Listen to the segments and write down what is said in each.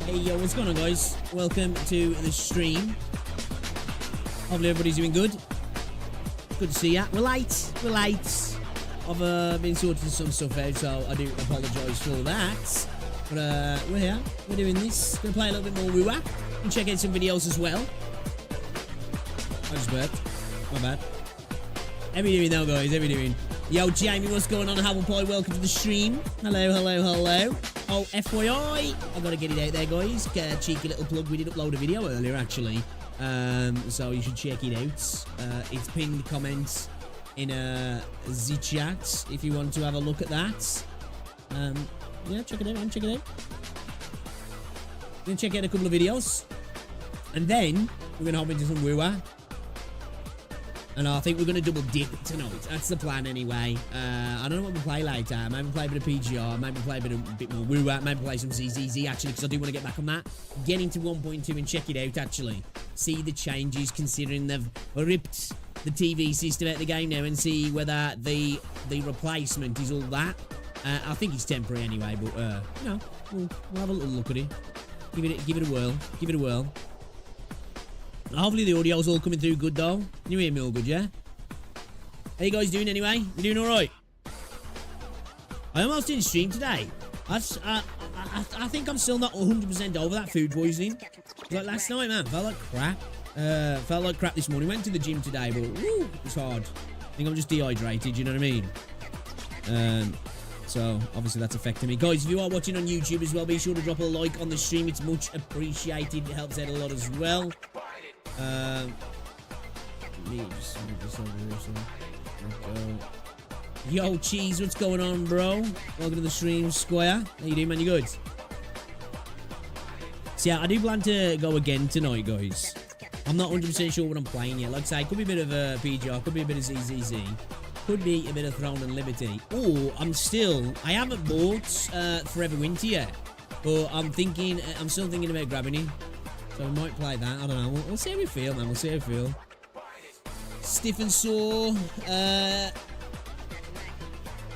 Hey yo, what's going on guys? Welcome to the stream. Hopefully everybody's doing good. Good to see ya. We're late. I've been sorting some stuff out, so I do apologise for that. But we're here. We're doing this. Gonna play a little bit more WuWa. And check out some videos as well. I just burped. My bad. How we doing now guys? How we doing? Yo Jamie, what's going on? Hubblepie, welcome to the stream. Hello. Oh, FYI, I gotta get it out there, guys. Cheeky little plug. We did upload a video earlier, actually. So you should check it out. It's pinned comments in the chat if you want to have a look at that. Yeah, check it out, man. Check it out. Gonna check out a couple of videos, and then we're gonna hop into some WuWa. And I think we're going to double dip tonight. That's the plan anyway. I don't know what we'll play later. Maybe play a bit of PGR. Maybe play a bit more WuWa. Maybe play some ZZZ actually, because I do want to get back on that. Get into 1.2 and check it out actually. See the changes, considering they've ripped the TV system out of the game now, and see whether the replacement is all that. I think it's temporary anyway, but you know, we'll have a little look at it. Give it a whirl. Give it a whirl. Hopefully the audio's all coming through good though. Can you hear me all good, yeah? How you guys doing anyway? You doing alright? I almost didn't stream today. I think I'm still not 100% over that food poisoning. Like last night, man, felt like crap. Felt like crap this morning. Went to the gym today, but woo, it was hard. I think I'm just dehydrated, you know what I mean? So, obviously that's affecting me. Guys, if you are watching on YouTube as well, be sure to drop a like on the stream. It's much appreciated. It helps out a lot as well. Yo, Cheese, what's going on, bro? Welcome to the stream, Squire. How you doing, man? You good? So, yeah, I do plan to go again tonight, guys. I'm not 100% sure what I'm playing yet. Like I say, could be a bit of a PGR, could be a bit of ZZZ, could be a bit of Throne and Liberty. Or I haven't bought Forever Winter yet, but I'm still thinking about grabbing it. So I might play that. I don't know. We'll see how we feel, man. We'll see how we feel. Stiff and sore.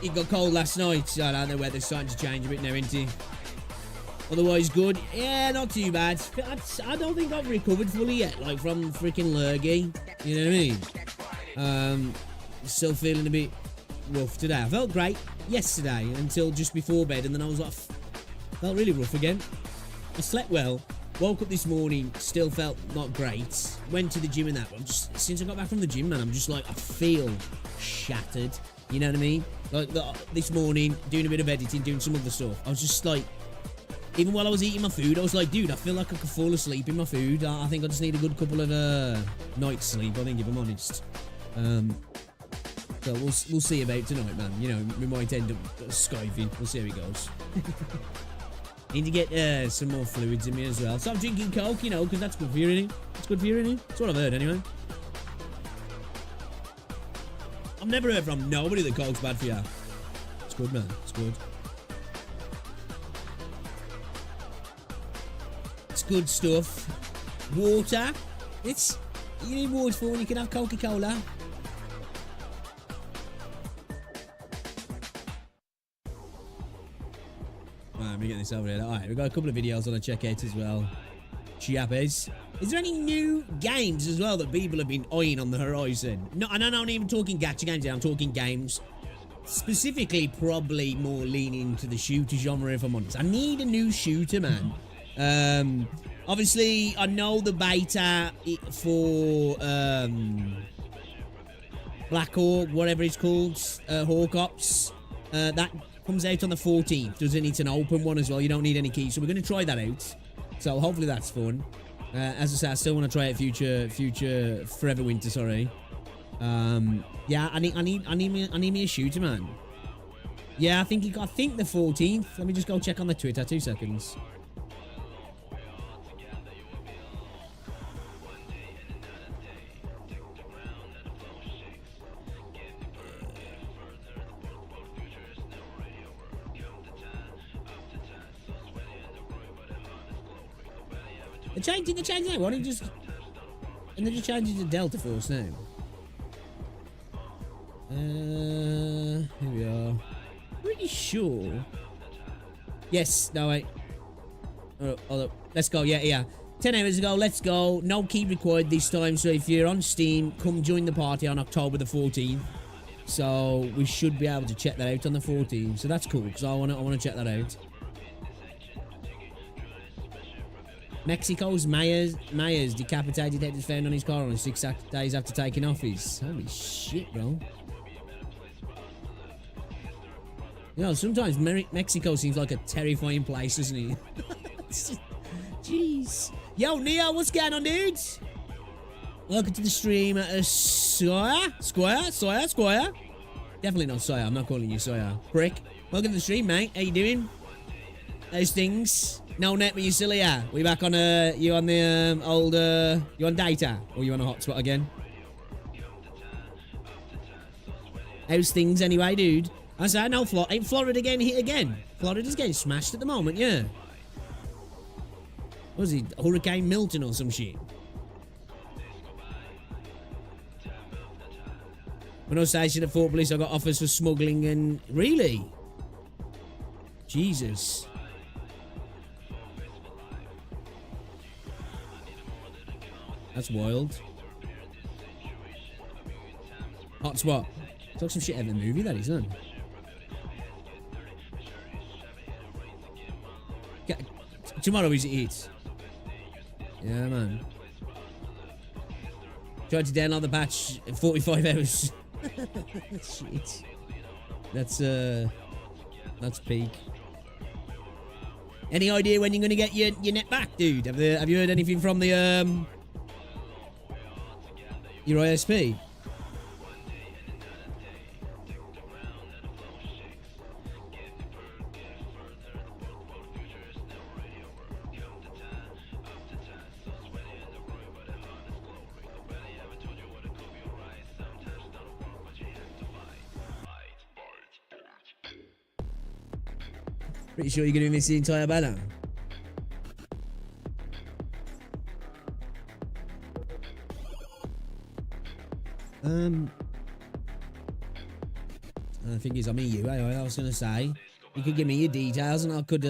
It got cold last night. So I don't know, the weather's starting to change a bit now, isn't it? Otherwise, good. Yeah, not too bad. I don't think I've recovered fully yet, like from freaking lurgy. You know what I mean? Still feeling a bit rough today. I felt great yesterday until just before bed, and then I was like, felt really rough again. I slept well. Woke up this morning, still felt not great. Went to the gym and that. But since I got back from the gym, man, I'm just like, I feel shattered. You know what I mean? Like this morning, doing a bit of editing, doing some other stuff. I was just like, even while I was eating my food, I was like, dude, I feel like I could fall asleep in my food. I think I just need a good couple of nights sleep, I think, if I'm honest. So we'll see about tonight, man. You know, we might end up skiving. We'll see how it goes. Need to get some more fluids in me as well. Stop drinking Coke, you know, because that's good for you, isn't it? It's good for you, isn't it? That's what I've heard, anyway. I've never heard from nobody that Coke's bad for you. It's good, man. It's good. good stuff. Water. You need water for when you can have Coca-Cola. Right, let me get this over here. Alright, we've got a couple of videos on a check out as well. Chiappers. Is there any new games as well that people have been eyeing on the horizon? No, and I'm not even talking gacha games here, I'm talking games. Specifically, probably more leaning to the shooter genre, if I'm honest. I need a new shooter, man. Obviously, I know the beta for Black Hawk, whatever it's called, Hawk Ops, that comes out on the 14th. Doesn't need an open one as well. You don't need any keys, so we're going to try that out. So hopefully that's fun. As I say, I still want to try it future Forever Winter. Sorry. Yeah, I need me a shooter, man. Yeah, I think the 14th. Let me just go check on the Twitter. 2 seconds. They're changing now. Why don't you just... And they're just changing to Delta Force now. Here we are. Pretty sure. Yes. No, wait. Oh, let's go. Yeah. 10 hours ago. Let's go. No key required this time. So if you're on Steam, come join the party on October the 14th. So we should be able to check that out on the 14th. So that's cool because I want to check that out. Mexico's Mayers decapitated head is found on his car on 6 days after taking office. Holy shit, bro. You know, sometimes Mexico seems like a terrifying place, doesn't it? Jeez. Yo, Neo, what's going on, dudes? Welcome to the stream, Squire. Definitely not Sawyer. I'm not calling you Sawyer. Prick. Welcome to the stream, mate. How you doing? Those things. No net, but you still here. We back on you on the old you on data or you on a hotspot again? How's things anyway, dude? I said no, ain't Florida getting hit again? Florida's getting smashed at the moment, yeah. What was it, Hurricane Milton or some shit? When I was stationed at Fort Bliss, I got offers for smuggling and really, Jesus. That's wild. Hotspot. It's like some shit out of a movie, that isn't it? Tomorrow is it hits. Yeah, man. Tried to download the patch in 45 hours. Shit. That's peak. Any idea when you're gonna get your net back, dude? Have you heard anything from the your ISP? Pretty sure you're gonna miss the entire banner. I think it's on me, you. I was gonna say, you could give me your details and I could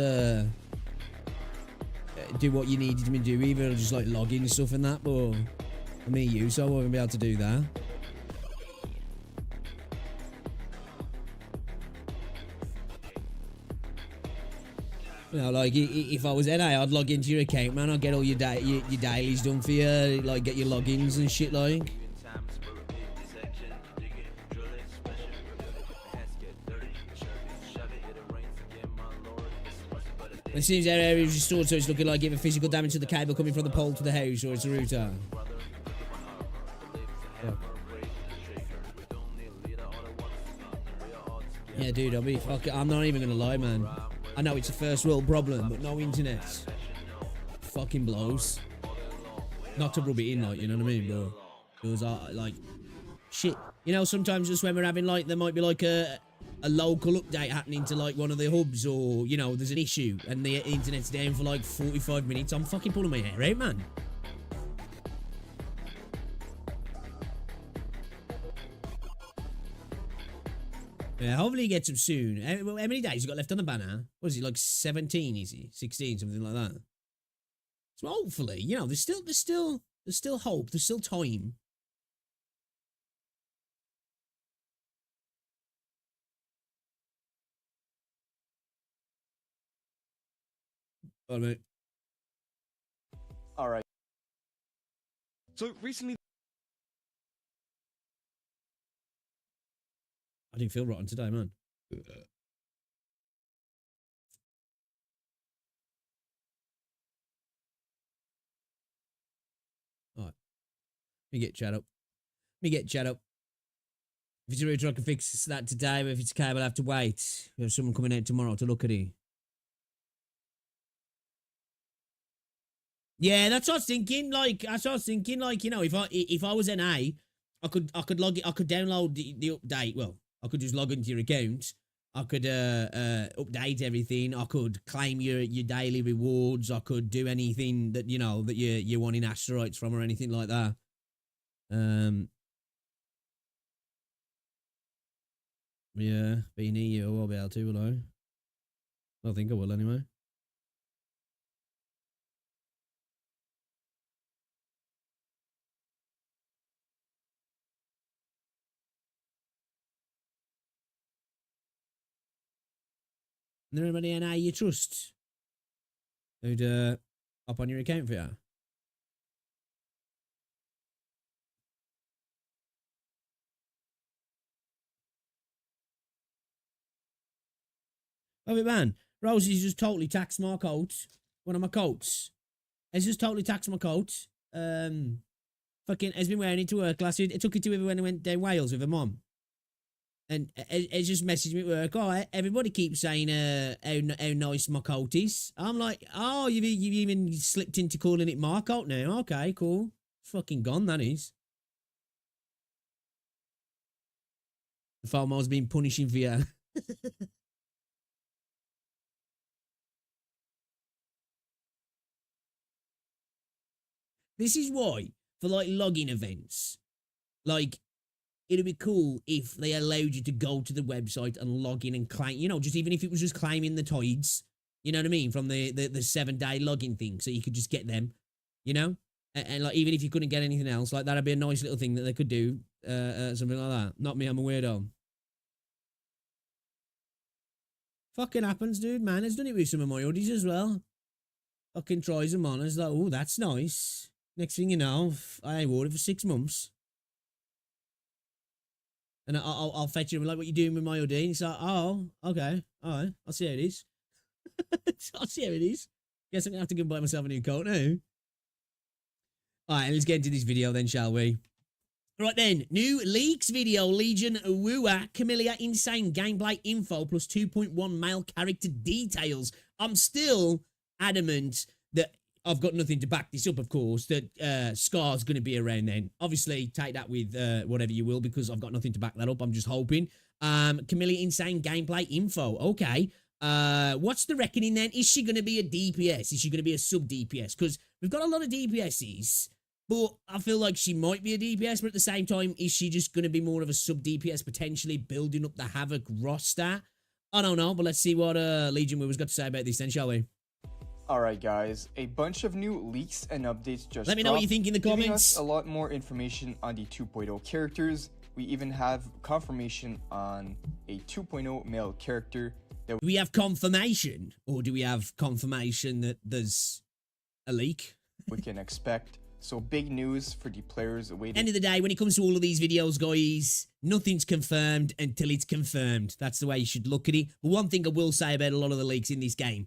do what you needed me to do, either just like log in stuff and that, but I mean you, so I won't be able to do that. You know, like if I was NA, I'd log into your account, man. I'd get all your dailies done for you, like get your logins and shit, like. It seems our area is restored, so it's looking like either physical damage to the cable coming from the pole to the house, or it's a router. Yeah, dude, I'm not even gonna lie, man. I know it's a first world problem, but no internet fucking blows. Not to rub it in, like, you know what I mean, but it was like shit. You know, sometimes just when we're having like, there might be like a a local update happening to like one of the hubs, or you know, there's an issue and the internet's down for like 45 minutes, I'm fucking pulling my hair out, man. Yeah, hopefully he gets him soon. How many days you got left on the banner? What is he, like 17? Is he 16, something like that? So hopefully, you know, there's still hope. There's still time. All right. All right. So recently, I didn't feel rotten today, man. All right. Let me get chat up. If it's a router, I can fix that today, but if it's a cable, I have to wait. We have someone coming out tomorrow to look at it. Yeah, that's what I was thinking. Like, you know, if I was NA, I could log it. I could download the update. Well, I could just log into your account. I could update everything. I could claim your daily rewards. I could do anything that you know that you're wanting asteroids from or anything like that. Yeah, being here, I'll be able to, will I? I think I will anyway. Is there anybody NA you trust who'd hop on your account for you? Oh, but man, Rosie's just totally taxed my coat. One of my coats. Has just totally taxed my coat. Fucking has been wearing it to work last week. It took it to her when I went down Wales with her mum. And it's just messaged me at work. Oh, everybody keeps saying how nice my coat is. I'm like, oh, you've even slipped into calling it my coat now. Okay, cool. Fucking gone, that is. The FOMO's been punishing for you. This is why, for like login events, like, it'd be cool if they allowed you to go to the website and log in and claim, you know, just even if it was just claiming the tides, you know what I mean, from the 7-day login thing, so you could just get them, you know, and like even if you couldn't get anything else, like that'd be a nice little thing that they could do, something like that. Not me, I'm a weirdo. Fucking happens, dude, man. It's done it with some of my hoodies as well. Fucking tries them on. It's like, oh, that's nice. Next thing you know, I ain't wore it for 6 months. And I'll fetch him like, what you doing with my hoodie? And he's like, oh, okay, all right, I'll see how it is. I'll see how it is. Guess I'm gonna have to go buy myself a new coat now. All right, let's get into this video then, shall we? Right then, new leaks video, Legion WuWa, Camellia insane gameplay info plus 2.1 male character details. I'm still adamant that I've got nothing to back this up, of course, that Scar's going to be around then. Obviously, take that with whatever you will, because I've got nothing to back that up. I'm just hoping. Camellia insane gameplay info. Okay. What's the reckoning then? Is she going to be a DPS? Is she going to be a sub DPS? Because we've got a lot of DPSs, but I feel like she might be a DPS, but at the same time, is she just going to be more of a sub DPS, potentially building up the Havoc roster? I don't know, but let's see what Legion WuWa's got to say about this then, shall we? alright guys, a bunch of new leaks and updates just Let me know what you think in the comments. Giving us a lot more information on the 2.0 characters. We even have confirmation on a 2.0 male character. Do we have confirmation? Or do we have confirmation that there's a leak? We can expect. So big news for the players waiting. End of the day, when it comes to all of these videos, guys, nothing's confirmed until it's confirmed. That's the way you should look at it. But one thing I will say about a lot of the leaks in this game,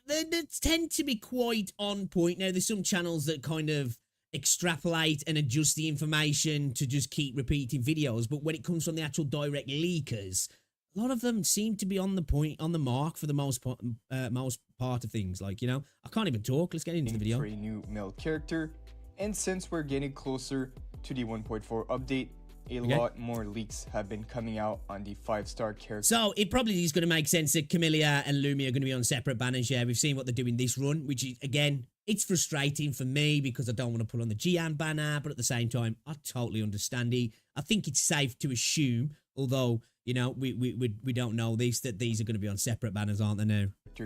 they tend to be quite on point. Now, there's some channels that kind of extrapolate and adjust the information to just keep repeating videos. But when it comes from the actual direct leakers, a lot of them seem to be on the point, on the mark for the most part of things. Like, you know, I can't even talk. Let's get into the video. For a new male character. And since we're getting closer to the 1.4 update, a lot more leaks have been coming out on the 5-star character. So it probably is going to make sense that Camellia and Lumi are going to be on separate banners. Yeah, we've seen what they're doing this run, which is, again, it's frustrating for me because I don't want to put on the Gian banner, but at the same time, I totally understand it. I think it's safe to assume, although, you know, we don't know this, that these are going to be on separate banners, aren't they now?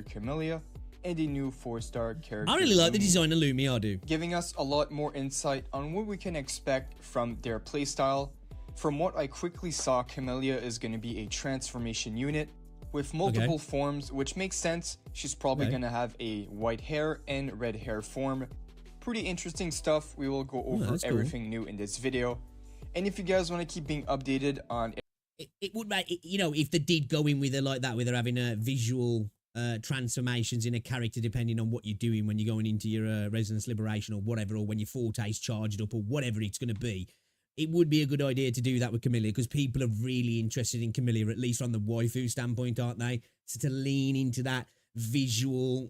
Camellia and a new 4-star character. I really like the design of Lumi, I do. Giving us a lot more insight on what we can expect from their playstyle. From what I quickly saw, Camellia is going to be a transformation unit with multiple forms, which makes sense. She's probably going to have a white hair and red hair form. Pretty interesting stuff. We will go over everything new in this video. And if you guys want to keep being updated on... It would make, you know, if they did go in with her like that, with her having a visual transformations in a character depending on what you're doing when you're going into your Resonance Liberation or whatever, or when your Forte is charged up or whatever it's going to be. It would be a good idea to do that with Camellia because people are really interested in Camellia, at least from the waifu standpoint, aren't they? So to lean into that visual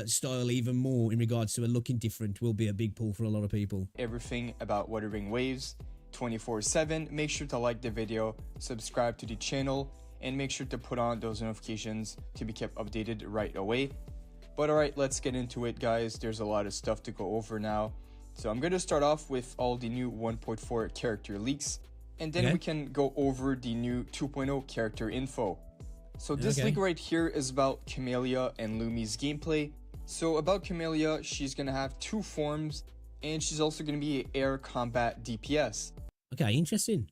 style even more in regards to her looking different will be a big pull for a lot of people. Everything about Wuthering Waves 24/7. Make sure to like the video, subscribe to the channel, and make sure to put on those notifications to be kept updated right away. But alright, let's get into it, guys. There's a lot of stuff to go over now. So I'm going to start off with all the new 1.4 character leaks, and then we can go over the new 2.0 character info. So this leak right here is about Camellia and Lumi's gameplay. So about Camellia, she's going to have 2 forms, and she's also going to be an air combat DPS. Okay, interesting.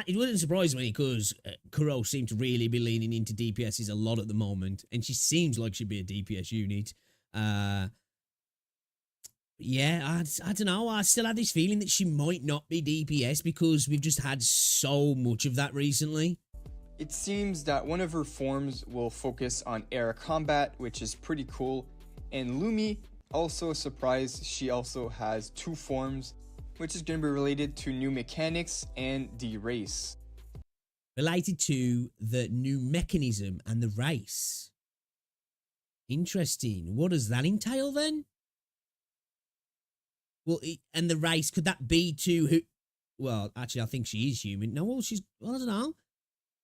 It wouldn't surprise me because Kuro seemed to really be leaning into DPSs a lot at the moment, and she seems like she'd be a DPS unit. Yeah, I don't know. I still had this feeling that she might not be DPS because we've just had so much of that recently. It seems that one of her forms will focus on air combat, which is pretty cool. And Lumi, also a surprise, she also has 2 forms, which is going to be related to new mechanics and the race. Related to the new mechanism and the race. Interesting. What does that entail then? Well, and the race, could that be to who? Well, actually, I think she is human. No, well, I don't know.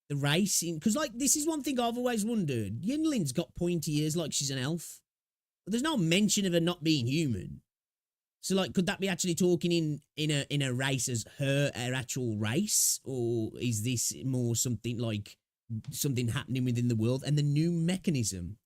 The race, because like, this is one thing I've always wondered. Yinlin's got pointy ears like she's an elf. But there's no mention of her not being human. So, like, could that be actually talking in a race as her actual race? Or is this more something like something happening within the world? And the new mechanism.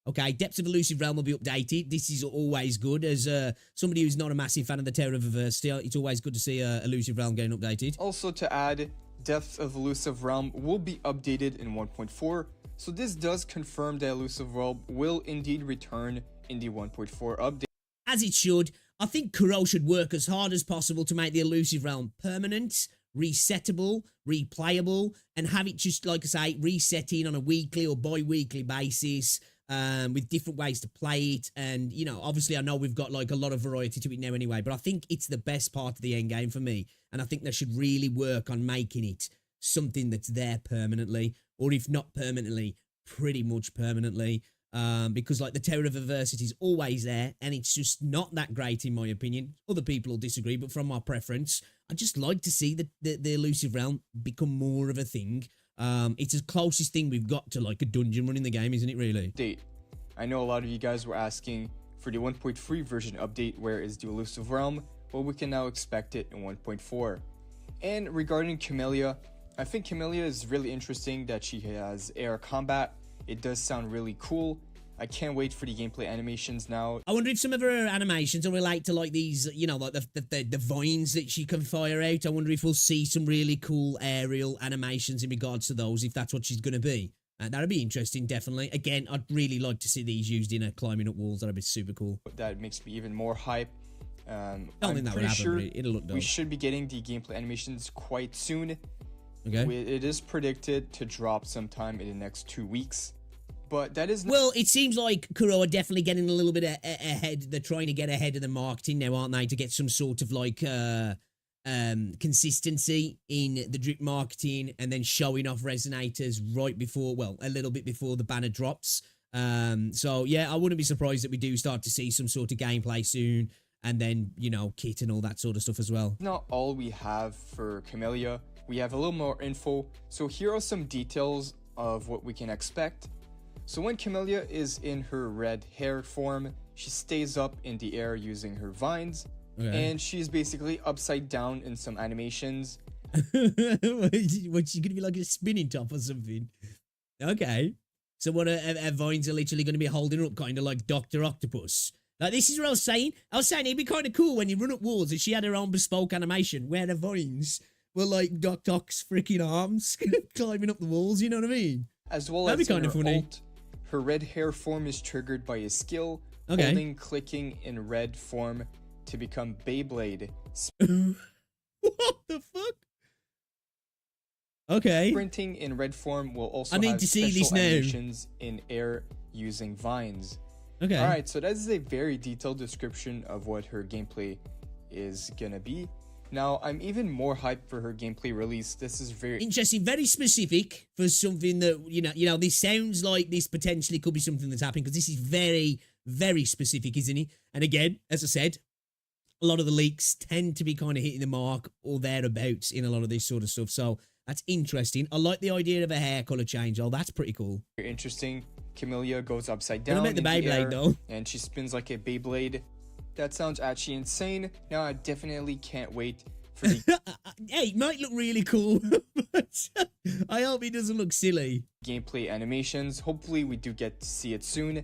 Okay, Depths of Elusive Realm will be updated. This is always good. As somebody who's not a massive fan of the Terroriverse, it's always good to see Elusive Realm getting updated. Also to add, Depths of Elusive Realm will be updated in 1.4. So this does confirm that Elusive Realm will indeed return in the 1.4 update. As it should. I think Kuro should work as hard as possible to make the Elusive Realm permanent, resettable, replayable, and have it just, like I say, resetting on a weekly or bi-weekly basis. With different ways to play it, and you know, obviously I know we've got like a lot of variety to it now anyway, but I think it's the best part of the end game for me, and I think they should really work on making it something that's there permanently, or if not permanently, pretty much permanently, because like the Terror of Adversity is always there, and it's just not that great in my opinion. Other people will disagree, but from my preference, I just like to see the Elusive Realm become more of a thing. It's the closest thing we've got to like a dungeon run in the game, isn't it really? Update. I know a lot of you guys were asking for the 1.3 version update, where is the Elusive Realm? Well, we can now expect it in 1.4. And regarding Camellia, I think Camellia is really interesting that she has air combat. It does sound really cool. I can't wait for the gameplay animations now. I wonder if some of her animations will relate to like these, you know, like the vines that she can fire out. I wonder if we'll see some really cool aerial animations in regards to those, if that's what she's going to be. That'd be interesting, definitely. Again, I'd really like to see these used in climbing up walls. That'd be super cool. That makes me even more hype. I don't think that would happen, but it'll look dope. We should be getting the gameplay animations quite soon. Okay. It is predicted to drop sometime in the next 2 weeks. But that is... Well, it seems like Kuro are definitely getting a little bit ahead. They're trying to get ahead of the marketing now, aren't they? To get some sort of like consistency in the drip marketing and then showing off resonators right before, well, a little bit before the banner drops. So, yeah, I wouldn't be surprised that we do start to see some sort of gameplay soon. and then, you know, kit and all that sort of stuff as well. Not all we have for Camellia. We have a little more info. So here are some details of what we can expect. So when Camellia is in her red hair form, she stays up in the air using her vines. Okay. And she's basically upside down in some animations. What's she gonna be, like a spinning top or something? Okay. So what her vines are literally going to be holding her up, kind of like Dr. Octopus. Like, this is what I was saying. I was saying it'd be kind of cool when you run up walls and she had her own bespoke animation where the vines were like Doc Oc's freaking arms climbing up the walls, you know what I mean? As well That'd as be kind in of her funny. ult, her red hair form is triggered by a skill, Okay. holding clicking in red form to become Beyblade. What the fuck? Okay. Sprinting in red form will also I need have to see special this now. animations in air using vines. Okay. Alright, so that is a very detailed description of what her gameplay is gonna be. Now, I'm even more hyped for her gameplay release. This is very Interesting, very specific for something that, you know, this sounds like this potentially could be something that's happening, because this is very, very specific, isn't it? And again, as I said, a lot of the leaks tend to be kind of hitting the mark or thereabouts in a lot of this sort of stuff. So that's interesting. I like the idea of a hair color change. Oh, that's pretty cool. interesting. Camellia goes upside What down about the in the air, Beyblade, though? and she spins like a Beyblade. That sounds actually insane. Now I definitely can't wait for the Hey, it might look really cool, but I hope it doesn't look silly. gameplay animations. Hopefully we do get to see it soon,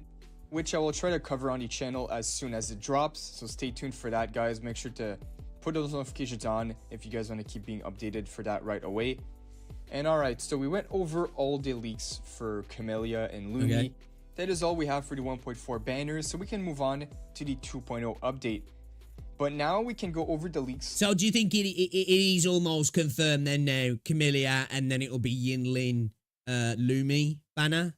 which I will try to cover on the channel as soon as it drops. So stay tuned for that, guys. Make sure to put those notifications on if you guys want to keep being updated for that right away. And alright, so we went over all the leaks for Camellia and Lumi. Okay. That is all we have for the 1.4 banners, so we can move on to the 2.0 update. But now we can go over the leaks. So do you think it is almost confirmed then now, Camellia, and then it'll be Yinlin, Lumi banner?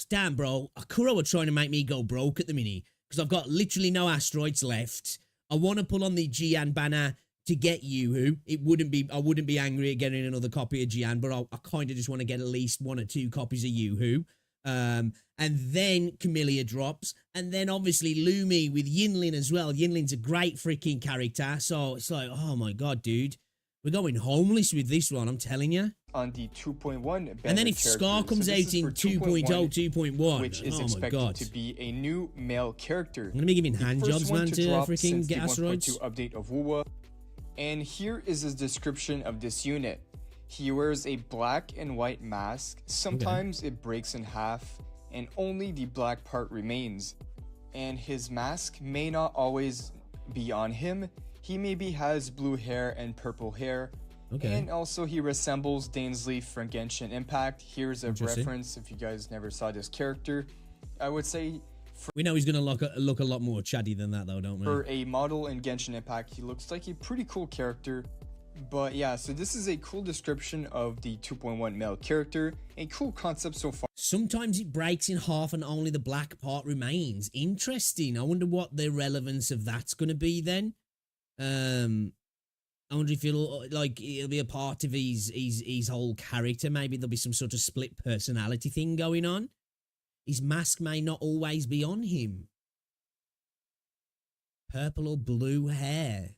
Damn, bro. Akuro are trying to make me go broke at the minute, because I've got literally no asteroids left. I want to pull on the Jian banner to get Yuhu. I wouldn't be angry at getting another copy of Jian, but I kind of just want to get at least 1 or 2 copies of Yuhu. And then Camellia drops, and then obviously Lumi with Yinlin as well. Yinlin's a great freaking character, so it's like, oh my god, dude, we're going homeless with this one, I'm telling you. On the 2.1 banner And then if Scar character. comes So this out is in for 2.0, 2.1, which is oh my expected god. to be a new male character. I'm gonna be giving hand First jobs, one man, to drop freaking since get the asteroids. 1.2 update of WuWa. And here is his description of this unit. He wears a black and white mask. Sometimes it breaks in half and only the black part remains. And his mask may not always be on him. He maybe has blue hair and purple hair. Okay. And also he resembles Dainsley from Genshin Impact. Here's a Interesting. reference if you guys never saw this character. I would say We know he's gonna look a lot more chatty than that, though, don't we? for a model in Genshin Impact, he looks like a pretty cool character. But yeah, so this is a cool description of the 2.1 male character. A cool concept so far. Sometimes it breaks in half and only the black part remains. Interesting. I wonder what the relevance of that's going to be then. I wonder if it'll be a part of his whole character. Maybe there'll be some sort of split personality thing going on. His mask may not always be on him. Purple or blue hair.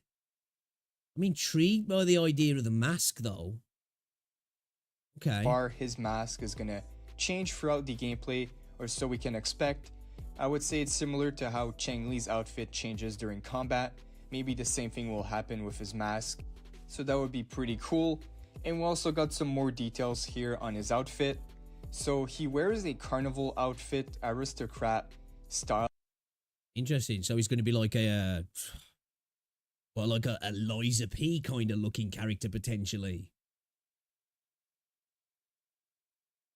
I'm intrigued by the idea of the mask, though. Okay. His mask is gonna change throughout the gameplay, or so we can expect. I would say it's similar to how Chang Li's outfit changes during combat. Maybe the same thing will happen with his mask. So that would be pretty cool. And we also got some more details here on his outfit. So he wears a carnival outfit, aristocrat style. Interesting. So he's going to be like a Liza P kind of looking character potentially.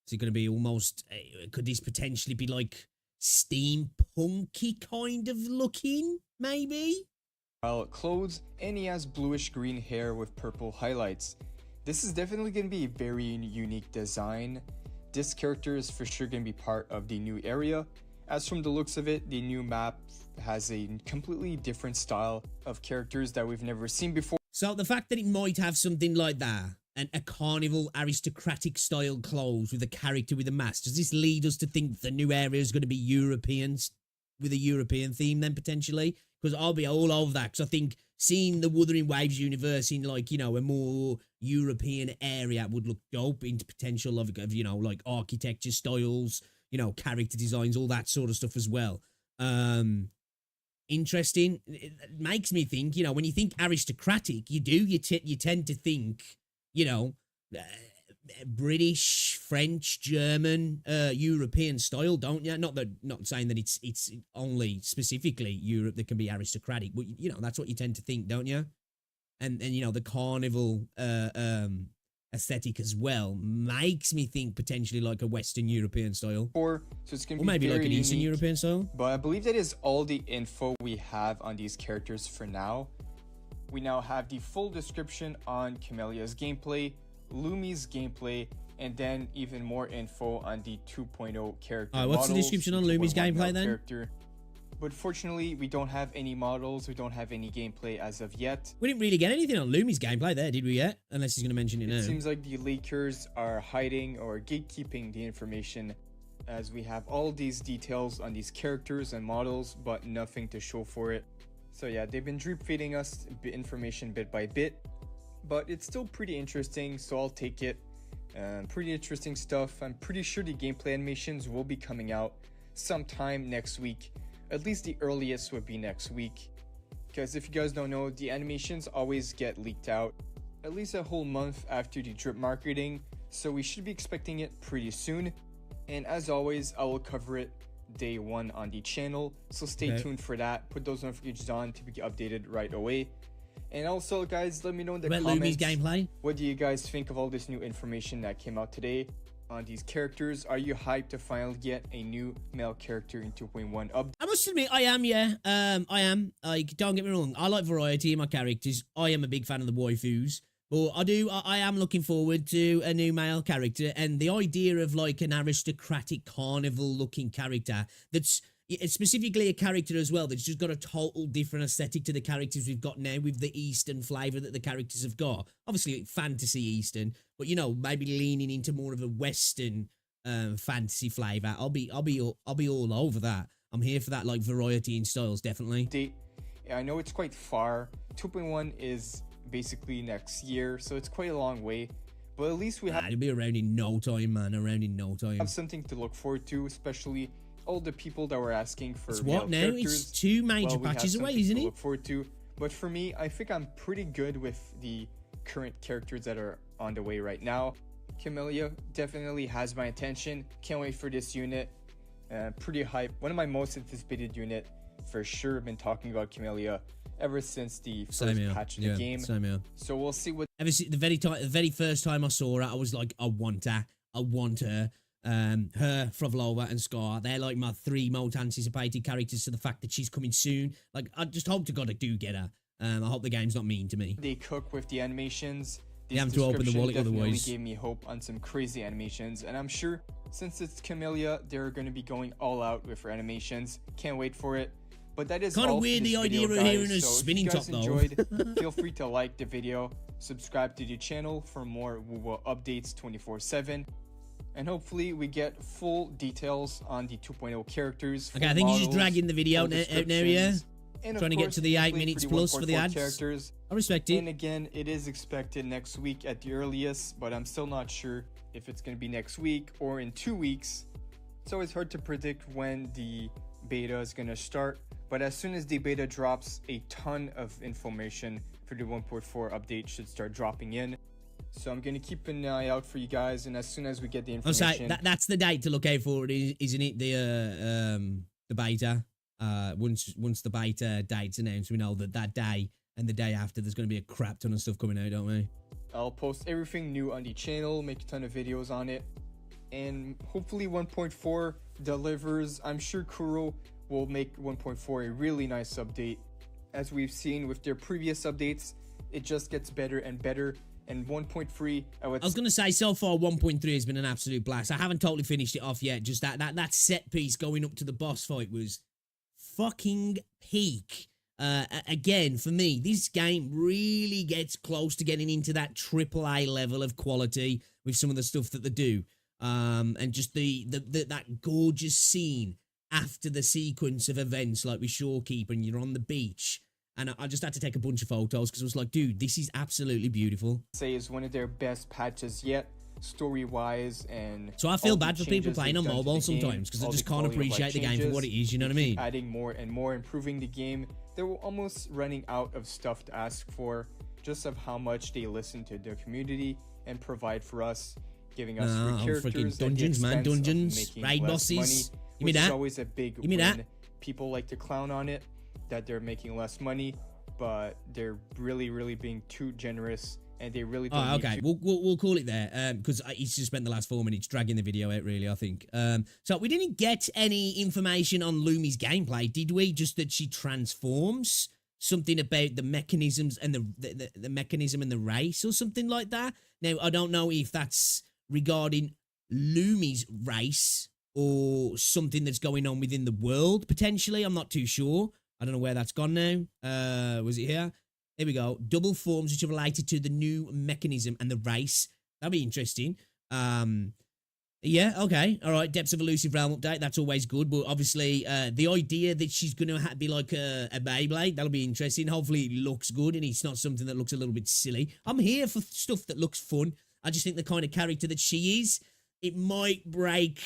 Is he going to be almost? Could this potentially be like steampunky kind of looking? Maybe. Clothes, and he has bluish green hair with purple highlights. This is definitely going to be a very unique design. This character is for sure going to be part of the new area. As from the looks of it, the new map has a completely different style of characters that we've never seen before. So the fact that it might have something like that, and a carnival aristocratic style clothes with a character with a mask, does this lead us to think the new area is going to be European with a European theme then potentially, because I'll be all over that. Because I think seeing the Wuthering Waves universe in like, you know, a more European area would look dope into potential of, you know, like architecture styles, you know, character designs, all that sort of stuff as well. Interesting. It makes me think, you know, when you think aristocratic, you tend to think, you know, British, French, German, European style, don't you? Not saying that it's only specifically Europe that can be aristocratic, but you know that's what you tend to think, don't you? And you know the carnival aesthetic as well makes me think potentially like a Western European style, so it's gonna or be maybe like very an Eastern unique. European style. But I believe that is all the info we have on these characters for now. We now have the full description on Camellia's gameplay, Lumi's gameplay, and then even more info on the 2.0 character models. What's the description on Lumi's gameplay then? Character. But fortunately, we don't have any models, we don't have any gameplay as of yet. We didn't really get anything on Lumi's gameplay there, did we yet? Unless he's going to mention it now. It seems like the leakers are hiding or gatekeeping the information, as we have all these details on these characters and models, but nothing to show for it. So yeah, they've been drip feeding us information bit by bit, but it's still pretty interesting, so I'll take it. Pretty interesting stuff. I'm pretty sure the gameplay animations will be coming out sometime next week. At least the earliest would be next week, because if you guys don't know, the animations always get leaked out at least a whole month after the drip marketing, so we should be expecting it pretty soon. And as always, I will cover it day one on the channel, so stay tuned for that. Put those notifications on to be updated right away. And also, guys, let me know in the comments, Lumi's gameplay, what do you guys think of all this new information that came out today on these characters? Are you hyped to finally get a new male character in 2.1 update? I must admit, I am, yeah. I am. Like, don't get me wrong. I like variety in my characters. I am a big fan of the waifus. But I am looking forward to a new male character. And the idea of, like, an aristocratic carnival-looking character that's specifically a character as well that's just got a total different aesthetic to the characters we've got now, with the Eastern flavour that the characters have got. Obviously, fantasy Eastern, but, you know, maybe leaning into more of a Western fantasy flavour. I'll be all over that. I'm here for that, like, variety in styles, definitely. I know it's quite far. 2.1 is basically next year, so it's quite a long way. But at least we have... it'll be around in no time, man. Around in no time. Have something to look forward to, especially all the people that were asking for it's what now? Characters. It's 2 major patches away, isn't it? Look forward to. But for me, I think I'm pretty good with the current characters that are on the way right now. Camellia definitely has my attention. Can't wait for this unit. Pretty hype. One of my most anticipated unit for sure. I've been talking about Camellia ever since the first patch of the game. So we'll see what. The very first time I saw her, I was like, I want her. I want her. Her, Frovlova, and Scar, they're like my 3 most anticipated characters. So the fact that she's coming soon, like, I just hope to God I do get her. I hope the game's not mean to me. They cook with the animations. They have to open the wallet otherwise. Gave me hope on some crazy animations, and I'm sure since it's Camellia, they're going to be going all out with her animations. Can't wait for it. But that is kind of weird, the idea of hearing a spinning top, though. Enjoyed, feel free to like the video, subscribe to the channel for more WuWa updates 24/7. And hopefully we get full details on the 2.0 characters. Okay, I think you're just dragging the video out now, yeah? Trying to get to the 8 minutes plus for the ads. Characters. I respect it. And again, it is expected next week at the earliest, but I'm still not sure if it's going to be next week or in 2 weeks. It's always hard to predict when the beta is going to start, but as soon as the beta drops, a ton of information for the 1.4 update should start dropping in. So I'm going to keep an eye out for you guys, and as soon as we get the information... that's the date to look out for, isn't it? The beta. Once the beta date's announced, we know that day and the day after there's going to be a crap ton of stuff coming out, don't we? I'll post everything new on the channel, make a ton of videos on it, and hopefully 1.4 delivers. I'm sure Kuro will make 1.4 a really nice update. As we've seen with their previous updates, it just gets better and better. And 1.3, I was going to say, so far 1.3 has been an absolute blast. I haven't totally finished it off yet. Just that set piece going up to the boss fight was fucking peak. Again, for me, this game really gets close to getting into that AAA level of quality with some of the stuff that they do. And just that gorgeous scene after the sequence of events, like with Shorekeeper, and you're on the beach. And I just had to take a bunch of photos because I was like, dude, this is absolutely beautiful. Say is one of their best patches yet, story-wise, and so I feel bad for people playing on mobile sometimes because I just can't appreciate the game for what it is. You know what I mean? Adding more and more, improving the game. They were almost running out of stuff to ask for, just of how much they listen to their community and provide for us, giving us free characters, dungeons, man, dungeons, raid bosses. Give me that. Is always a big Give me win. that. People like to clown on it that they're making less money, but they're really being too generous, and they really don't need okay. to. We'll call it there because he's just spent the last 4 minutes dragging the video out, really, I think. So we didn't get any information on Lumi's gameplay, did we? Just that she transforms, something about the mechanisms and the mechanism and the race or something like that. Now, I don't know if that's regarding Lumi's race or something that's going on within the world, potentially. I'm not too sure. I don't know where that's gone now. Was it here? There we go. Double forms which are related to the new mechanism and the race. That'd be interesting. Yeah, okay. All right. Depths of Elusive Realm update. That's always good. But obviously, the idea that she's going to be like a Beyblade, that'll be interesting. Hopefully it looks good and it's not something that looks a little bit silly. I'm here for stuff that looks fun. I just think the kind of character that she is, it might break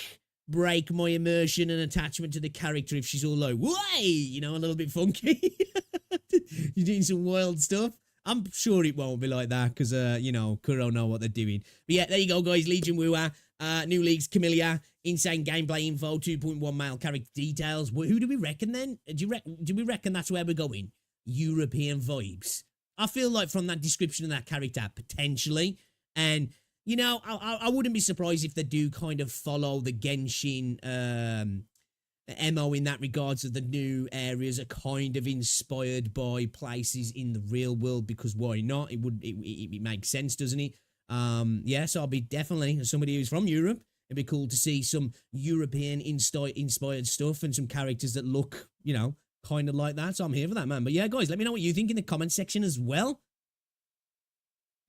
my immersion and attachment to the character if she's all like, "Way," you know, a little bit funky. You're doing some wild stuff. I'm sure it won't be like that because, you know, Kuro know what they're doing. But yeah, there you go, guys. Legion WuWa, new leagues, Camellia, insane gameplay info, 2.1 mile character details. Who do we reckon then? Do we reckon that's where we're going? European vibes. I feel like from that description of that character, potentially. And you know, I wouldn't be surprised if they do kind of follow the Genshin MO in that regards of the new areas are kind of inspired by places in the real world, because why not? It makes sense, doesn't it? Yeah, so I'll be definitely, as somebody who's from Europe, it'd be cool to see some European inspired stuff and some characters that look, you know, kind of like that. So I'm here for that, man. But yeah, guys, let me know what you think in the comment section as well.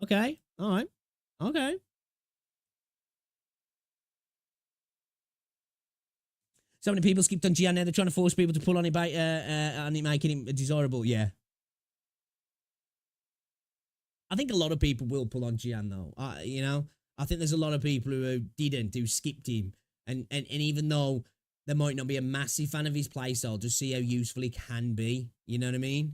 Okay, all right, okay. So many people skipped on Gian now. They're trying to force people to pull on it by and it making it desirable. Yeah. I think a lot of people will pull on Gian though. You know, I think there's a lot of people who didn't, who skipped him. And even though they might not be a massive fan of his playstyle, just see how useful he can be. You know what I mean?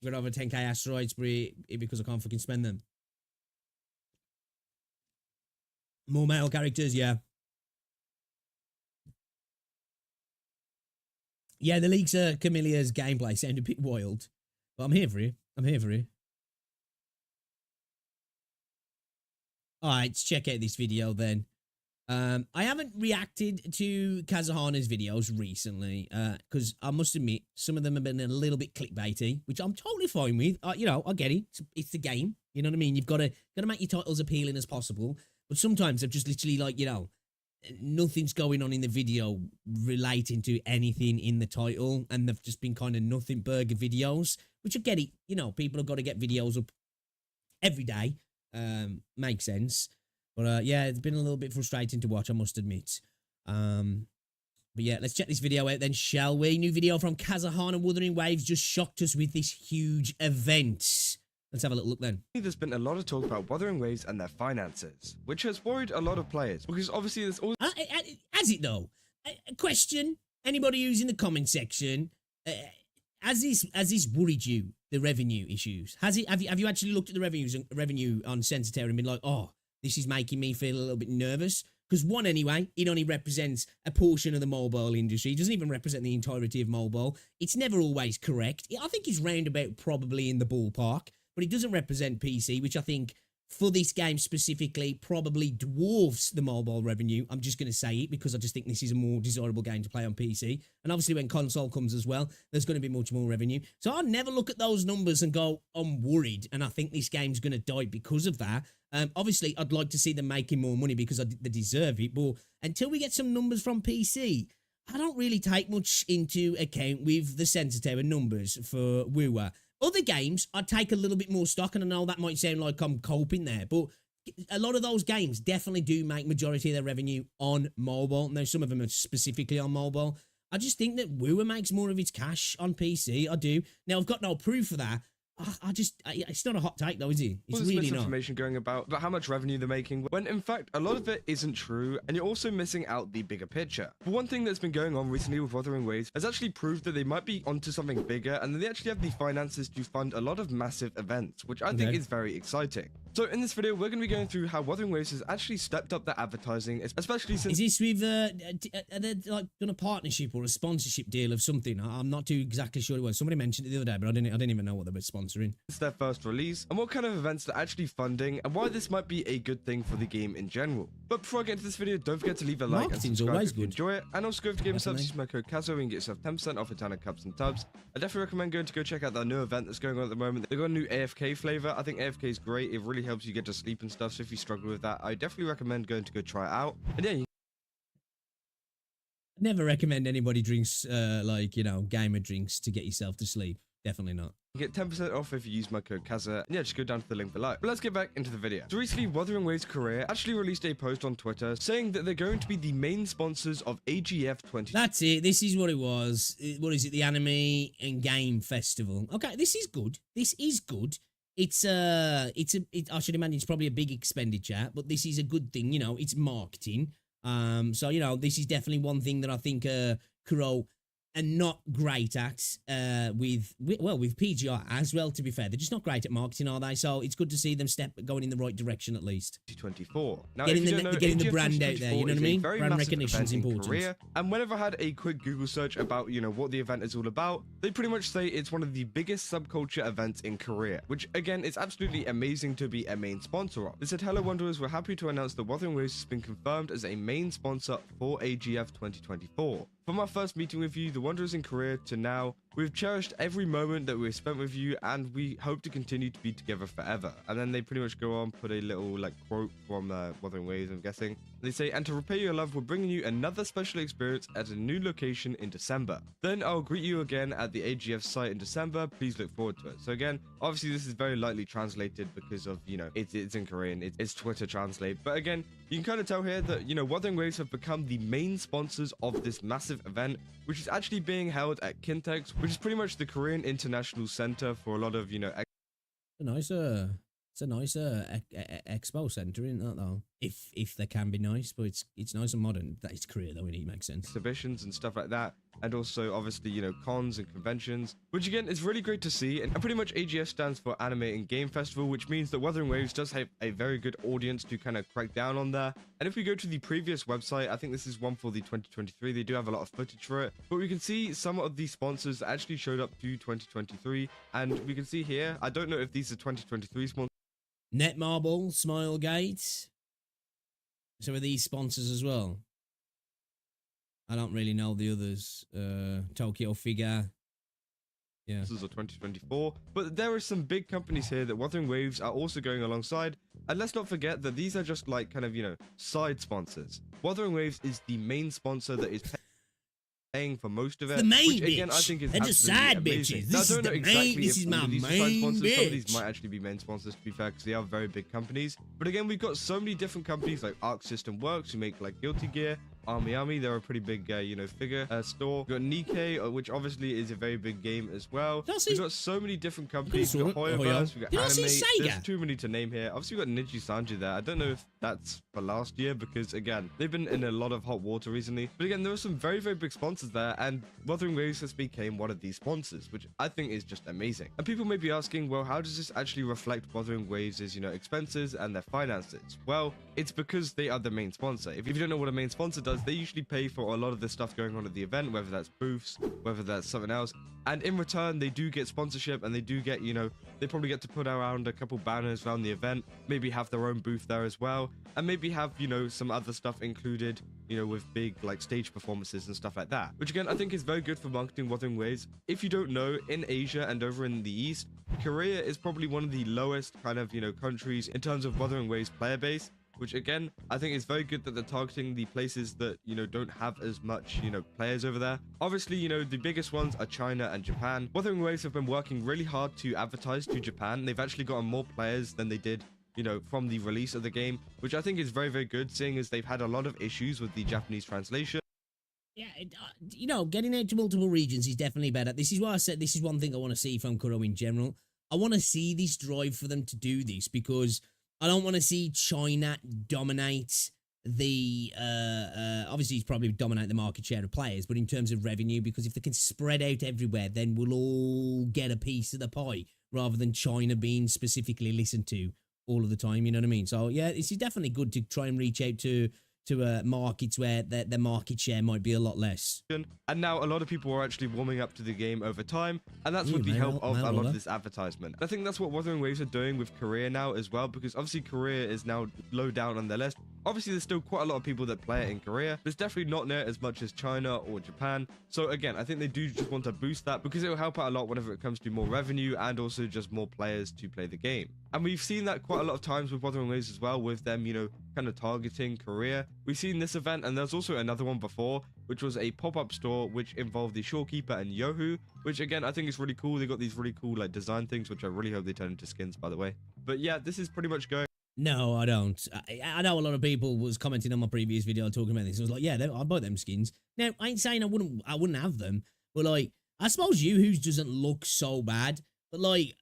Got over 10k asteroids because I can't fucking spend them. More male characters, yeah. Yeah, the leaks Camelia's gameplay sound a bit wild, but I'm here for you. I'm here for you. All right, let's check out this video then. I haven't reacted to Kazuhana's videos recently because I must admit some of them have been a little bit clickbaity, which I'm totally fine with. You know, I get it. It's the game. You know what I mean? You've got to make your titles appealing as possible. But sometimes they've just literally like, you know, nothing's going on in the video relating to anything in the title, and they've just been kind of nothing burger videos, which I get it. You know, people have got to get videos up every day. Makes sense. But yeah, it's been a little bit frustrating to watch, I must admit. But yeah, let's check this video out then, shall we? New video from Kazuhana. Wuthering Waves just shocked us with this huge event. Let's have a little look then. There's been a lot of talk about Wuthering Waves and their finances, which has worried a lot of players, because obviously there's always... Has it though? A question, anybody who's in the comment section, has this worried you, the revenue issues? Has it? Have you actually looked at the revenue on Sensitary and been like, oh, this is making me feel a little bit nervous? Because one, anyway, it only represents a portion of the mobile industry. It doesn't even represent the entirety of mobile. It's never always correct. I think it's roundabout probably in the ballpark, but it doesn't represent PC, which I think for this game specifically probably dwarfs the mobile revenue. I'm just going to say it because I just think this is a more desirable game to play on PC. And obviously when console comes as well, there's going to be much more revenue. So I never look at those numbers and go, I'm worried. And I think this game's going to die because of that. Obviously, I'd like to see them making more money because they deserve it. But until we get some numbers from PC, I don't really take much into account with the Sensitary numbers for WuWa. Other games, I'd take a little bit more stock, and I know that might sound like I'm coping there, but a lot of those games definitely do make majority of their revenue on mobile. Now, some of them are specifically on mobile. I just think that WuWa makes more of its cash on PC. I do. Now, I've got no proof for that. It's not a hot take though, is it? It's really not. Misinformation going about how much revenue they're making, when in fact a lot of it isn't true, and you're also missing out the bigger picture. But one thing that's been going on recently with Wuthering Waves has actually proved that they might be onto something bigger, and that they actually have the finances to fund a lot of massive events, which I think is very exciting. So in this video, we're going to be going through how Wuthering Waves has actually stepped up their advertising, especially since... Is this with, are they like done a partnership or a sponsorship deal of something? I'm not too exactly sure it was. Somebody mentioned it the other day, but I didn't even know what they were sponsoring. It's their first release, and what kind of events they're actually funding, and why this might be a good thing for the game in general. But before I get into this video, don't forget to leave a like and subscribe always if you good. enjoy it, and also go to Game Subs, use my code KAZO and get yourself 10% off a ton of cups and tubs. I definitely recommend going to go check out their new event that's going on at the moment. They've got a new AFK flavor. I think AFK is great. It really helps you get to sleep and stuff, so if you struggle with that, I definitely recommend going to go try it out. And yeah, never recommend anybody drinks like, you know, gamer drinks to get yourself to sleep. Definitely not. you get 10% off if you use my code KAZA, and yeah, just go down to the link below. But let's get back into the video. So recently, Wuthering Waves Korea actually released a post on Twitter saying that they're going to be the main sponsors of AGF 20. That's it. This is what it was. What is it? The Anime and Game Festival. Okay, this is good. This is good. I should imagine it's probably a big expenditure, but this is a good thing. You know, it's marketing. So you know, this is definitely one thing that I think Kuro are not great at with PGR as well, to be fair. They're just not great at marketing, are they? So it's good to see them going in the right direction at least. 2024. Now, getting the brand out there, you know what I mean? Brand recognition is important. Korea. And whenever I had a quick Google search about, you know, what the event is all about, they pretty much say it's one of the biggest subculture events in Korea, which again, is absolutely amazing to be a main sponsor of. They said, "Hello Wanderers, we're happy to announce that Wuthering Waves has been confirmed as a main sponsor for AGF 2024. From our first meeting with you, the Wanderers in Korea, to now, we've cherished every moment that we've spent with you, and we hope to continue to be together forever." And then they pretty much go on, put a little like quote from Wuthering Waves, I'm guessing. They say, "And to repay your love, we're bringing you another special experience at a new location in December. Then I'll greet you again at the AGF site in December. Please look forward to it." So again, obviously this is very lightly translated because of, you know, it's in Korean, it's Twitter translate. But again, you can kind of tell here that, you know, Wuthering Waves have become the main sponsors of this massive event, which is actually being held at Kintex, which is pretty much the Korean International Center for a lot of, you know, it's a nice expo center, isn't that though? If they can be nice, but it's nice and modern. That is Korea though, it makes sense. Exhibitions and stuff like that, and also obviously, you know, cons and conventions, which again is really great to see. And pretty much AGF stands for Anime and Game Festival, which means that Wuthering Waves does have a very good audience to kind of crack down on there. And if we go to the previous website, I think this is one for the 2023, they do have a lot of footage for it, but we can see some of the sponsors that actually showed up to 2023, and we can see here, I don't know if these are 2023 sponsors. Netmarble, Smilegate. So are these sponsors as well? I don't really know the others. Tokyo Figure. Yeah. This is 2024. But there are some big companies here that Wuthering Waves are also going alongside. And let's not forget that these are just like kind of, you know, side sponsors. Wuthering Waves is the main sponsor that is paying for most of it. The main which, bitch. Again, I think is they're just side amazing. bitches. Now, This is the main. This is my main bitch. Some of these might actually be main sponsors, to be fair, because they are very big companies. But again, we've got so many different companies like Arc System Works, who make like Guilty Gear. Army, they're a pretty big, you know, figure store. We've got Nikkei, which obviously is a very big game as well. We've got so many different companies. We've got Hoyoverse, we've got Anime. There's too many to name here. Obviously, we've got Niji Sanji there. I don't know if that's for last year, because again, they've been in a lot of hot water recently. But again, there were some very, very big sponsors there, and Wuthering Waves has became one of these sponsors, which I think is just amazing. And people may be asking, well, how does this actually reflect Wuthering Waves' you know, expenses and their finances? Well, it's because they are the main sponsor. If you don't know what a main sponsor does, they usually pay for a lot of the stuff going on at the event, whether that's booths, whether that's something else. And in return, they do get sponsorship, and they do get, you know, they probably get to put around a couple banners around the event, maybe have their own booth there as well, and maybe have, you know, some other stuff included, you know, with big like stage performances and stuff like that, which again I think is very good for marketing Wuthering Waves. If you don't know, in Asia and over in the East, Korea is probably one of the lowest kind of, you know, countries in terms of Wuthering Waves player base, which again I think is very good that they're targeting the places that, you know, don't have as much, you know, players over there. Obviously, you know, the biggest ones are China and Japan. Wuthering Waves have been working really hard to advertise to Japan. They've actually gotten more players than they did you know, from the release of the game, which I think is very, very good, seeing as they've had a lot of issues with the Japanese translation. Yeah, you know, getting out to multiple regions is definitely better. This is why I said this is one thing I want to see from Kuro in general. I want to see this drive for them to do this, because I don't want to see China dominate the obviously it's probably dominate the market share of players, but in terms of revenue, because if they can spread out everywhere, then we'll all get a piece of the pie, rather than China being specifically listened to all of the time, you know what I mean? So yeah, this is definitely good to try and reach out to markets where their market share might be a lot less. And now a lot of people are actually warming up to the game over time, and that's with the help of a lot of this advertisement. I think that's what Wuthering Waves are doing with Korea now as well, because obviously Korea is now low down on their list. Obviously there's still quite a lot of people that play it in Korea, but it's definitely not near as much as China or Japan. So again, I think they do just want to boost that, because it will help out a lot whenever it comes to more revenue and also just more players to play the game. And we've seen that quite a lot of times with Wuthering Waves as well, with them, you know, kind of targeting Korea. We've seen this event, and there's also another one before, which was a pop-up store which involved the Shorekeeper and Yohu, which again I think is really cool. They got these really cool like design things, which I really hope they turn into skins, by the way. But yeah, this is pretty much going. No, I don't. I know a lot of people was commenting on my previous video talking about this. I was like, yeah, I'll buy them skins. Now, I ain't saying I wouldn't have them, but like, I suppose Yoo-Hoo's doesn't look so bad, but like,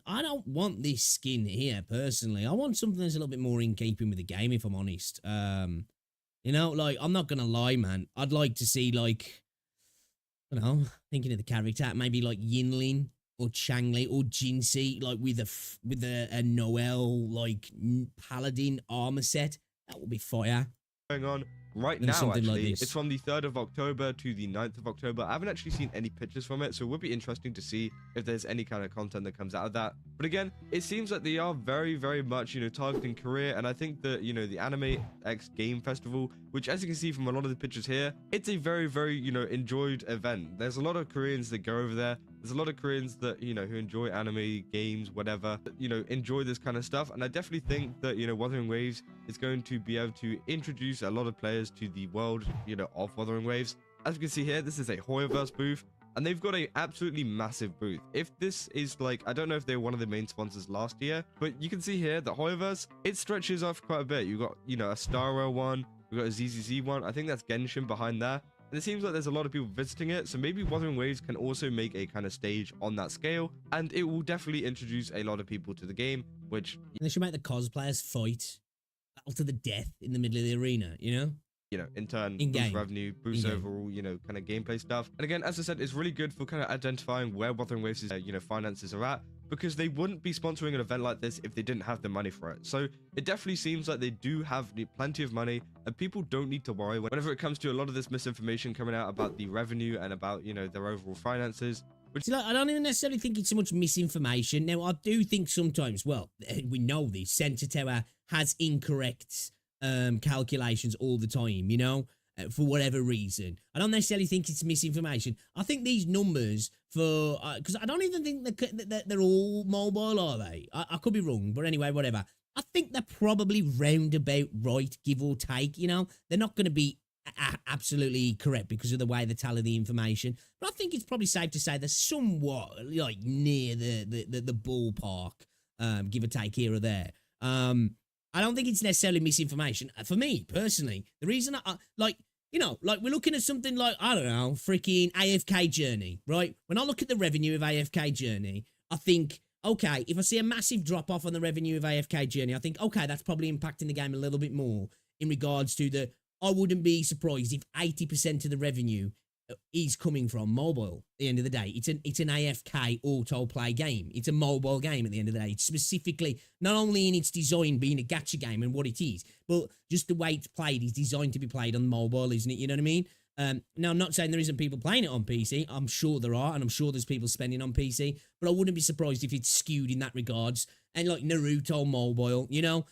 I don't want this skin here personally. I want something that's a little bit more in keeping with the game, if I'm honest. You know, like, I'm not gonna lie, man. I'd like to see, like, I don't know, thinking of the character, maybe like Yinlin or Changli or Jinxi, like with a Noel like paladin armor set. That would be fire. Going on right And now, something like actually. this. It's from the 3rd of October to the 9th of October. I haven't actually seen any pictures from it, so it would be interesting to see if there's any kind of content that comes out of that. But again, it seems like they are very, very much, you know, targeting Korea, and I think that, you know, the Anime X Game Festival, which as you can see from a lot of the pictures here, it's a very, very, you know, enjoyed event. There's a lot of Koreans that go over there. There's a lot of Koreans that, you know, who enjoy anime, games, whatever, you know, enjoy this kind of stuff. And I definitely think that, you know, Wuthering Waves is going to be able to introduce a lot of players to the world, you know, of Wuthering Waves. As you can see here, this is a Hoyoverse booth, and they've got a absolutely massive booth. If this is like, I don't know if they're one of the main sponsors last year, but you can see here that Hoyoverse, it stretches off quite a bit. You've got, you know, a Star Rail one, we've got a ZZZ one. I think that's Genshin behind there. And it seems like there's a lot of people visiting it, so maybe Wuthering Waves can also make a kind of stage on that scale, and it will definitely introduce a lot of people to the game, which... They should make the cosplayers fight battle to the death in the middle of the arena, you know? You know, in turn, In-game. boost revenue, boost In-game. overall, you know, kind of gameplay stuff. And again, as I said, it's really good for kind of identifying where Wuthering Waves' you know, finances are at, because they wouldn't be sponsoring an event like this if they didn't have the money for it. So it definitely seems like they do have plenty of money, and people don't need to worry whenever it comes to a lot of this misinformation coming out about the revenue and about, you know, their overall finances. Which, See, like, I don't even necessarily think it's so much misinformation. Now, I do think sometimes, well, we know this, Sensor Tower has incorrect calculations all the time, you know, for whatever reason. I don't necessarily think it's misinformation. I think these numbers for, because I don't even think they're all mobile, are they? I could be wrong, but anyway, whatever. I think they're probably roundabout right, give or take, you know. They're not going to be absolutely correct because of the way they tally the information, but I think it's probably safe to say they're somewhat like near the ballpark, give or take here or there. I don't think it's necessarily misinformation. For me personally, the reason I like, you know, like we're looking at something like, I don't know, freaking AFK Journey, right? When I look at the revenue of AFK Journey, I think, okay, if I see a massive drop off on the revenue of AFK Journey, I think, okay, that's probably impacting the game a little bit more in regards to the, I wouldn't be surprised if 80% of the revenue is coming from mobile at the end of the day. It's an AFK auto-play game. It's a mobile game at the end of the day. It's specifically, not only in its design being a gacha game and what it is, but just the way it's played is designed to be played on mobile, isn't it? You know what I mean? Now, I'm not saying there isn't people playing it on PC. I'm sure there are, and I'm sure there's people spending on PC, but I wouldn't be surprised if it's skewed in that regards. And like Naruto mobile, you know?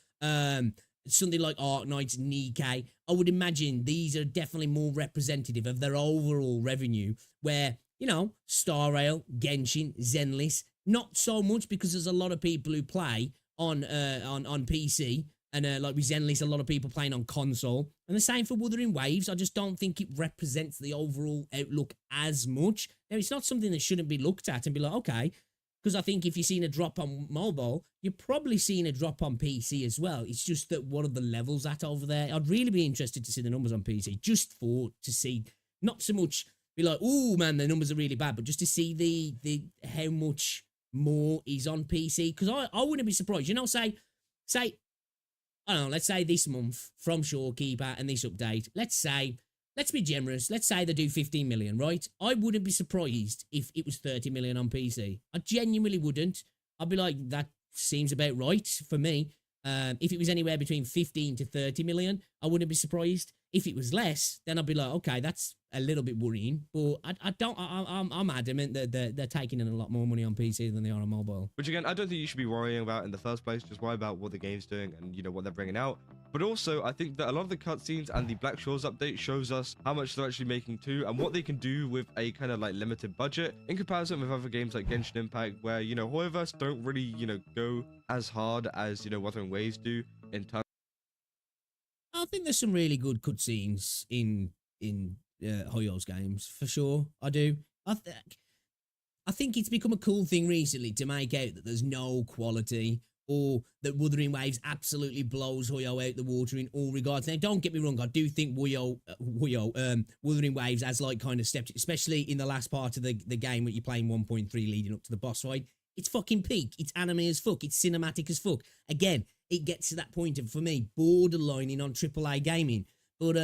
Something like Arknights, Nikkei, I would imagine these are definitely more representative of their overall revenue, where, you know, Star Rail, Genshin, Zenless, not so much, because there's a lot of people who play on PC, and like with Zenless, a lot of people playing on console, and the same for Wuthering Waves. I just don't think it represents the overall outlook as much. Now, it's not something that shouldn't be looked at and be like, okay, Because I think if you're seeing a drop on mobile, you're probably seeing a drop on PC as well. It's just that what are the levels at over there? I'd really be interested to see the numbers on PC, just to see, not so much be like, oh man, the numbers are really bad, but just to see the how much more is on PC. Because I wouldn't be surprised. You know, say, I don't know, let's say this month from Shorekeeper and this update, let's be generous. Let's say they do 15 million, right? I wouldn't be surprised if it was 30 million on PC. I genuinely wouldn't. I'd be like, that seems about right for me. If it was anywhere between 15 to 30 million, I wouldn't be surprised. If it was less, then I'd be like, okay, that's a little bit worrying. But I'm adamant that they're taking in a lot more money on PC than they are on mobile. Which again, I don't think you should be worrying about in the first place. Just worry about what the game's doing and, you know, what they're bringing out. But also, I think that a lot of the cutscenes and the Black Shores update shows us how much they're actually making too, and what they can do with a kind of like limited budget in comparison with other games like Genshin Impact, where, you know, Hoyoverse don't really, you know, go as hard as, you know, Wuthering Waves do in terms. I think there's some really good cutscenes in Hoyo's games, for sure. I do. I think it's become a cool thing recently to make out that there's no quality, or that Wuthering Waves absolutely blows Hoyo out the water in all regards. Now, don't get me wrong, I do think Wuthering Waves has like kind of stepped, especially in the last part of the game where you're playing 1.3 leading up to the boss fight. It's fucking peak. It's anime as fuck. It's cinematic as fuck. Again, it gets to that point of, for me, borderlining on AAA gaming. But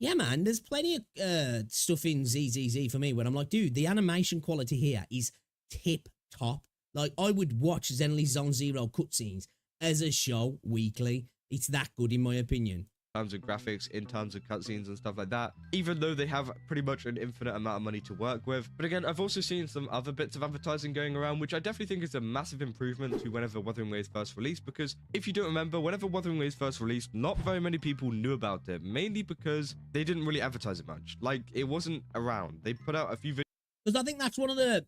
yeah, man, there's plenty of stuff in ZZZ for me where I'm like, dude, the animation quality here is tip top. Like, I would watch Zenly Zone Zero cutscenes as a show weekly. It's that good, in my opinion. In terms of graphics, in terms of cutscenes and stuff like that, even though they have pretty much an infinite amount of money to work with. But again, I've also seen some other bits of advertising going around, which I definitely think is a massive improvement to whenever Wuthering Waves first released, because if you don't remember, whenever Wuthering Waves first released, not very many people knew about it, mainly because they didn't really advertise it much. Like, it wasn't around. They put out a few videos. Because I think that's one of the,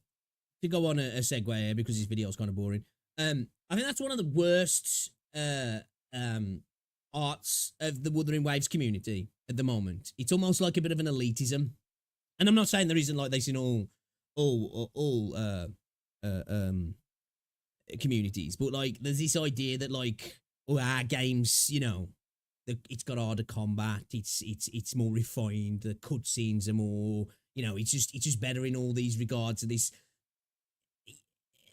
to go on a segue here, because this video is kind of boring, I think that's one of the worst arts of the Wuthering Waves community at the moment. It's almost like a bit of an elitism, and I'm not saying there isn't like this in all communities, but like there's this idea that like, oh, our games, you know, it's got harder combat, it's more refined, the cutscenes are more, you know, it's just better in all these regards. This.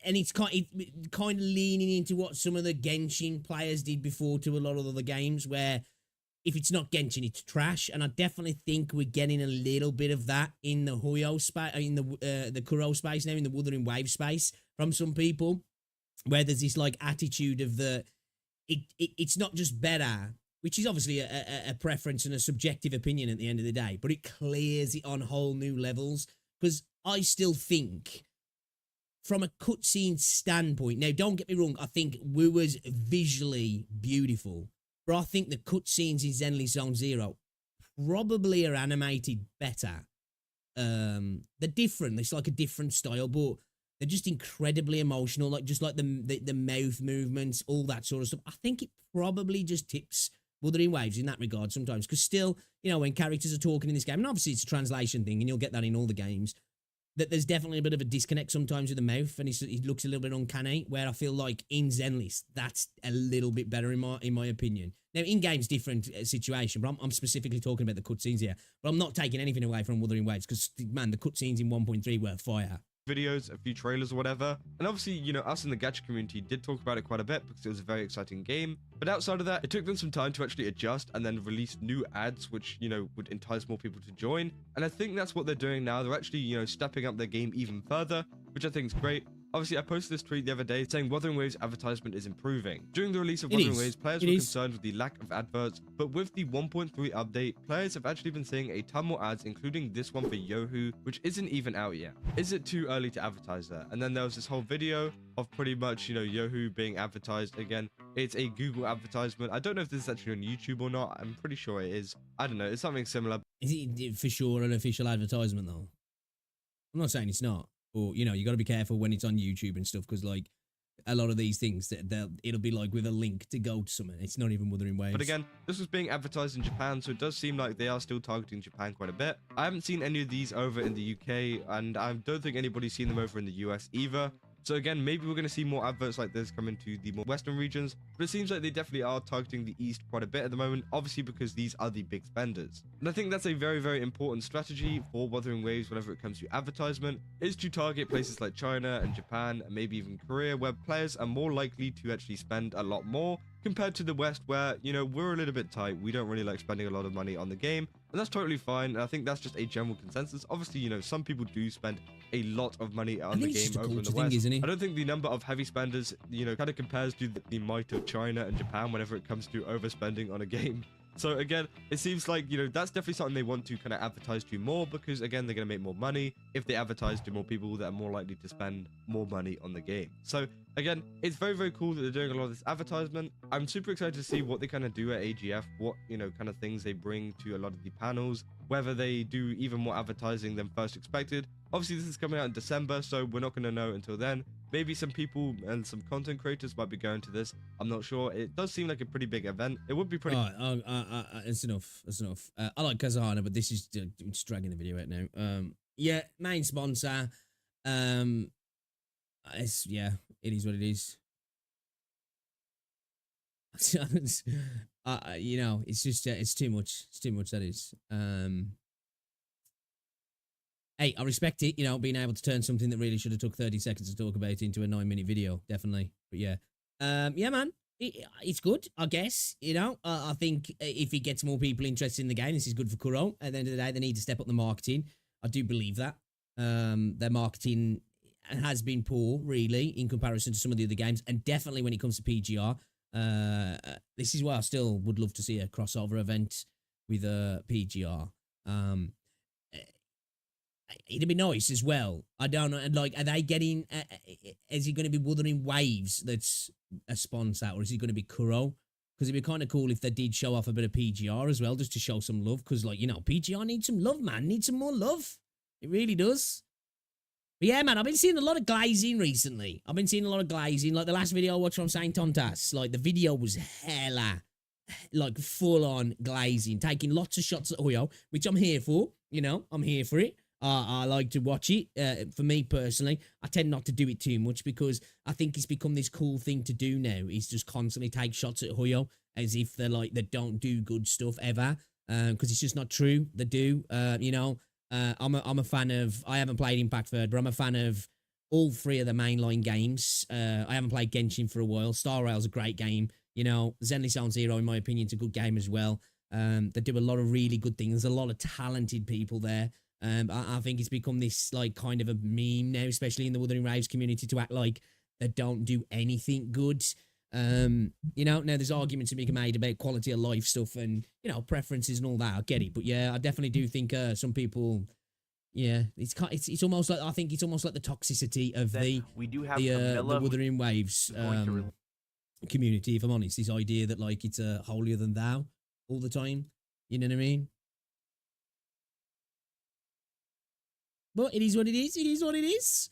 And it's kind of leaning into what some of the Genshin players did before to a lot of other games, where if it's not Genshin, it's trash. And I definitely think we're getting a little bit of that in the Hoyo space, in the Kuro space now, in the Wuthering Wave space, from some people, where there's this like attitude of it's not just better, which is obviously a preference and a subjective opinion at the end of the day, but it clears it on whole new levels. Because I still think, from a cutscene standpoint, now don't get me wrong, I think WuWa's visually beautiful, but I think the cutscenes in Zenly Zone Zero probably are animated better. They're different. It's like a different style, but they're just incredibly emotional. Like just like the mouth movements, all that sort of stuff. I think it probably just tips Wuthering Waves in that regard sometimes, because still, you know, when characters are talking in this game, and obviously it's a translation thing, and you'll get that in all the games, that there's definitely a bit of a disconnect sometimes with the mouth, and it looks a little bit uncanny, where I feel like in Zenless, that's a little bit better in my opinion. Now, in-game's different situation, but I'm specifically talking about the cutscenes here, but I'm not taking anything away from Wuthering Waves, because, man, the cutscenes in 1.3 were fire. Videos, a few trailers or whatever, and obviously, you know, us in the gacha community did talk about it quite a bit because it was a very exciting game. But outside of that, it took them some time to actually adjust and then release new ads which, you know, would entice more people to join. And I think that's what they're doing now. They're actually, you know, stepping up their game even further, which I think is great. Obviously, I posted this tweet the other day saying Wuthering Waves advertisement is improving. During the release of Wuthering Waves, players were concerned with the lack of adverts, but with the 1.3 update, players have actually been seeing a ton more ads, including this one for Yohu, which isn't even out yet. Is it too early to advertise that? And then there was this whole video of pretty much, you know, Yohu being advertised again. It's a Google advertisement. I don't know if this is actually on YouTube or not. I'm pretty sure it is. I don't know. It's something similar. Is it for sure an official advertisement, though? I'm not saying it's not. Or, you know, you got to be careful when it's on YouTube and stuff, because, like, a lot of these things, it'll be, like, with a link to go to something. It's not even Wuthering Waves. But again, this was being advertised in Japan, so it does seem like they are still targeting Japan quite a bit. I haven't seen any of these over in the UK, and I don't think anybody's seen them over in the US either. So again, maybe we're going to see more adverts like this coming to the more western regions, but it seems like they definitely are targeting the east quite a bit at the moment, obviously because these are the big spenders. And I think that's a very, very important strategy for Wuthering Waves whenever it comes to advertisement, is to target places like China and Japan and maybe even Korea, where players are more likely to actually spend a lot more compared to the West, where, you know, we're a little bit tight. We don't really like spending a lot of money on the game, and that's totally fine. And I think that's just a general consensus. Obviously, you know, some people do spend a lot of money on the game over in the West. Isn't it? I don't think the number of heavy spenders, you know, kind of compares to the might of China and Japan whenever it comes to overspending on a game. So again, it seems like, you know, that's definitely something they want to kind of advertise to more, because again, they're going to make more money if they advertise to more people that are more likely to spend more money on the game. So again, it's very, very cool that they're doing a lot of this advertisement. I'm super excited to see what they kind of do at AGF, what, you know, kind of things they bring to a lot of the panels, whether they do even more advertising than first expected. Obviously, this is coming out in December, so we're not going to know until then. Maybe some people and some content creators might be going to this. I'm not sure. It does seem like a pretty big event. It would be pretty... It's enough. It's enough. I like Kazahana, but this is just dragging the video out now. Yeah, main sponsor. Yeah, it is what it is. You know, it's just it's too much. It's too much. That is. Hey, I respect it, you know, being able to turn something that really should have took 30 seconds to talk about into a 9-minute video, definitely. But yeah, yeah, man, it's good, I guess. You know, I think if it gets more people interested in the game, this is good for Kuro. At the end of the day, they need to step up the marketing. I do believe that. Their marketing has been poor, really, in comparison to some of the other games, and definitely when it comes to PGR. This is why I still would love to see a crossover event with PGR. It'd be nice as well. I don't know. Like, are they getting? Is it going to be Wuthering Waves that's a sponsor, or is it going to be Kuro? Because it'd be kind of cool if they did show off a bit of PGR as well, just to show some love. Because, like, you know, PGR needs some love, man. Needs some more love. It really does. But yeah, man, I've been seeing a lot of glazing recently. I've been seeing a lot of glazing. Like the last video I watched from Saint Tontas, like the video was hella, like full on glazing, taking lots of shots at Hoyo, which I'm here for. You know, I'm here for it. I like to watch it. For me personally, I tend not to do it too much because I think it's become this cool thing to do now. Is just constantly take shots at Hoyo as if they're like they don't do good stuff ever. Because it's just not true. They do. You know, I'm a fan of. I haven't played Impact Third, but I'm a fan of all three of the mainline games. I haven't played Genshin for a while. Star Rail's a great game. You know, Zenly Sound Zero, in my opinion, is a good game as well. They do a lot of really good things. There's a lot of talented people there. I think it's become this like kind of a meme now, especially in the Wuthering Waves community, to act like they don't do anything good. You know, now there's arguments to be made about quality of life stuff and, you know, preferences and all that. I get it, but yeah, I definitely do think some people, yeah, it's almost like, I think it's almost like the toxicity of the Wuthering Waves community. If I'm honest, this idea that like it's a holier than thou all the time. You know what I mean? But it is what it is. It is what it is.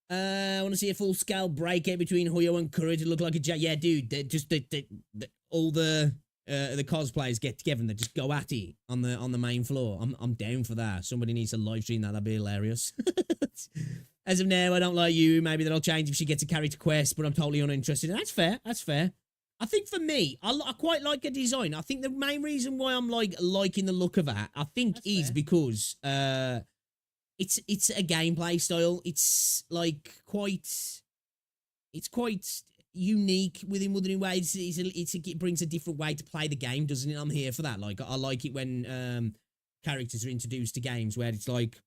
I want to see a full-scale breakout between Hoyo and Kuro to look like a yeah, dude. Just all the cosplayers get together and they just go at it on the main floor. I'm down for that. Somebody needs to live stream that. That'd be hilarious. As of now, I don't like you. Maybe that'll change if she gets a character quest, but I'm totally uninterested. That's fair. That's fair. I think for me, I quite like her design. I think the main reason why I'm liking the look of her, I think, is because it's a gameplay style. It's like quite unique within Wuthering Waves. It brings a different way to play the game, doesn't it? I'm here for that. Like, I like it when characters are introduced to games where it's like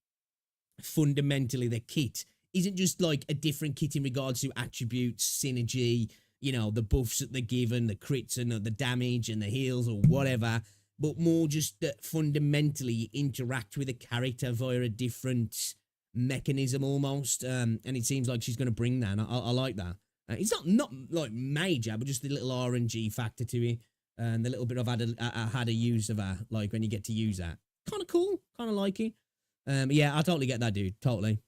fundamentally the kit isn't just like a different kit in regards to attributes, synergy, you know, the buffs that they're given, the crits and the damage and the heals or whatever, but more just that fundamentally you interact with a character via a different mechanism almost. And it seems like she's going to bring that. And I like that. It's not like major, but just the little RNG factor to it. And the little bit of had a use of her, like when you get to use that. Kind of cool. Kind of like it. Yeah, I totally get that, dude. Totally.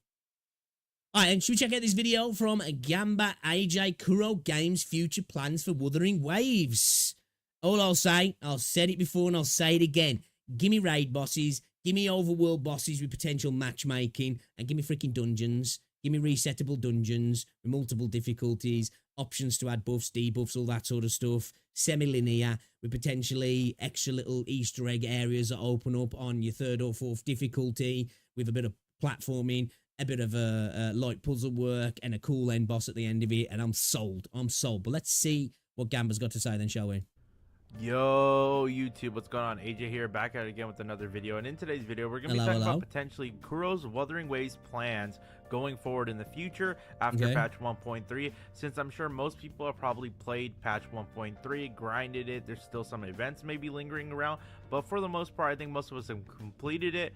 All right, and should we check out this video from Gamba AJ Kuro Games future plans for Wuthering Waves? All I'll say, I've said it before and I'll say it again. Give me raid bosses, give me overworld bosses with potential matchmaking, and give me freaking dungeons. Give me resettable dungeons with multiple difficulties, options to add buffs, debuffs, all that sort of stuff. Semi-linear with potentially extra little Easter egg areas that open up on your 3rd or 4th difficulty with a bit of platforming, a bit of a light puzzle work, and a cool end boss at the end of it. And I'm sold. I'm sold. But let's see what Gamba's got to say then, shall we? Yo YouTube, what's going on? AJ here, back at it again with another video, and in today's video we're going to be talking about potentially Kuro's Wuthering Waves plans going forward in the future after patch 1.3, since I'm sure most people have probably played patch 1.3, grinded it. There's still some events maybe lingering around, but for the most part I think most of us have completed it.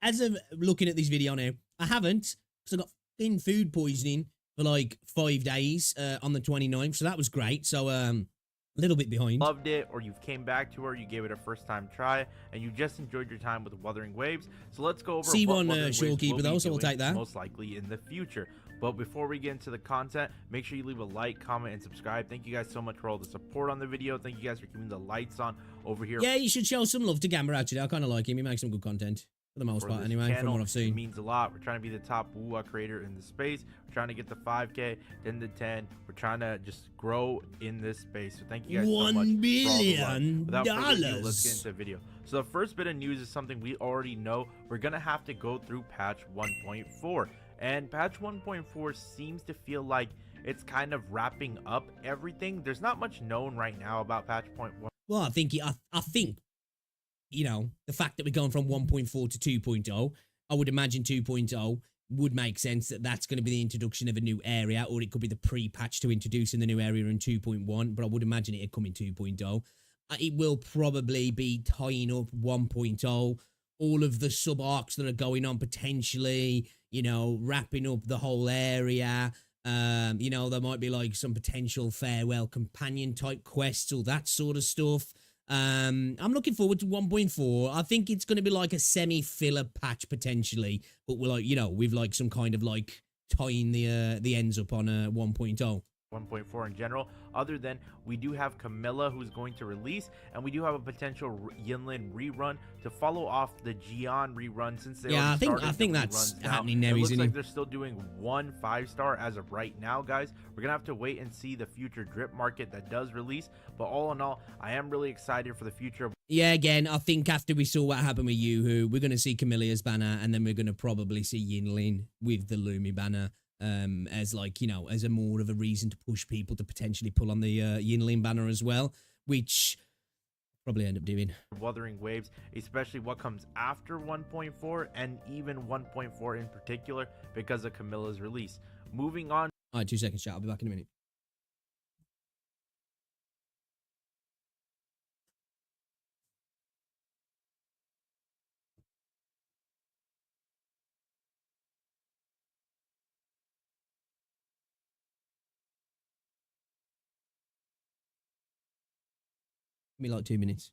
As of looking at this video now, I haven't, because I got thin food poisoning for like 5 days on the 29th, so that was great. So a little bit behind. Loved it, or you've came back to her, you gave it a first time try, and you just enjoyed your time with Wuthering Waves. So let's go over C1 what Shorekeeper though, so we'll take that. Most likely in the future. But before we get into the content, make sure you leave a like, comment, and subscribe. Thank you guys so much for all the support on the video. Thank you guys for keeping the lights on over here. Yeah, you should show some love to Gamba, actually. I kind of like him. He makes some good content. For the most part, anyway, from what I've seen. It means a lot. We're trying to be the top WuWa creator in the space. We're trying to get to 5K, then to 10. We're trying to just grow in this space. So thank you guys so much. $1 billion. Without further ado, let's get into the video. So the first bit of news is something we already know. We're going to have to go through patch 1.4. And patch 1.4 seems to feel like it's kind of wrapping up everything. There's not much known right now about patch 1.1. Well, I think you know, the fact that we're going from 1.4 to 2.0, I would imagine 2.0 would make sense that that's going to be the introduction of a new area, or it could be the pre-patch to introducing the new area in 2.1, but I would imagine it'd come in 2.0. It will probably be tying up 1.0, all of the sub-arcs that are going on potentially, you know, wrapping up the whole area. You know, there might be like some potential farewell companion type quests, all that sort of stuff. I'm looking forward to 1.4. I think it's going to be like a semi-filler patch potentially, but we're like, you know, with like some kind of like tying the ends up on 1.0. 1.4 in general, other than we do have Camilla who's going to release, and we do have a potential Yinlin rerun to follow off the Jian rerun, since they I think that's happening now. It looks like they're still doing 1 5-star as of right now, guys. We're gonna have to wait and see the future drip market that does release, but all in all, I am really excited for the future. Yeah, again, I think after we saw what happened with Yoo-Hoo, we're gonna see Camilla's banner, and then we're gonna probably see Yinlin with the Lumi banner. As like, you know, as a more of a reason to push people to potentially pull on the Yinlin banner as well, which probably end up doing. Wuthering Waves, especially what comes after 1.4 and even 1.4 in particular because of Camilla's release. Moving on. All right, 2 seconds, chat. I'll be back in a minute. Give me like 2 minutes.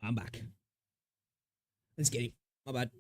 I'm back. Let's get it. My bad.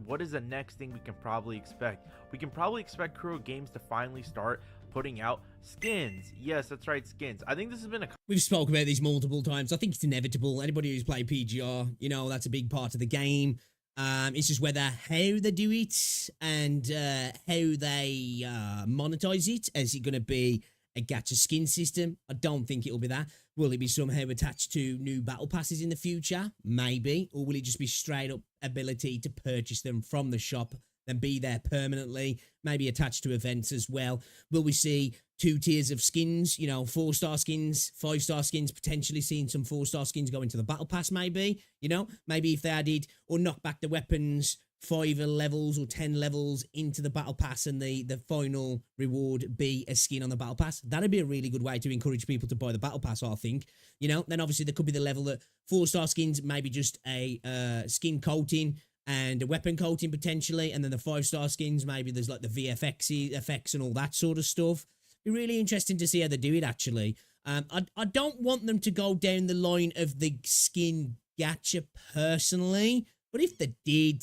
What is the next thing we can probably expect? We can probably expect Kuro Games to finally start putting out skins. Yes, that's right, skins. I think this has been a... We've spoken about this multiple times. I think it's inevitable. Anybody who's played PGR, you know, that's a big part of the game. It's just whether how they do it and how they monetize it. Is it going to be a gacha skin system? I don't think it'll be that. Will it be somehow attached to new battle passes in the future? Maybe. Or will it just be straight up ability to purchase them from the shop and be there permanently? Maybe attached to events as well. Will we see 2 tiers of skins? You know, 4-star skins, 5-star skins, potentially seeing some 4-star skins go into the battle pass maybe. You know, maybe if they added or knocked back the weapons 5 levels or 10 levels into the battle pass and the final reward be a skin on the battle pass. That'd be a really good way to encourage people to buy the battle pass, I think. You know, then obviously there could be the level that 4-star skins, maybe just a skin coating and a weapon coating potentially, and then the 5-star skins, maybe there's like the VFX effects and all that sort of stuff. Be really interesting to see how they do it actually. I don't want them to go down the line of the skin gacha personally, but if they did,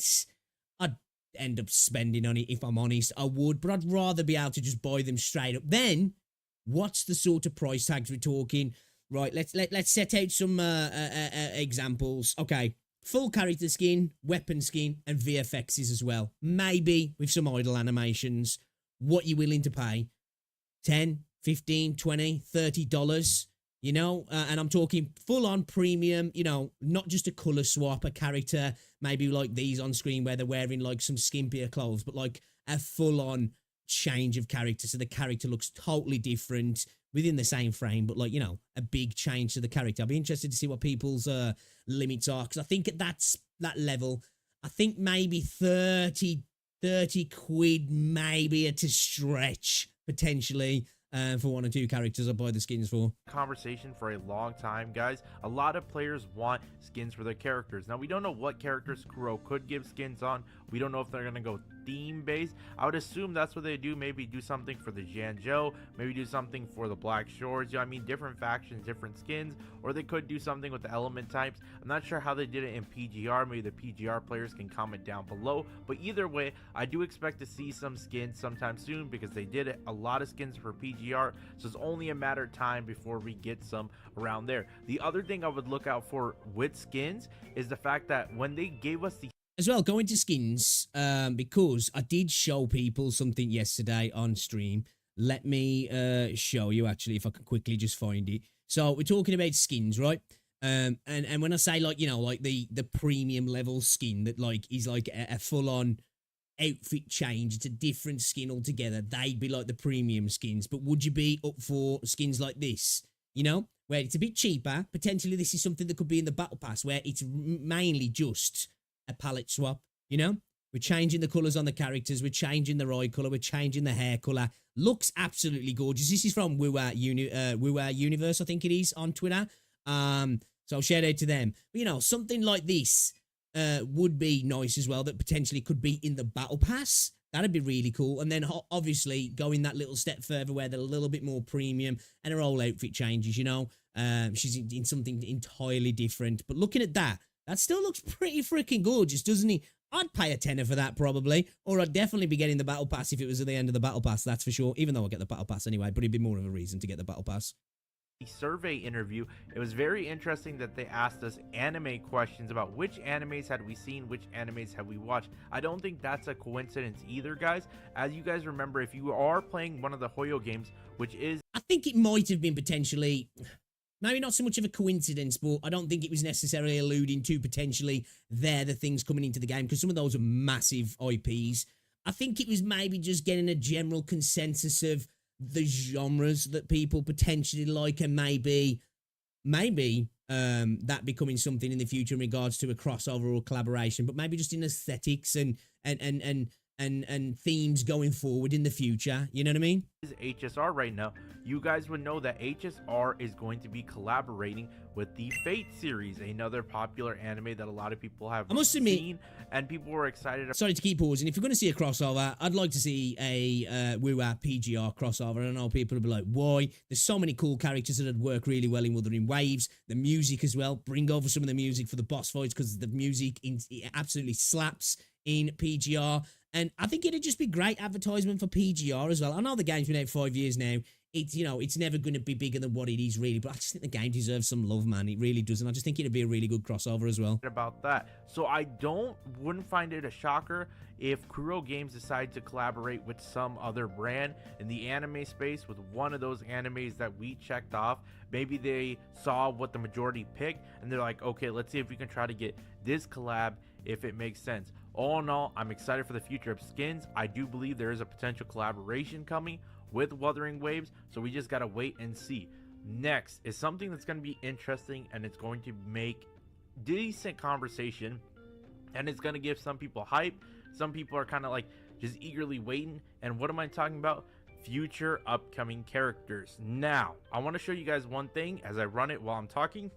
I'd end up spending on it if I'm honest. I would, but I'd rather be able to just buy them straight up. Then, what's the sort of price tags we're talking? Right, let's set out some examples. Okay, full character skin, weapon skin, and VFXs as well. Maybe with some idle animations. What you willing to pay? 10, 15, 20, $30, you know? And I'm talking full-on premium, you know, not just a colour swap, a character, maybe like these on screen where they're wearing like some skimpier clothes, but like a full-on change of character. So the character looks totally different within the same frame, but like, you know, a big change to the character. I'll be interested to see what people's limits are, because I think at that level, I think maybe 30 quid maybe to stretch potentially for 1 or 2 characters I'll buy the skins for. Conversation for a long time, guys. A lot of players want skins for their characters. Now, we don't know what characters Kuro could give skins on. We don't know if they're going to go theme-based. I would assume that's what they do. Maybe do something for the Jianzhou. Maybe do something for the Black Shores. You know, I mean, different factions, different skins. Or they could do something with the element types. I'm not sure how they did it in PGR. Maybe the PGR players can comment down below. But either way, I do expect to see some skins sometime soon, because they did a lot of skins for PGR. So it's only a matter of time before we get some around there. The other thing I would look out for with skins is the fact that when they gave us the... As well, going to skins, because I did show people something yesterday on stream. Let me show you, actually, if I can quickly just find it. So, we're talking about skins, right? And when I say, like, you know, like the premium level skin that, like, is like a full-on outfit change, it's a different skin altogether, they'd be like the premium skins. But would you be up for skins like this, you know, where it's a bit cheaper? Potentially this is something that could be in the battle pass, where it's mainly just a palette swap, you know? We're changing the colours on the characters, we're changing the eye colour, we're changing the hair colour. Looks absolutely gorgeous. This is from WuWa Universe, I think it is, on Twitter. So shout out to them. But, you know, something like this would be nice as well, that potentially could be in the battle pass. That'd be really cool. And then obviously going that little step further where they're a little bit more premium and her whole outfit changes, you know. She's in something entirely different. But looking at that still looks pretty freaking gorgeous, doesn't he? I'd pay a tenner for that probably, or I'd definitely be getting the battle pass if it was at the end of the battle pass, that's for sure, even though I get the battle pass anyway, but it'd be more of a reason to get the battle pass. Survey interview, it was very interesting that they asked us anime questions about which animes had we seen, which animes have we watched. I don't think that's a coincidence either, guys. As you guys remember, if you are playing one of the Hoyo games, which is... I think it might have been potentially... maybe not so much of a coincidence, but I don't think it was necessarily alluding to potentially they're the things coming into the game, because some of those are massive IPs. I think it was maybe just getting a general consensus of the genres that people potentially like, and maybe that becoming something in the future in regards to a crossover or collaboration, but maybe just in aesthetics and and themes going forward in the future. You know what I mean? Is HSR right now, you guys would know that HSR is going to be collaborating with the Fate series, another popular anime that a lot of people have seen, and people were excited about. Sorry to keep pausing. If you're going to see a crossover, I'd like to see a WuWa PGR crossover. I know people will be like, why? There's so many cool characters that would work really well in Wuthering Waves. The music as well. Bring over some of the music for the boss fights, because the music it absolutely slaps in PGR. And I think it'd just be great advertisement for PGR as well. I know the game's been out 5 years now. It's, you know, it's never going to be bigger than what it is, really. But I just think the game deserves some love, man. It really does. And I just think it'd be a really good crossover as well. About that. So I wouldn't find it a shocker if Kuro Games decide to collaborate with some other brand in the anime space with one of those animes that we checked off. Maybe they saw what the majority picked and they're like, okay, let's see if we can try to get this collab if it makes sense. All in all, I'm excited for the future of skins. I do believe there is a potential collaboration coming with Wuthering Waves, so we just gotta wait and see. Next is something that's going to be interesting, and it's going to make decent conversation, and it's going to give some people hype. Some people are kind of like just eagerly waiting. And what am I talking about? Future upcoming characters. Now I want to show you guys one thing as I run it while I'm talking.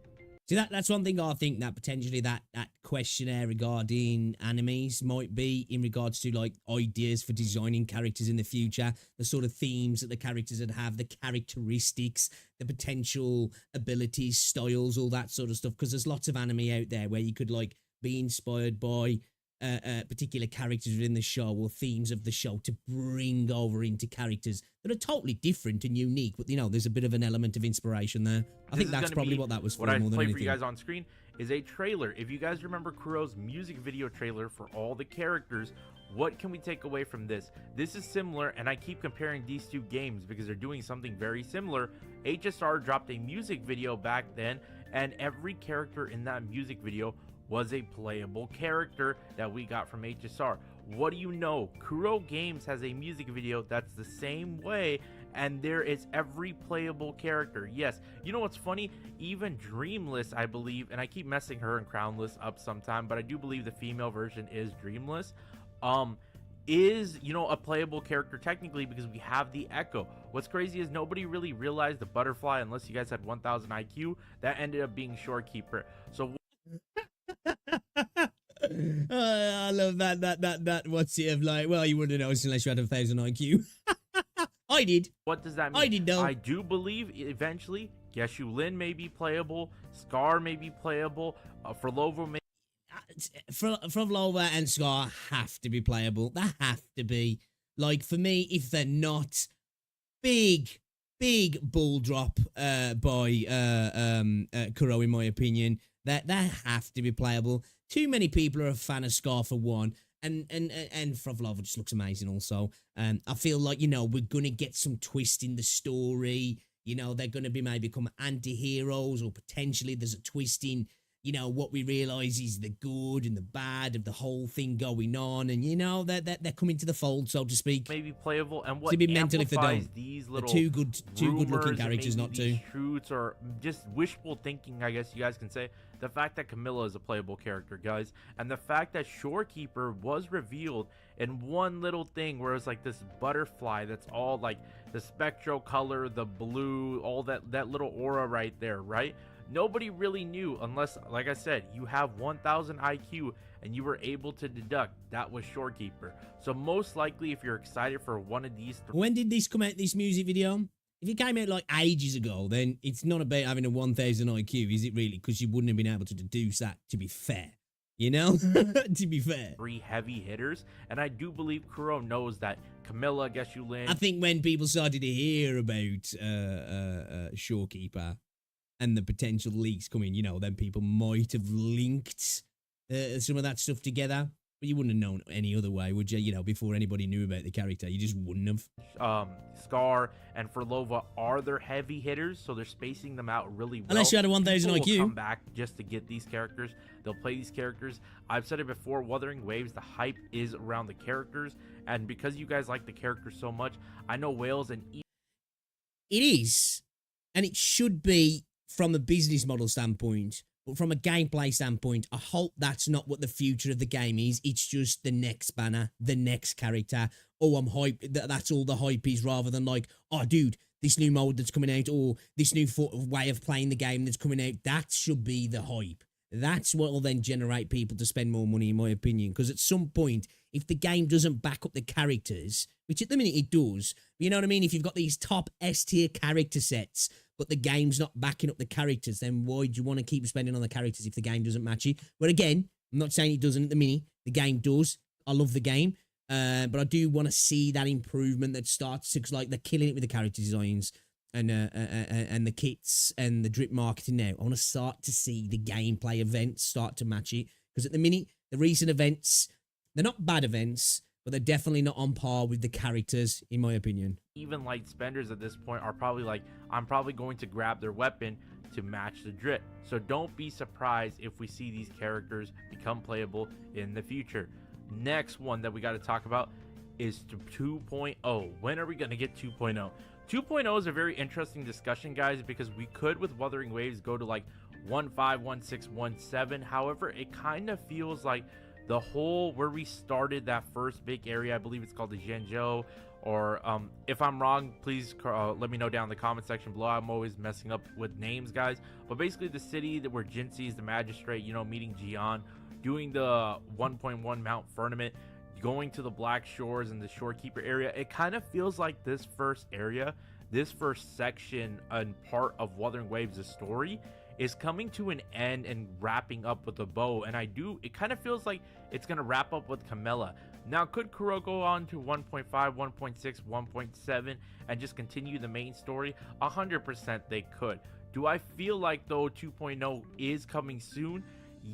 See, that's one thing I think that potentially that questionnaire regarding animes might be in regards to like ideas for designing characters in the future, the sort of themes that the characters would have, the characteristics, the potential abilities, styles, all that sort of stuff. Because there's lots of anime out there where you could like be inspired by particular characters within the show or themes of the show to bring over into characters that are totally different and unique, but you know, there's a bit of an element of inspiration there. I think that's probably what that was for. What I more than play anything. for you guys on screen is a trailer. If you guys remember Kuro's music video trailer for all the characters, what can we take away from this? This is similar, and I keep comparing these two games because they're doing something very similar. HSR dropped a music video back then, and every character in that music video was a playable character that we got from HSR. What do you know? Kuro Games has a music video that's the same way, and there is every playable character. Yes, you know what's funny? Even Dreamless, I believe, and I keep messing her and Crownless up sometime, but I do believe the female version is Dreamless, is, you know, a playable character technically because we have the Echo. What's crazy is nobody really realized the butterfly unless you guys had 1000 IQ. That ended up being Shorekeeper. So I love that what's it of like, well, you wouldn't know unless you had 1000 IQ. I did. What does that mean? I did know. I do believe eventually Geshu Lin may be playable, Scar may be playable, Frolova may Frolova and Scar have to be playable. They have to be. Like, for me, if they're not, big ball drop by Kuro, in my opinion. That have to be playable. Too many people are a fan of Scar for one, and Frolova just looks amazing also. I feel like, you know, we're gonna get some twist in the story. You know, they're gonna be maybe become anti-heroes, or potentially there's a twist in, you know, what we realize is the good and the bad of the whole thing going on, and you know that they're coming to the fold, so to speak. Maybe playable, and what to be mental if they don't. These little too good looking characters not to. Truths or just wishful thinking, I guess you guys can say. The fact that Camilla is a playable character, guys, and the fact that Shorekeeper was revealed in one little thing where it's like this butterfly that's all like the spectral color, the blue, all that little aura right there, right? Nobody really knew unless, like I said, you have 1000 IQ and you were able to deduct that was Shorekeeper. So most likely, if you're excited for one of these... When did this come out, this music video? If it came out like ages ago, then it's not about having a 1000 IQ, is it really? Because you wouldn't have been able to deduce that, to be fair. You know? To be fair. 3 heavy hitters. And I do believe Kuro knows that. Camilla, Geshu Lin... I think when people started to hear about Shorekeeper and the potential leaks coming, you know, then people might have linked some of that stuff together. But you wouldn't have known any other way, would you? You know, before anybody knew about the character, you just wouldn't have. Scar and Frolova are their heavy hitters, so they're spacing them out really well. Unless you had a 1000 IQ. Will come back just to get these characters. They'll play these characters. I've said it before, Wuthering Waves, the hype is around the characters. And because you guys like the characters so much, I know Wales and... It is, and it should be from a business model standpoint. But from a gameplay standpoint, I hope that's not what the future of the game is. It's just the next banner, the next character. Oh, I'm hyped. That's all the hype is, rather than like, oh, dude, this new mode that's coming out, or this new way of playing the game that's coming out. That should be the hype. That's what will then generate people to spend more money, in my opinion. Because at some point, if the game doesn't back up the characters, which at the minute it does, you know what I mean? If you've got these top S-tier character sets, but the game's not backing up the characters, then why do you want to keep spending on the characters if the game doesn't match it? But again, I'm not saying it doesn't at the minute. The game does. I love the game. But I do want to see that improvement that starts to, because like they're killing it with the character designs and the kits and the drip marketing now. I want to start to see the gameplay events start to match it. Because at the minute, the recent events, they're not bad events, but they're definitely not on par with the characters, in my opinion. Even light spenders at this point are probably like, I'm probably going to grab their weapon to match the drip. So don't be surprised if we see these characters become playable in the future. Next one that we got to talk about is 2.0. When are we going to get 2.0? 2.0 is a very interesting discussion, guys, because we could, with Wuthering Waves, go to like 1.5, 1.6, 1.7. However, it kind of feels like the whole where we started that first big area, I believe it's called the Zhenzhou, or if I'm wrong, please let me know down in the comment section below. I'm always messing up with names, guys. But basically the city that where Jinxie is the magistrate, you know, meeting Jian, doing the 1.1 Mount Firmament, going to the Black Shores and the Shorekeeper area. It kind of feels like this first area, this first section and part of Wuthering Waves' story is coming to an end and wrapping up with a bow. And it kind of feels like it's going to wrap up with Camilla. Now, could Kuro go on to 1.5, 1.6, 1.7 and just continue the main story? 100% they could. Do I feel like, though, 2.0 is coming soon?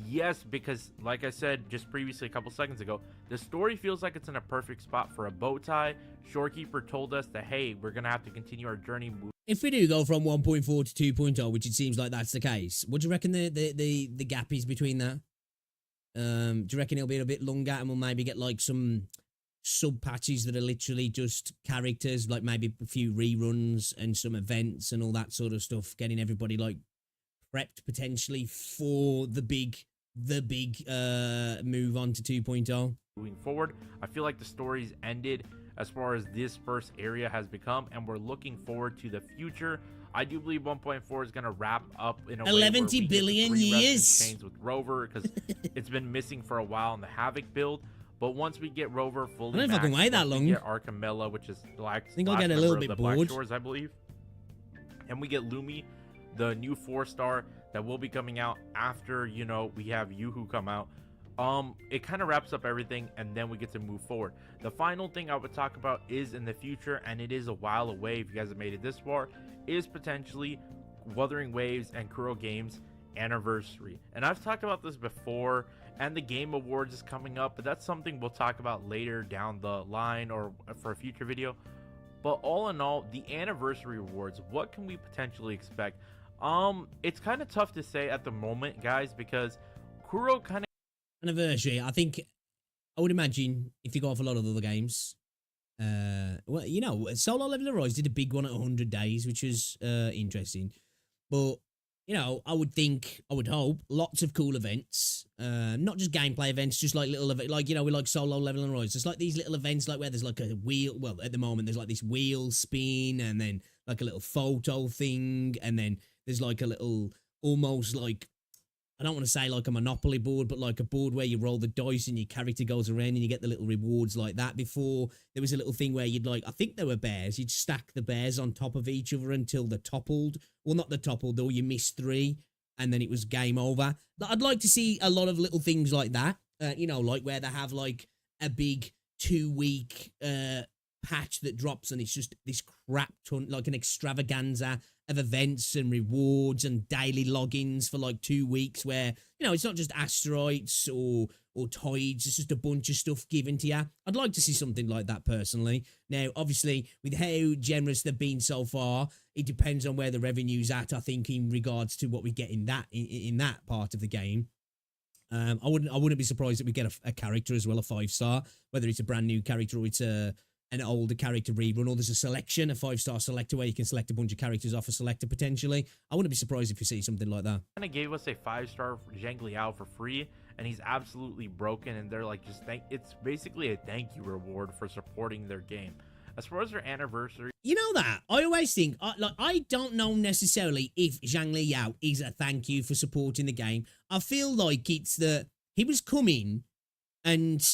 Yes, because like I said just previously a couple seconds ago, the story feels like it's in a perfect spot for a bow tie. Shorekeeper told us that, hey, we're going to have to continue our journey. If we do go from 1.4 to 2.0, which it seems like that's the case, what do you reckon the gap is between that? Do you reckon it'll be a bit longer and we'll maybe get like some sub patches that are literally just characters, like maybe a few reruns and some events and all that sort of stuff, getting everybody like prepped potentially for the big move on to 2.0? Moving forward, I feel like the story's ended as far as this first area has become, and we're looking forward to the future. I do believe 1.4 is going to wrap up in a 11 way billion years chains with Rover, because it's been missing for a while in the Havoc build. But once we get Rover fully, I don't know if I can wait that long. We get Arcamilla, which is like I think I'll get a little bit bored. Black Shores, I believe, and we get Lumi, the new 4-star that will be coming out after, you know, we have Yoo-Hoo come out. It kind of wraps up everything, and then we get to move forward. The final thing I would talk about is in the future, and it is a while away if you guys have made it this far, is potentially Wuthering Waves and Kuro Games anniversary. And I've talked about this before, and the Game Awards is coming up, but that's something we'll talk about later down the line or for a future video. But all in all, the anniversary awards, what can we potentially expect? It's kind of tough to say at the moment, guys, because Kuro kind of anniversary, I think, I would imagine if you go off a lot of other games, well, you know, Solo Leveling Rise did a big one at 100 days, which was interesting. But, you know, I would hope lots of cool events, not just gameplay events, just like little events, like, you know, we like Solo Leveling Rise. There's like these little events, like where there's like a wheel, well, at the moment, there's like this wheel spin, and then like a little photo thing, and then there's like a little, almost like, I don't want to say like a Monopoly board, but like a board where you roll the dice and your character goes around and you get the little rewards like that. Before, there was a little thing where you'd like, I think there were bears, you'd stack the bears on top of each other until the toppled. Well, not the toppled, though, you missed 3 and then it was game over. I'd like to see a lot of little things like that, you know, like where they have like a big 2-week patch that drops and it's just this crap ton, like an extravaganza of events and rewards and daily logins for like 2 weeks, where, you know, it's not just asteroids or tides, it's just a bunch of stuff given to you. I'd like to see something like that personally. Now, obviously, with how generous they've been so far, it depends on where the revenue's at, I think, in regards to what we get in that part of the game. I wouldn't be surprised if we get a character as well, a 5-star, whether it's a brand new character or it's a an older character rerun, or there's a selection, a 5-star selector where you can select a bunch of characters off a selector potentially. I wouldn't be surprised if you see something like that. Kind of gave us a 5-star Zhang Liao for free, and he's absolutely broken, and they're like, it's basically a thank you reward for supporting their game. As far as their anniversary, you know that I always think, I don't know necessarily if Zhang Liao is a thank you for supporting the game. I feel like it's that he was coming, and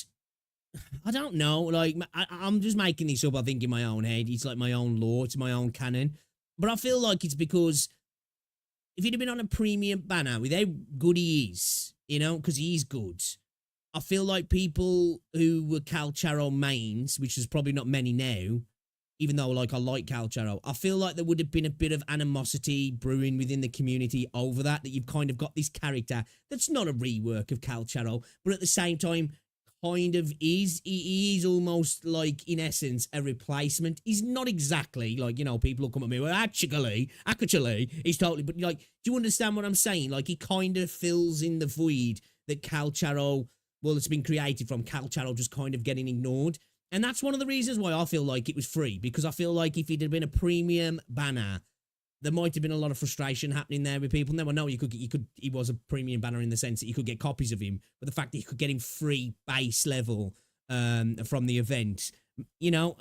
I don't know, like, I'm just making this up, I think, in my own head. It's like my own lore, it's my own canon. But I feel like it's because if he'd have been on a premium banner with how good he is, you know, because he is good, I feel like people who were Calcharo mains, which is probably not many now, even though, like, I like Calcharo, I feel like there would have been a bit of animosity brewing within the community over that you've kind of got this character that's not a rework of Calcharo, but at the same time, kind of is. He is almost, like, in essence, a replacement. He's not exactly, like, you know, people will come at me, well, actually, he's totally, but, like, do you understand what I'm saying? Like, he kind of fills in the void that Calcharo, well, it's been created from Calcharo just kind of getting ignored. And that's one of the reasons why I feel like it was free, because I feel like if it had been a premium banner, there might have been a lot of frustration happening there with people. Now, I know he was a premium banner in the sense that you could get copies of him, but the fact that you could get him free base level from the event, you know,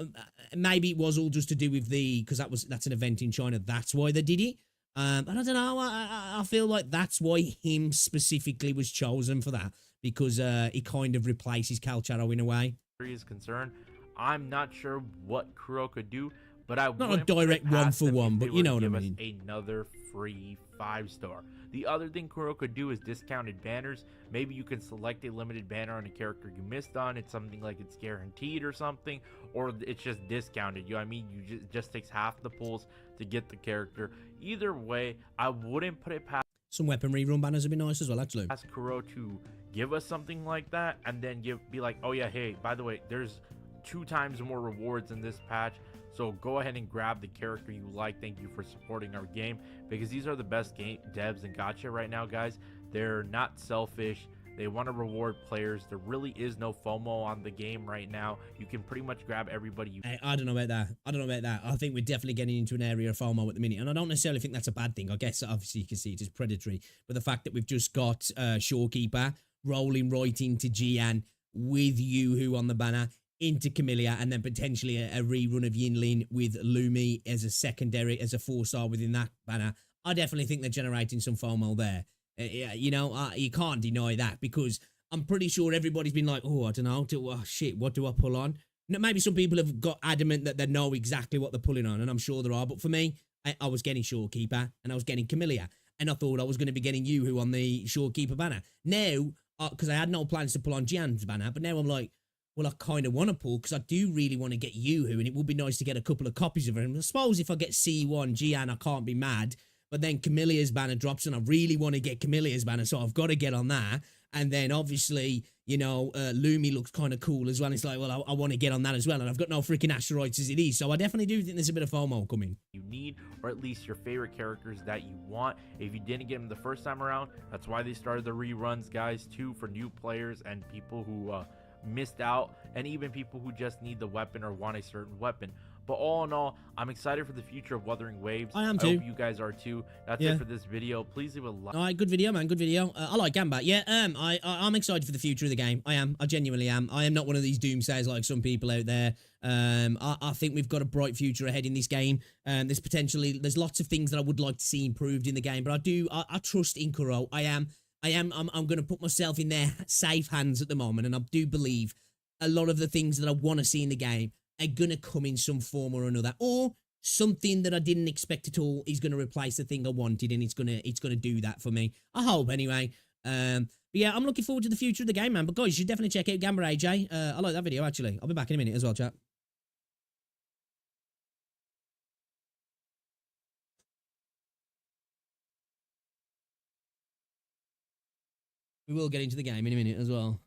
maybe it was all just to do with because that's an event in China. That's why they did it. But I don't know. I feel like that's why him specifically was chosen for that, because he kind of replaces Calcharo in a way. Is concerned, I'm not sure what Kuro could do, but I not a direct 1-for-1, but you know what I mean. Another free 5-star. The other thing Kuro could do is discounted banners. Maybe you can select a limited banner on a character you missed on. It's something like it's guaranteed or something, or it's just discounted. You know what I mean? It just takes half the pulls to get the character. Either way, I wouldn't put it past. Some weapon rerun banners would be nice as well, actually. Ask Kuro to give us something like that, and then be like, oh yeah, hey, by the way, there's 2 times more rewards in this patch, so go ahead and grab the character you like. Thank you for supporting our game, because these are the best game devs in gacha right now, guys. They're not selfish. They want to reward players. There really is no FOMO on the game right now. You can pretty much grab everybody you... I don't know about that. I think we're definitely getting into an area of FOMO at the minute, and I don't necessarily think that's a bad thing. I guess, obviously, you can see it as predatory, but the fact that we've just got Shorekeeper rolling right into Jian with Yoo-Hoo on the banner, into Camellia, and then potentially a rerun of Yinlin with Lumi as a secondary, as a 4-star within that banner. I definitely think they're generating some FOMO there. You know, you can't deny that, because I'm pretty sure everybody's been like, oh, I don't know, shit, what do I pull on? Now, maybe some people have got adamant that they know exactly what they're pulling on, and I'm sure there are, but for me, I was getting Shorekeeper, and I was getting Camellia, and I thought I was going to be getting Yoo-Hoo on the Shorekeeper banner. Now, because I had no plans to pull on Jian's banner, but now I'm like, well, I kind of want to pull, because I do really want to get Yoo-Hoo, and it would be nice to get a couple of copies of him. I suppose if I get C1 Jian, I can't be mad. But then Camellia's banner drops, and I really want to get Camellia's banner, so I've got to get on that. And then, obviously, you know, Lumi looks kind of cool as well. It's like, well, I want to get on that as well, and I've got no freaking asteroids as it is, so I definitely do think there's a bit of FOMO coming. You need, or at least your favorite characters that you want. If you didn't get them the first time around, that's why they started the reruns, guys, too, for new players and people who missed out, and even people who just need the weapon or want a certain weapon. But all in all, I'm excited for the future of Wuthering Waves. I am too. I hope you guys are too. That's it for this video. Please leave a like. All right, good video, man. Good video. I like Gambit. Yeah, I'm excited for the future of the game. I am. I genuinely am. I am not one of these doomsayers like some people out there. I think we've got a bright future ahead in this game. There's lots of things that I would like to see improved in the game, but I trust in Kuro. I'm going to put myself in their safe hands at the moment, and I do believe a lot of the things that I want to see in the game are going to come in some form or another, or something that I didn't expect at all is going to replace the thing I wanted, and it's going to do that for me. I hope, anyway. But yeah, I'm looking forward to the future of the game, man. But guys, you should definitely check out Gamba AJ. I like that video, actually. I'll be back in a minute as well, chat. We will get into the game in a minute as well.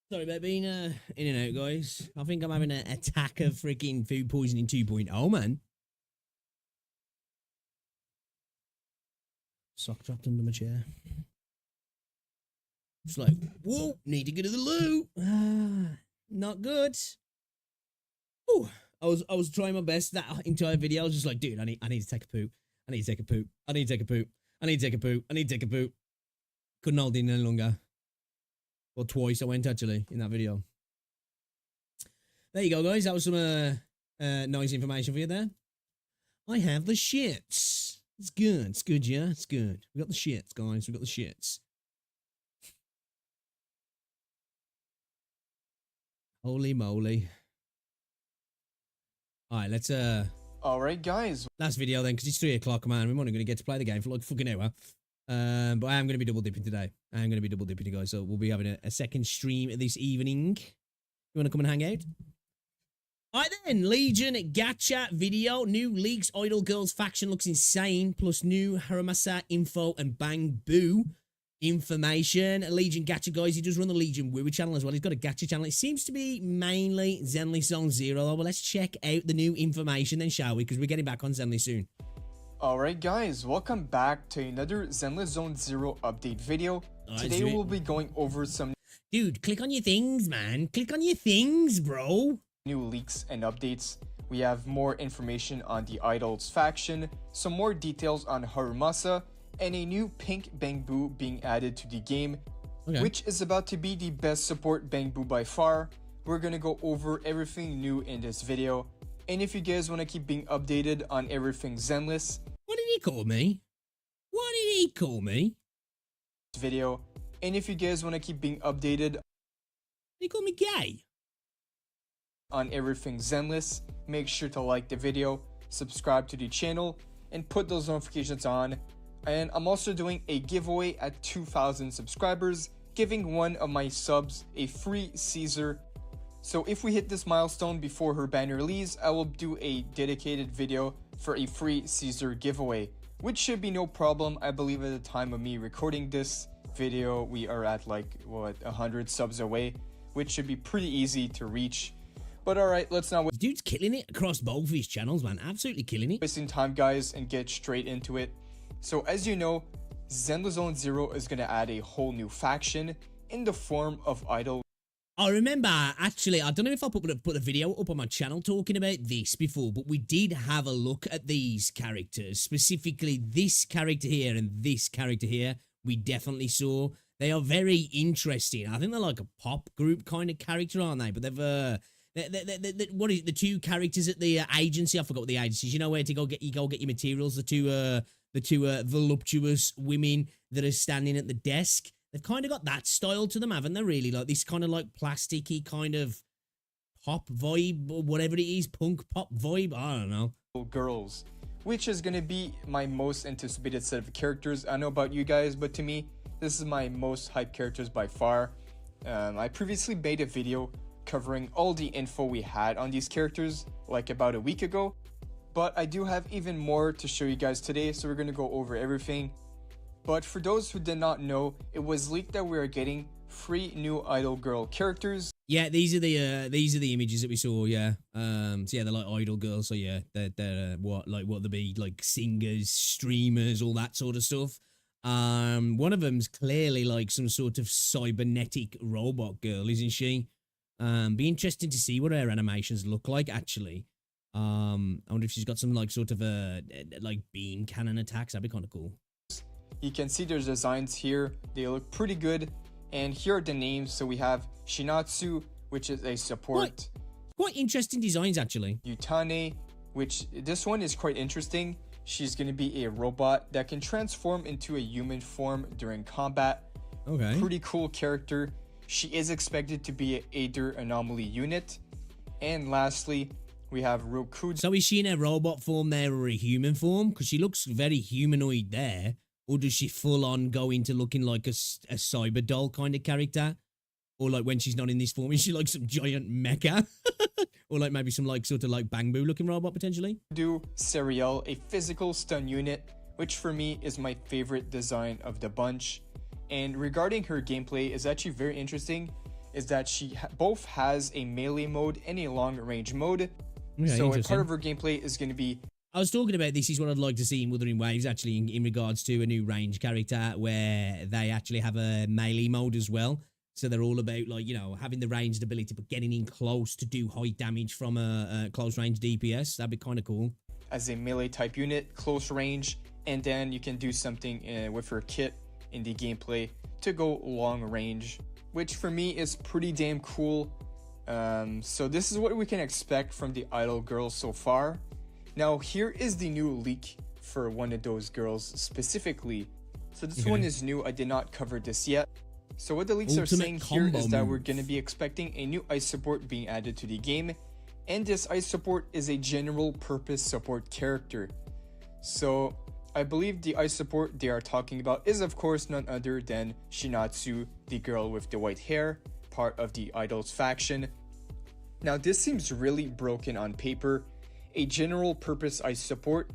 Sorry about being in and out, guys. I think I'm having an attack of freaking food poisoning 2.0, man. Sock dropped under my chair. It's like, whoa, need to go to the loo. Not good. Ooh, I was trying my best that entire video. I was just like, dude, I need to take a poop. I need to take a poop. I need to take a poop. I need to take a poop. I need to take a poop. Couldn't hold it in any longer. Well, twice I went actually in that video. There you go, guys. That was some nice information for you there. I have the shits. It's good. It's good, yeah. It's good. We got the shits, guys. We got the shits. Holy moly. All right, let's All right, guys. last video then, because it's 3 o'clock, man. We're only going to get to play the game for like fucking hour. But I am going to be double dipping today. I am going to be double dipping, guys. So we'll be having a second stream this evening. You want to come and hang out? All right then, Legion gacha video. New Leaks Idol Girls faction looks insane. Plus new Haramasa info and Bang Boo information. Legion gacha, guys. He does run the Legion WuWa channel as well. He's got a gacha channel. It seems to be mainly Zenly Song Zero. Well, let's check out the new information then, shall we? Because we're getting back on Zenly soon. Alright guys, welcome back to another Zenless Zone Zero update video. Today we'll be going over some Dude, click on your things, man. Click on your things, bro. new leaks and updates. We have more information on the Idols faction, some more details on Harumasa, and a new pink Bangbu being added to the game, which is about to be the best support Bangbu by far. We're gonna go over everything new in this video. And if you guys want to keep being updated on everything Zenless, what did he call me? What did he call me? Video. And if you guys want to keep being updated, He called me gay. On everything Zenless, make sure to like the video, subscribe to the channel, and put those notifications on. And I'm also doing a giveaway at 2,000 subscribers, giving one of my subs a free Caesar. So if we hit this milestone before her banner leaves, I will do a dedicated video for a free Caesar giveaway, which should be no problem. I believe at the time of me recording this video, we are at like, what, 100 subs away, which should be pretty easy to reach. But alright, let's not waste Dude's killing it across both of his channels, man. Absolutely killing it. wasting time, guys, and get straight into it. So as you know, Zenless Zone Zero is going to add a whole new faction in the form of Idol. I remember, actually, I don't know if I put a video up on my channel talking about this before, but we did have a look at these characters, specifically this character here and this character here. We definitely saw. They are very interesting. I think they're like a pop group kind of character, aren't they? But they've, what is it, the two characters at the agency? I forgot what the agency is. You know where to go get your materials? The two voluptuous women that are standing at the desk. They've kind of got that style to them, haven't they, really? Like this kind of like plasticky kind of pop vibe or whatever it is, punk pop vibe. I don't know. Girls, which is going to be my most anticipated set of characters. I don't know about you guys, but to me, this is my most hyped characters by far. I previously made a video covering all the info we had on these characters like about a week ago, but I do have even more to show you guys today, so we're going to go over everything. But for those who did not know, it was leaked that we are getting 3 new Idol Girl characters. Yeah, these are the images that we saw. Yeah, so yeah, they're like idol girls. So yeah, they're what they be like singers, streamers, all that sort of stuff. One of them's clearly like some sort of cybernetic robot girl, isn't she? Be interesting to see what her animations look like. Actually, I wonder if she's got some like sort of like beam cannon attacks. That'd be kind of cool. You can see there's designs here. They look pretty good. And here are the names. So we have Shinatsu, which is a support. Quite interesting designs, actually. Yutane, which this one is quite interesting. She's going to be a robot that can transform into a human form during combat. Okay. Pretty cool character. She is expected to be an Aether Anomaly unit. And lastly, we have Rokuji. So is she in a robot form there or a human form? Because she looks very humanoid there. Or does she full on go into looking like a cyber doll kind of character? Or like when she's not in this form, is she like some giant mecha? Or like maybe some like sort of like Bang Boo looking robot potentially? Do Serial, a physical stun unit, which for me is my favorite design of the bunch. And regarding her gameplay is actually very interesting. is that she both has a melee mode and a long range mode. Okay, so a part of her gameplay is going to be... I was talking about this is what I'd like to see in Wuthering Waves, actually, in regards to a new range character where they actually have a melee mode as well. So they're all about, like, you know, having the ranged ability, but getting in close to do high damage from a close range DPS. That'd be kind of cool. As a melee type unit, close range, and then you can do something with her kit in the gameplay to go long range, which for me is pretty damn cool. So this is what we can expect from the idol girls so far. Now here is the new leak for one of those girls specifically. So this one is new. I did not cover this yet. So what the leaks are saying here is that we're going to be expecting a new ice support being added to the game, and this ice support is a general purpose support character. So I believe the ice support they are talking about is of course none other than Shinatsu, the girl with the white hair, part of the idols faction. Now this seems really broken on paper. A general purpose ice support.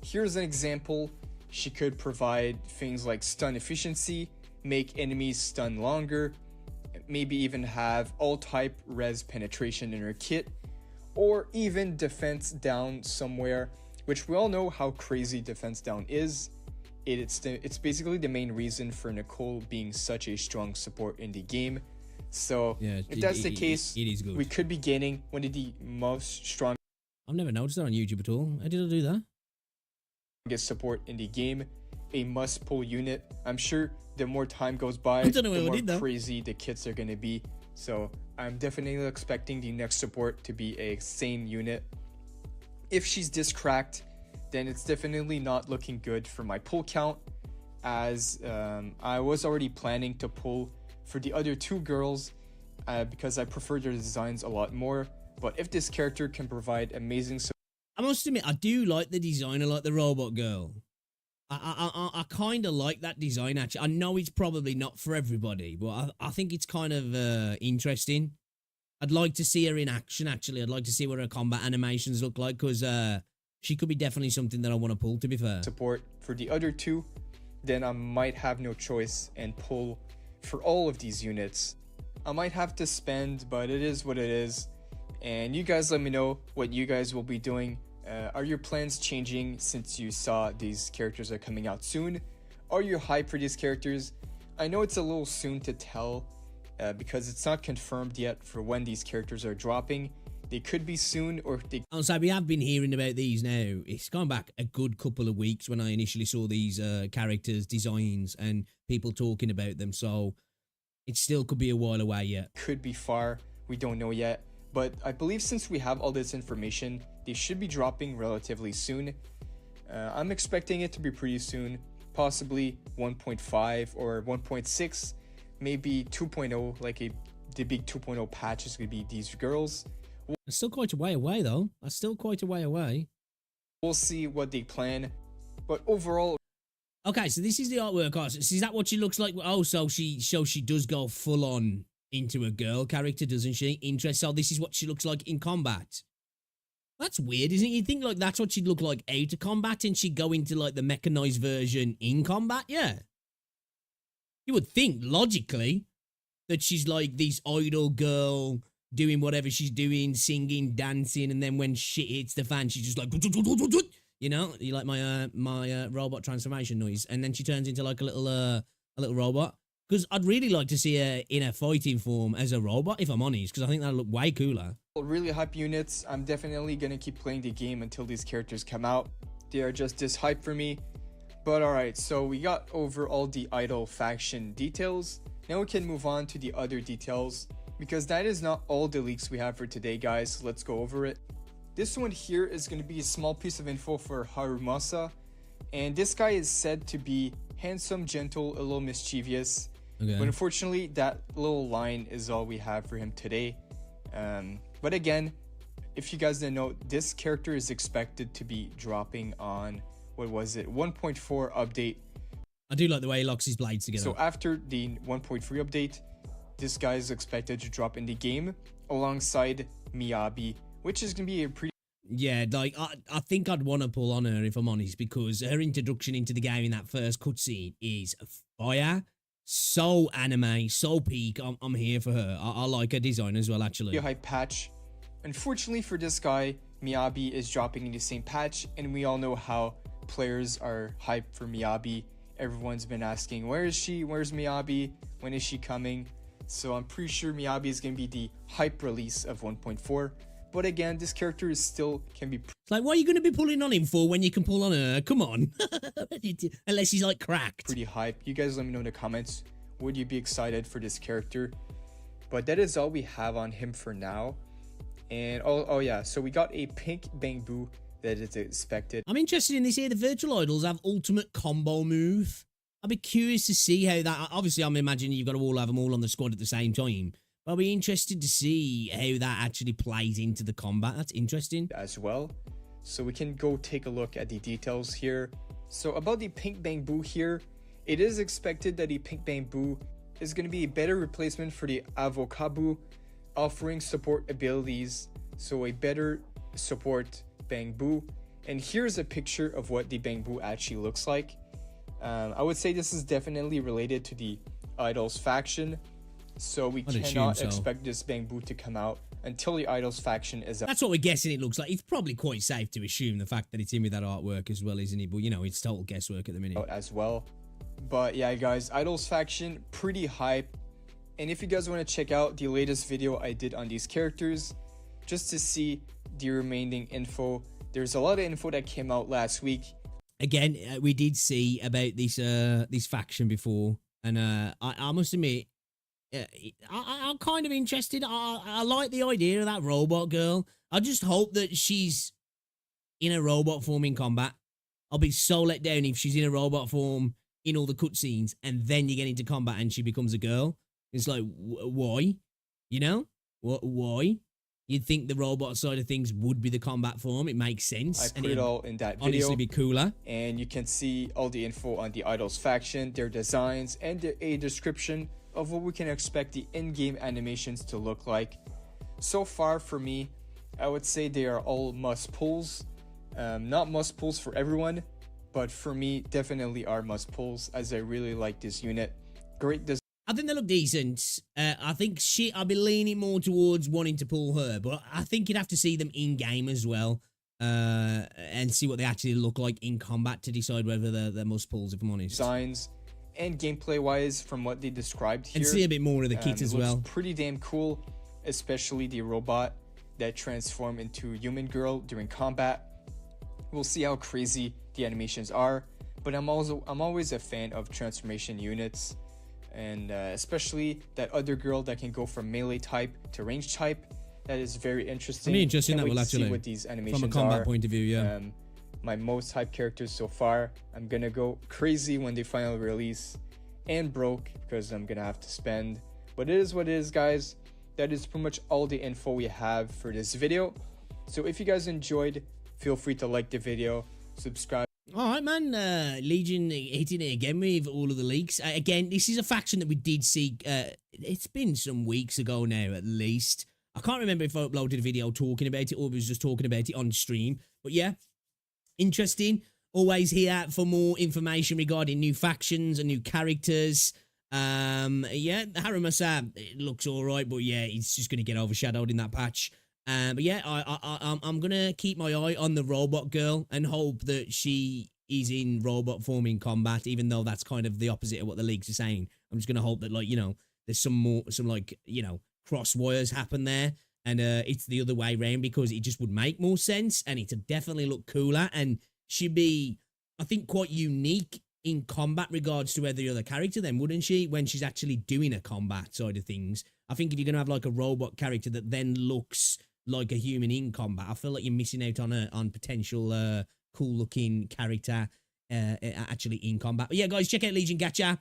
Here's an example. She could provide things like stun efficiency, make enemies stun longer, maybe even have all type res penetration in her kit, or even defense down somewhere, which we all know how crazy defense down is. It's basically the main reason for Nicole being such a strong support in the game. So yeah, if that's the case, it is good. We could be gaining one of the most strong... I've never noticed that on YouTube at all. How did I do that? Get support in the game, a must pull unit. I'm sure the more time goes by, I don't know the more crazy the kits are going to be. So I'm definitely expecting the next support to be a sane unit. If she's discracked, then it's definitely not looking good for my pull count, as I was already planning to pull for the other two girls because I prefer their designs a lot more. But if this character can provide amazing support... I must admit, I do like the design. I like the robot girl. I kind of like that design, actually. I know it's probably not for everybody, but I think it's kind of interesting. I'd like to see her in action, actually. I'd like to see what her combat animations look like, because she could be definitely something that I want to pull, to be fair. Support for the other two, then I might have no choice and pull for all of these units. I might have to spend, but it is what it is. And you guys let me know what you guys will be doing. Are your plans changing since you saw these characters are coming out soon? Are you hyped for these characters? I know it's a little soon to tell because it's not confirmed yet for when these characters are dropping. They could be soon, or they... So we have been hearing about these now. It's gone back a good couple of weeks when I initially saw these characters' designs and people talking about them. So it still could be a while away yet. Could be far. We don't know yet. But I believe since we have all this information, they should be dropping relatively soon. I'm expecting it to be pretty soon, possibly 1.5 or 1.6, maybe 2.0, like the big 2.0 patch is going to be these girls. It's still quite a way away, though. That's still quite a way away. We'll see what they plan, but overall... Okay, so this is the artwork. So is that what she looks like? Oh, so she does go full on into a girl character, doesn't she? Interesting. So this is what she looks like in combat. That's weird, isn't it? You think like that's what she'd look like out of combat, and she'd go into like the mechanized version in combat? Yeah. You would think logically that she's like this idol girl doing whatever she's doing, singing, dancing, and then when shit hits the fan, she's just like, you know, you like my robot transformation noise, and then she turns into like a little robot. Because I'd really like to see her in a fighting form as a robot, if I'm honest, because I think that'd look way cooler. Really hype units. I'm definitely going to keep playing the game until these characters come out. They are just this hype for me. But alright, so we got over all the idol faction details. Now we can move on to the other details, because that is not all the leaks we have for today, guys. Let's go over it. This one here is going to be a small piece of info for Harumasa. And this guy is said to be handsome, gentle, a little mischievous. Okay. But unfortunately, that little line is all we have for him today. But again, if you guys didn't know, this character is expected to be dropping on, what was it, 1.4 update. I do like the way he locks his blades together. So after the 1.3 update, this guy is expected to drop in the game alongside Miyabi, which is going to be a pretty... Yeah, like, I think I'd want to pull on her, if I'm honest, because her introduction into the game in that first cutscene is fire. So anime, so peak. I'm here for her. I like her design as well, actually. A hype patch. Unfortunately for this guy, Miyabi is dropping in the same patch, and we all know how players are hyped for Miyabi. Everyone's been asking, where is she? Where's Miyabi? When is she coming? So I'm pretty sure Miyabi is going to be the hype release of 1.4. But again, this character is still can be It's like, what are you going to be pulling on him for when you can pull on her? Come on. Unless he's like cracked. pretty hype. You guys let me know in the comments. Would you be excited for this character? But that is all we have on him for now. And oh yeah, so we got a pink Bangbu that is expected. I'm interested in this here. The virtual idols have ultimate combo move. I'd be curious to see how that... Obviously, I'm imagining you've got to all have them all on the squad at the same time. But I'll be interested to see how that actually plays into the combat. That's interesting. As well. So we can go take a look at the details here. So about the pink Bangbu here, it is expected that the pink Bangbu is going to be a better replacement for the Avokabu, offering support abilities. So a better support Bangbu. And here's a picture of what the Bangbu actually looks like. I would say this is definitely related to the Idols faction. So we cannot expect this Bangbu to come out until the Idols faction is out. That's what we're guessing it looks like. It's probably quite safe to assume the fact that it's in with that artwork as well, isn't it? But, you know, it's total guesswork at the minute. As well. But yeah, guys, Idols faction, pretty hype. And if you guys want to check out the latest video I did on these characters, just to see the remaining info, there's a lot of info that came out last week. Again, we did see about this faction before, and I must admit, I'm kind of interested. I like the idea of that robot girl. I just hope that she's in a robot form in combat. I'll be so let down if she's in a robot form in all the cutscenes, and then you get into combat and she becomes a girl. It's like, why? You know? Why? You'd think the robot side of things would be the combat form. It makes sense. I put it all in that video. Obviously be cooler. And you can see all the info on the Idols faction, their designs, and a description of what we can expect the in-game animations to look like. So far for me, I would say they are all must-pulls. Not must-pulls for everyone, but for me, definitely are must-pulls, as I really like this unit. Great design. I think they look decent. I think I'll be leaning more towards wanting to pull her, but I think you'd have to see them in game as well, and see what they actually look like in combat to decide whether they're must pulls, if I'm honest. Designs and gameplay wise, from what they described here, and see a bit more of the kit as well. Pretty damn cool, especially the robot that transformed into human girl during combat. We'll see how crazy the animations are, but I'm always a fan of transformation units. And especially that other girl that can go from melee type to range type. That is very interesting. I mean, interesting that will actually see what these animations from a combat are. point of view, yeah. My most hype characters so far. I'm gonna go crazy when they finally release, and broke because I'm gonna have to spend. But it is what it is, guys. That is pretty much all the info we have for this video. So if you guys enjoyed, feel free to like the video, subscribe. All right, man. Legion hitting it again with all of the leaks. Again, this is a faction that we did see. It's been some weeks ago now, at least. I can't remember if I uploaded a video talking about it or was just talking about it on stream. But yeah, interesting. Always here for more information regarding new factions and new characters. Yeah, Haramasa, it looks all right, but yeah, it's just going to get overshadowed in that patch. But yeah, I'm going to keep my eye on the robot girl and hope that she is in robot form in combat, even though that's kind of the opposite of what the leaks are saying. I'm just going to hope that, like, you know, there's some like, you know, cross wires happen there. And it's the other way around, because it just would make more sense and it'd definitely look cooler. And she'd be, I think, quite unique in combat regards to every other character then, wouldn't she? When she's actually doing a combat side of things. I think if you're going to have like a robot character that then looks like a human in combat, I feel like you're missing out on potential cool looking character actually in combat. But yeah, guys, check out Legion Gacha.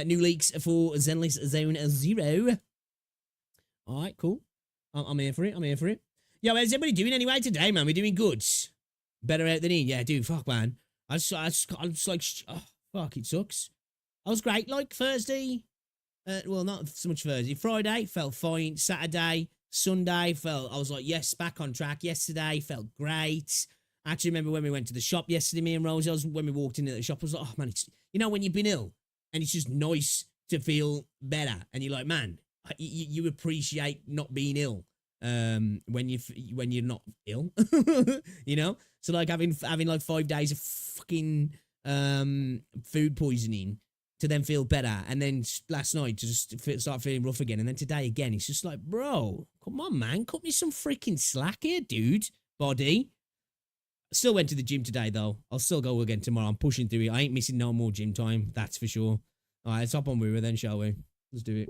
New leaks for Zenless Zone 0. All right, cool. I'm here for it. I'm here for it. Yo, how's everybody doing anyway today, man? We're doing good. Better out than in. Yeah, dude, fuck, man. I just like, oh, fuck, it sucks. I was great, like, Thursday. Well, not so much Thursday. Friday, felt fine. Saturday, Sunday, I was like, yes, back on track. Yesterday, felt great. I actually remember when we went to the shop yesterday, me and Rosie, when we walked into the shop, I was like, oh, man, it's, you know, when you've been ill, and it's just nice to feel better. And you're like, man, you appreciate not being ill when you're not ill, you know. So like having like 5 days of fucking food poisoning to then feel better, and then last night to just start feeling rough again, and then today again. It's just like, bro, come on, man, cut me some freaking slack here, dude. Body. Still went to the gym today though. I'll still go again tomorrow. I'm pushing through it. I ain't missing no more gym time. That's for sure. All right, let's hop on WuWa then, shall we? Let's do it.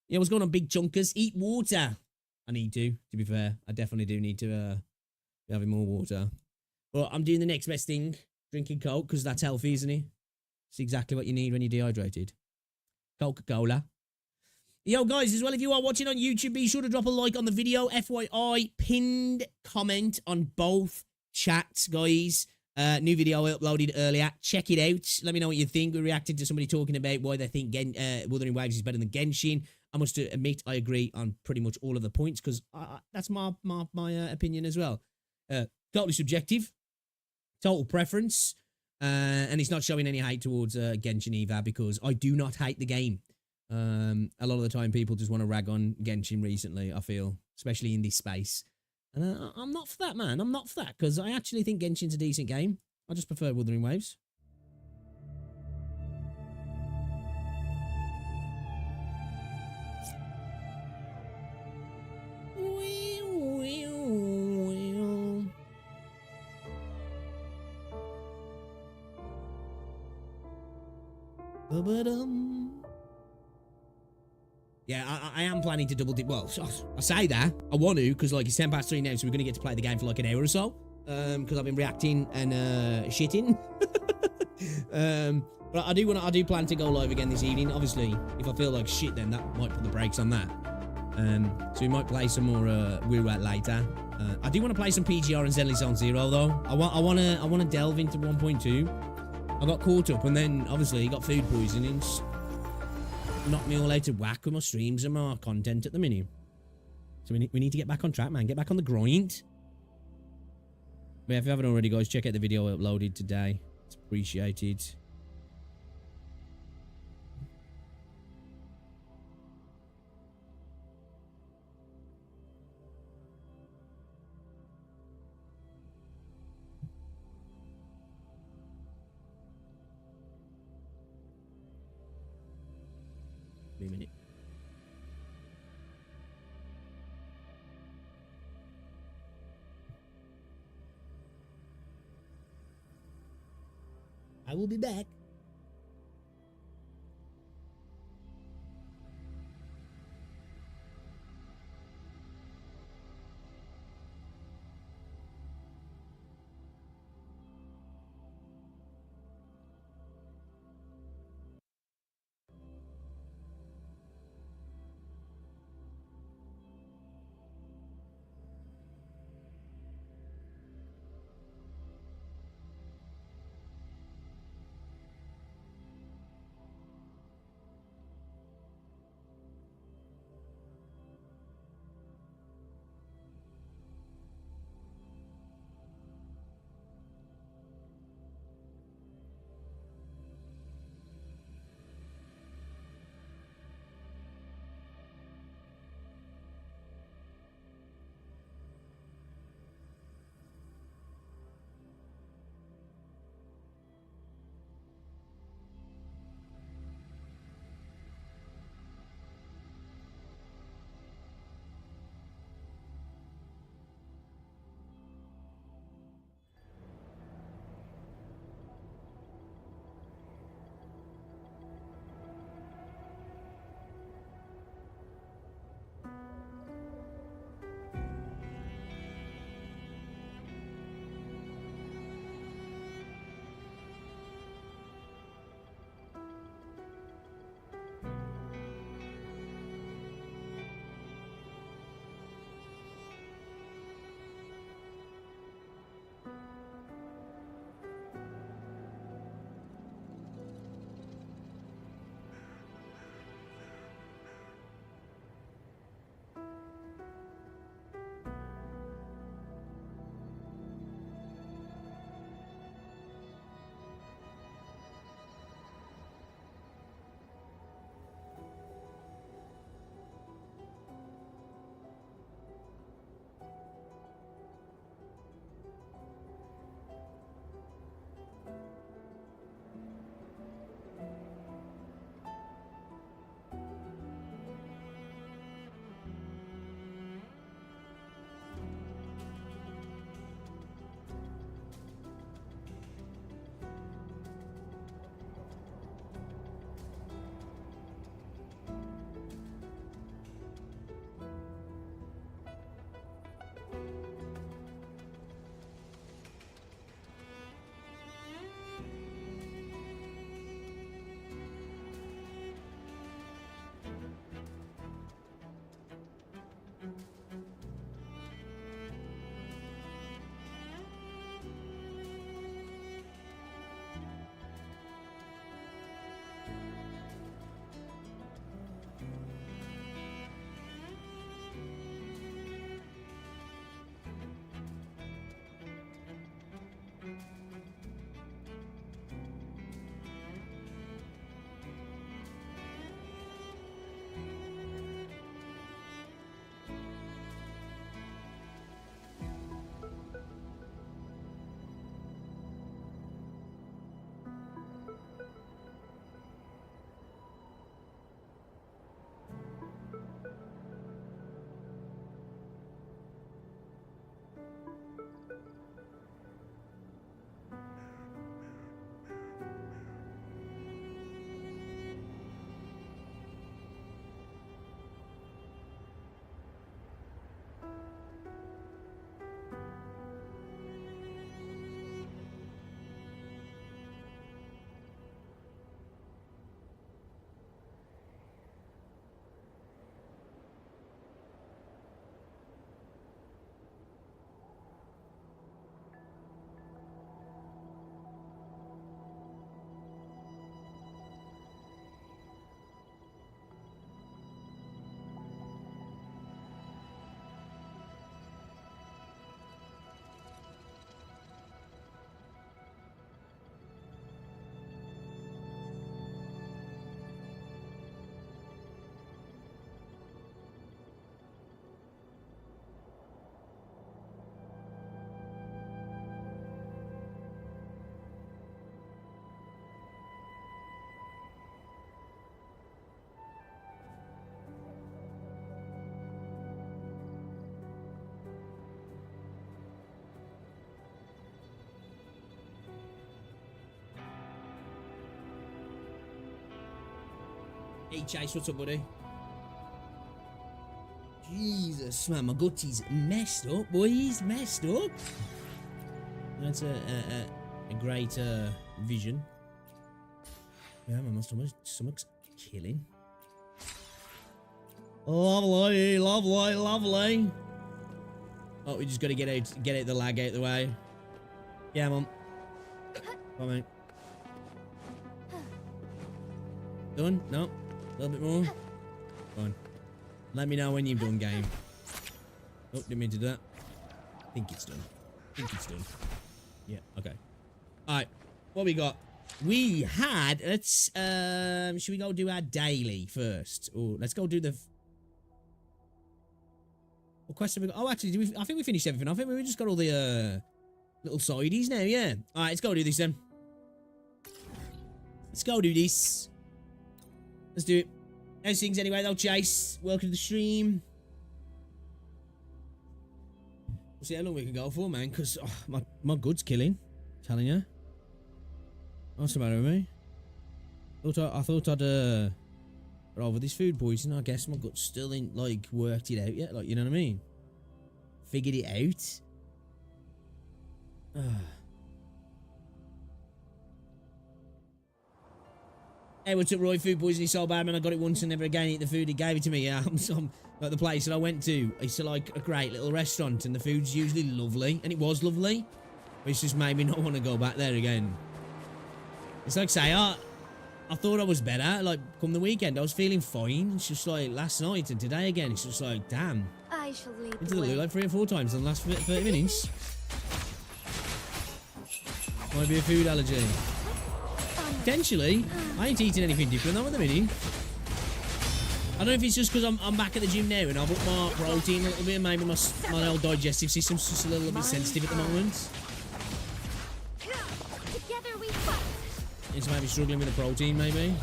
Yeah, what's going on, big chunkers? Eat water. I need to be fair. I definitely do need to be having more water. But I'm doing the next best thing. Drinking Coke, because that's healthy, isn't it? It's exactly what you need when you're dehydrated. Coca-Cola. Yo, guys, as well, if you are watching on YouTube, be sure to drop a like on the video. FYI, pinned comment on both chats, guys. New video I uploaded earlier. Check it out. Let me know what you think. We reacted to somebody talking about why they think Wuthering Waves is better than Genshin. I must admit, I agree on pretty much all of the points, because that's my opinion as well. Totally subjective. Total preference. And it's not showing any hate towards Genshin either, because I do not hate the game. A lot of the time people just want to rag on Genshin recently, I feel, especially in this space. And I'm not for that, man. I'm not for that, because I actually think Genshin's a decent game. I just prefer Wuthering Waves. Yeah, I am planning to double dip. Well, I say that. I want to, because like it's 10 past 3 now, so we're going to get to play the game for like an hour or so. Because I've been reacting and shitting. But I do plan to go live again this evening. Obviously, if I feel like shit, then that might put the brakes on that. So we might play some more WuWa later. I do want to play some PGR and Zenly Zone Zero though. I want to delve into 1.2. I got caught up, and then obviously got food poisoning. Knocked me all out of whack with my streams and my content at the minute. So we need to get back on track, man. Get back on the grind. But if you haven't already, guys, check out the video I uploaded today. It's appreciated. Wait a minute. I will be back. Hey, Chase, what's up, buddy? Jesus, man, my gutty's messed up, boys. Messed up. That's a great vision. Yeah, man, my stomach's killing. Lovely, lovely, lovely. Oh, we just gotta get out the lag out the way. Yeah, mum. Come on, mate. Done? No? A little bit more? Go on. Let me know when you've done, game. Oh, didn't mean to do that. I think it's done. Yeah, okay. Alright, what we got? We had, let's, should we go do our daily first? Or let's go do the... What quest have we got? Oh, actually, I think we finished everything. I think we just got all the, little sideys now, yeah. Alright, let's go do this then. Let's go do this. Let's do it. How's things anyway, though, Chase? Welcome to the stream. We'll see how long we can go for, man, because my gut's killing. I'm telling you. What's the matter with me? I thought I'd got over this food poisoning. I guess my gut still ain't, like, worked it out yet. Like, you know what I mean? Figured it out. Hey, what's up, Roy? Food poisoning so bad, man. I got it once and never again eat the food. He gave it to me. Yeah, I'm like the place that I went to. It's like a great little restaurant, and the food's usually lovely, and it was lovely. But it's just made me not want to go back there again. It's like say, I thought I was better. Like come the weekend, I was feeling fine. It's just like last night and today again. It's just like, damn. I shall lead into the loo like 3 or 4 times in the last 30 minutes. Might be a food allergy. Potentially. I ain't eating anything different though at the minute. I don't know if it's just because I'm back at the gym now and I've upped my protein a little bit and maybe my old digestive system's just a little bit sensitive at the moment. Together we fight. It's maybe struggling with the protein, maybe.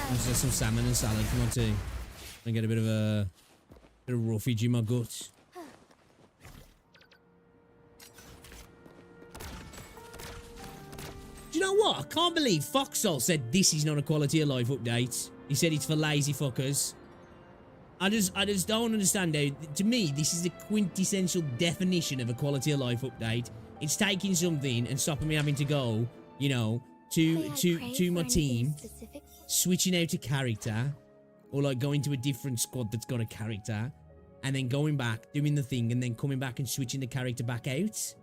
There's just some salmon and salad for my tea. And get a bit of roughage in my gut. Do you know what? I can't believe Foxhole said this is not a quality of life update. He said it's for lazy fuckers. I just don't understand how, to me, this is the quintessential definition of a quality of life update. It's taking something and stopping me having to go, you know, to my team, switching out a character, or like going to a different squad that's got a character, and then going back, doing the thing, and then coming back and switching the character back out.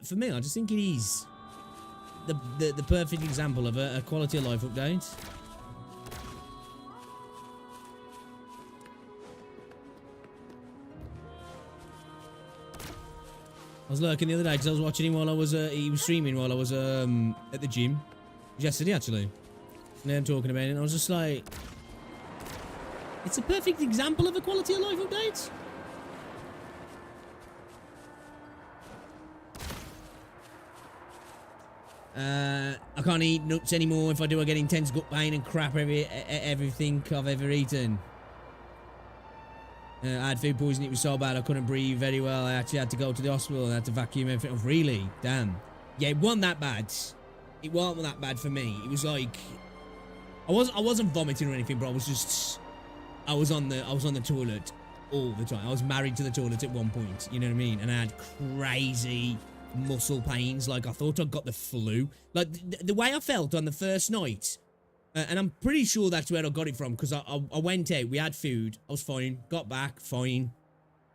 For me, I just think it is the perfect example of a quality of life update. I was lurking the other day because I was watching him while I was, he was streaming while I was at the gym. Yesterday, actually. And I'm talking about it, and I was just like, it's a perfect example of a quality of life update. I can't eat nuts anymore. If I do, I get intense gut pain and crap everything I've ever eaten. I had food poisoning. It was so bad I couldn't breathe very well. I actually had to go to the hospital and had to vacuum everything. Oh, really? Damn. Yeah, it wasn't that bad. It wasn't that bad for me. It was like I wasn't vomiting or anything, but I was on the toilet all the time. I was married to the toilet at one point. You know what I mean? And I had crazy muscle pains. Like I thought I'd got the flu. Like the way I felt on the first night. And I'm pretty sure that's where I got it from, because I went out, we had food, I was fine, got back, fine,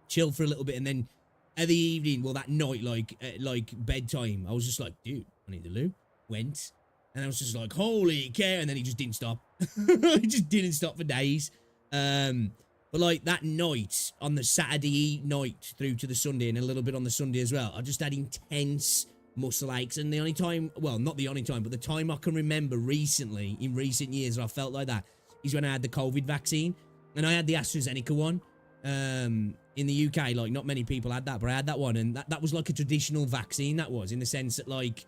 chilled for a little bit, and then at the evening, well, that night, like bedtime, I was just like, dude, I need the loo. Went, and I was just like, holy cow, and then he just didn't stop. He just didn't stop for days. But like that night, on the Saturday night through to the Sunday, and a little bit on the Sunday as well, I just had intense muscle aches, and the only time, well, not the only time, but the time I can remember recently, in recent years, where I felt like that, is when I had the COVID vaccine, and I had the AstraZeneca one, in the UK, like, not many people had that, but I had that one, and that was like a traditional vaccine, that was, in the sense that, like,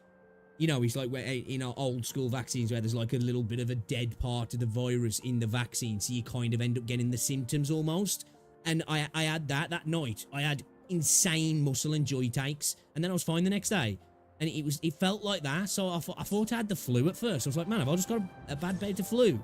you know, it's like, you know, old school vaccines where there's like a little bit of a dead part of the virus in the vaccine, so you kind of end up getting the symptoms almost, and I had that night, I had insane muscle and joint aches, and then I was fine the next day. And it felt like that. So I thought I had the flu at first. I was like, man, have I just got a bad bout of flu?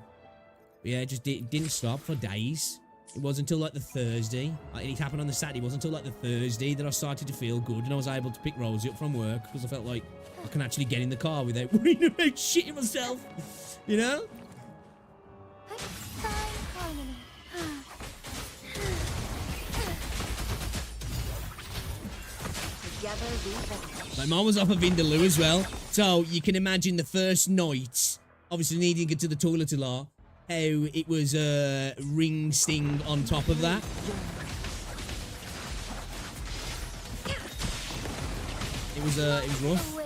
But yeah, it just didn't stop for days. It wasn't until like the Thursday. It happened on the Saturday. It wasn't until like the Thursday that I started to feel good. And I was able to pick Rosie up from work because I felt like I can actually get in the car without worrying about shitting myself. You know? My mom was off of Vindaloo as well. So you can imagine the first night, obviously needing to get to the toilet a lot, how it was a ring sting on top of that. It was rough.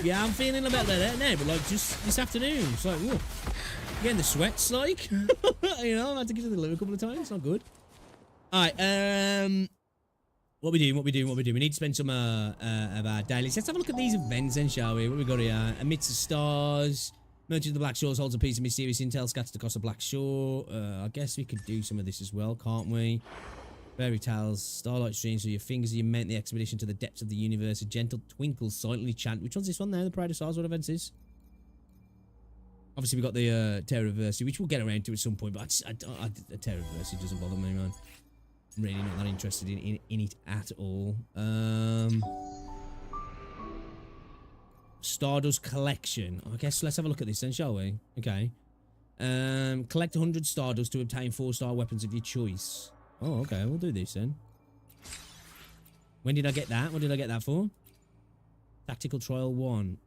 Yeah, I'm feeling a bit better now, but like just this afternoon, it's like, whoa, getting the sweats, like, you know, I had to get to the loo a couple of times. Not good. All right, what we doing? We need to spend some of our dailies. Let's have a look at these events then, shall we? What we got here? Amidst the stars. Merchant of the Black Shores holds a piece of mysterious intel scattered across the Black Shore. I guess we could do some of this as well, can't we? Fairy tales, starlight streams through your fingers. You meant the expedition to the depths of the universe. A gentle twinkle silently chant. Which one's this one there? The Pride of Stars. What event is? Obviously, we got the Terrorversary, which we'll get around to at some point. But the Terrorversary doesn't bother me, man. I'm really not that interested in it at all. Stardust collection. I guess let's have a look at this then, shall we? Okay. Collect 100 Stardust to obtain 4-star weapons of your choice. Oh, okay. We'll do this then. When did I get that? What did I get that for? Tactical Trial 1.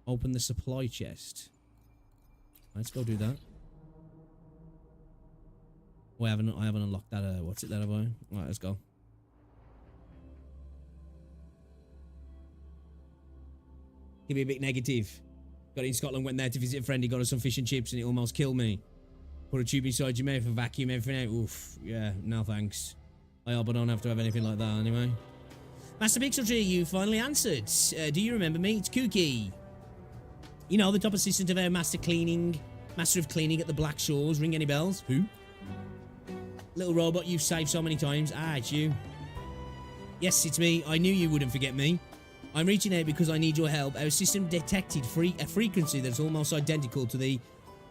Open the supply chest. Let's go do that. Oh, I haven't unlocked that. What's it there, have I? Alright, let's go. Give me a bit negative. Got it in Scotland, went there to visit a friend. He got us some fish and chips and it almost killed me. Put a tube inside your mouth and vacuum everything out. Oof. Yeah, no thanks. I hope I don't have to have anything like that anyway. Master Pixel Tree, you finally answered. Do you remember me? It's Kooky. You know, the top assistant of our Master of Cleaning at the Black Shores. Ring any bells? Who? Little robot you've saved so many times. Ah, it's you. Yes, it's me. I knew you wouldn't forget me. I'm reaching out because I need your help. Our system detected a frequency that's almost identical to the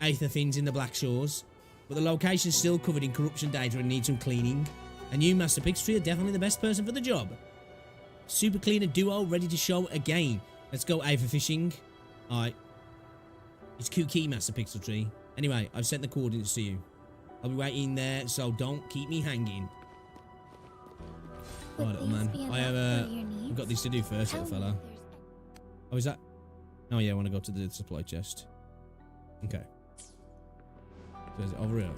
Aether things in the Black Shores, but the location's still covered in corruption data and needs some cleaning. And you, Master Pixtree, are definitely the best person for the job. Super cleaner duo ready to show again. Let's go Aether fishing. Alright. It's Kooky, Master Pixeltree. Anyway, I've sent the coordinates to you. I'll be waiting there, so don't keep me hanging. Right, little man. I've got this to do first, little fella. Oh, is that? Oh, yeah, I want to go to the supply chest. Okay. So is it over here?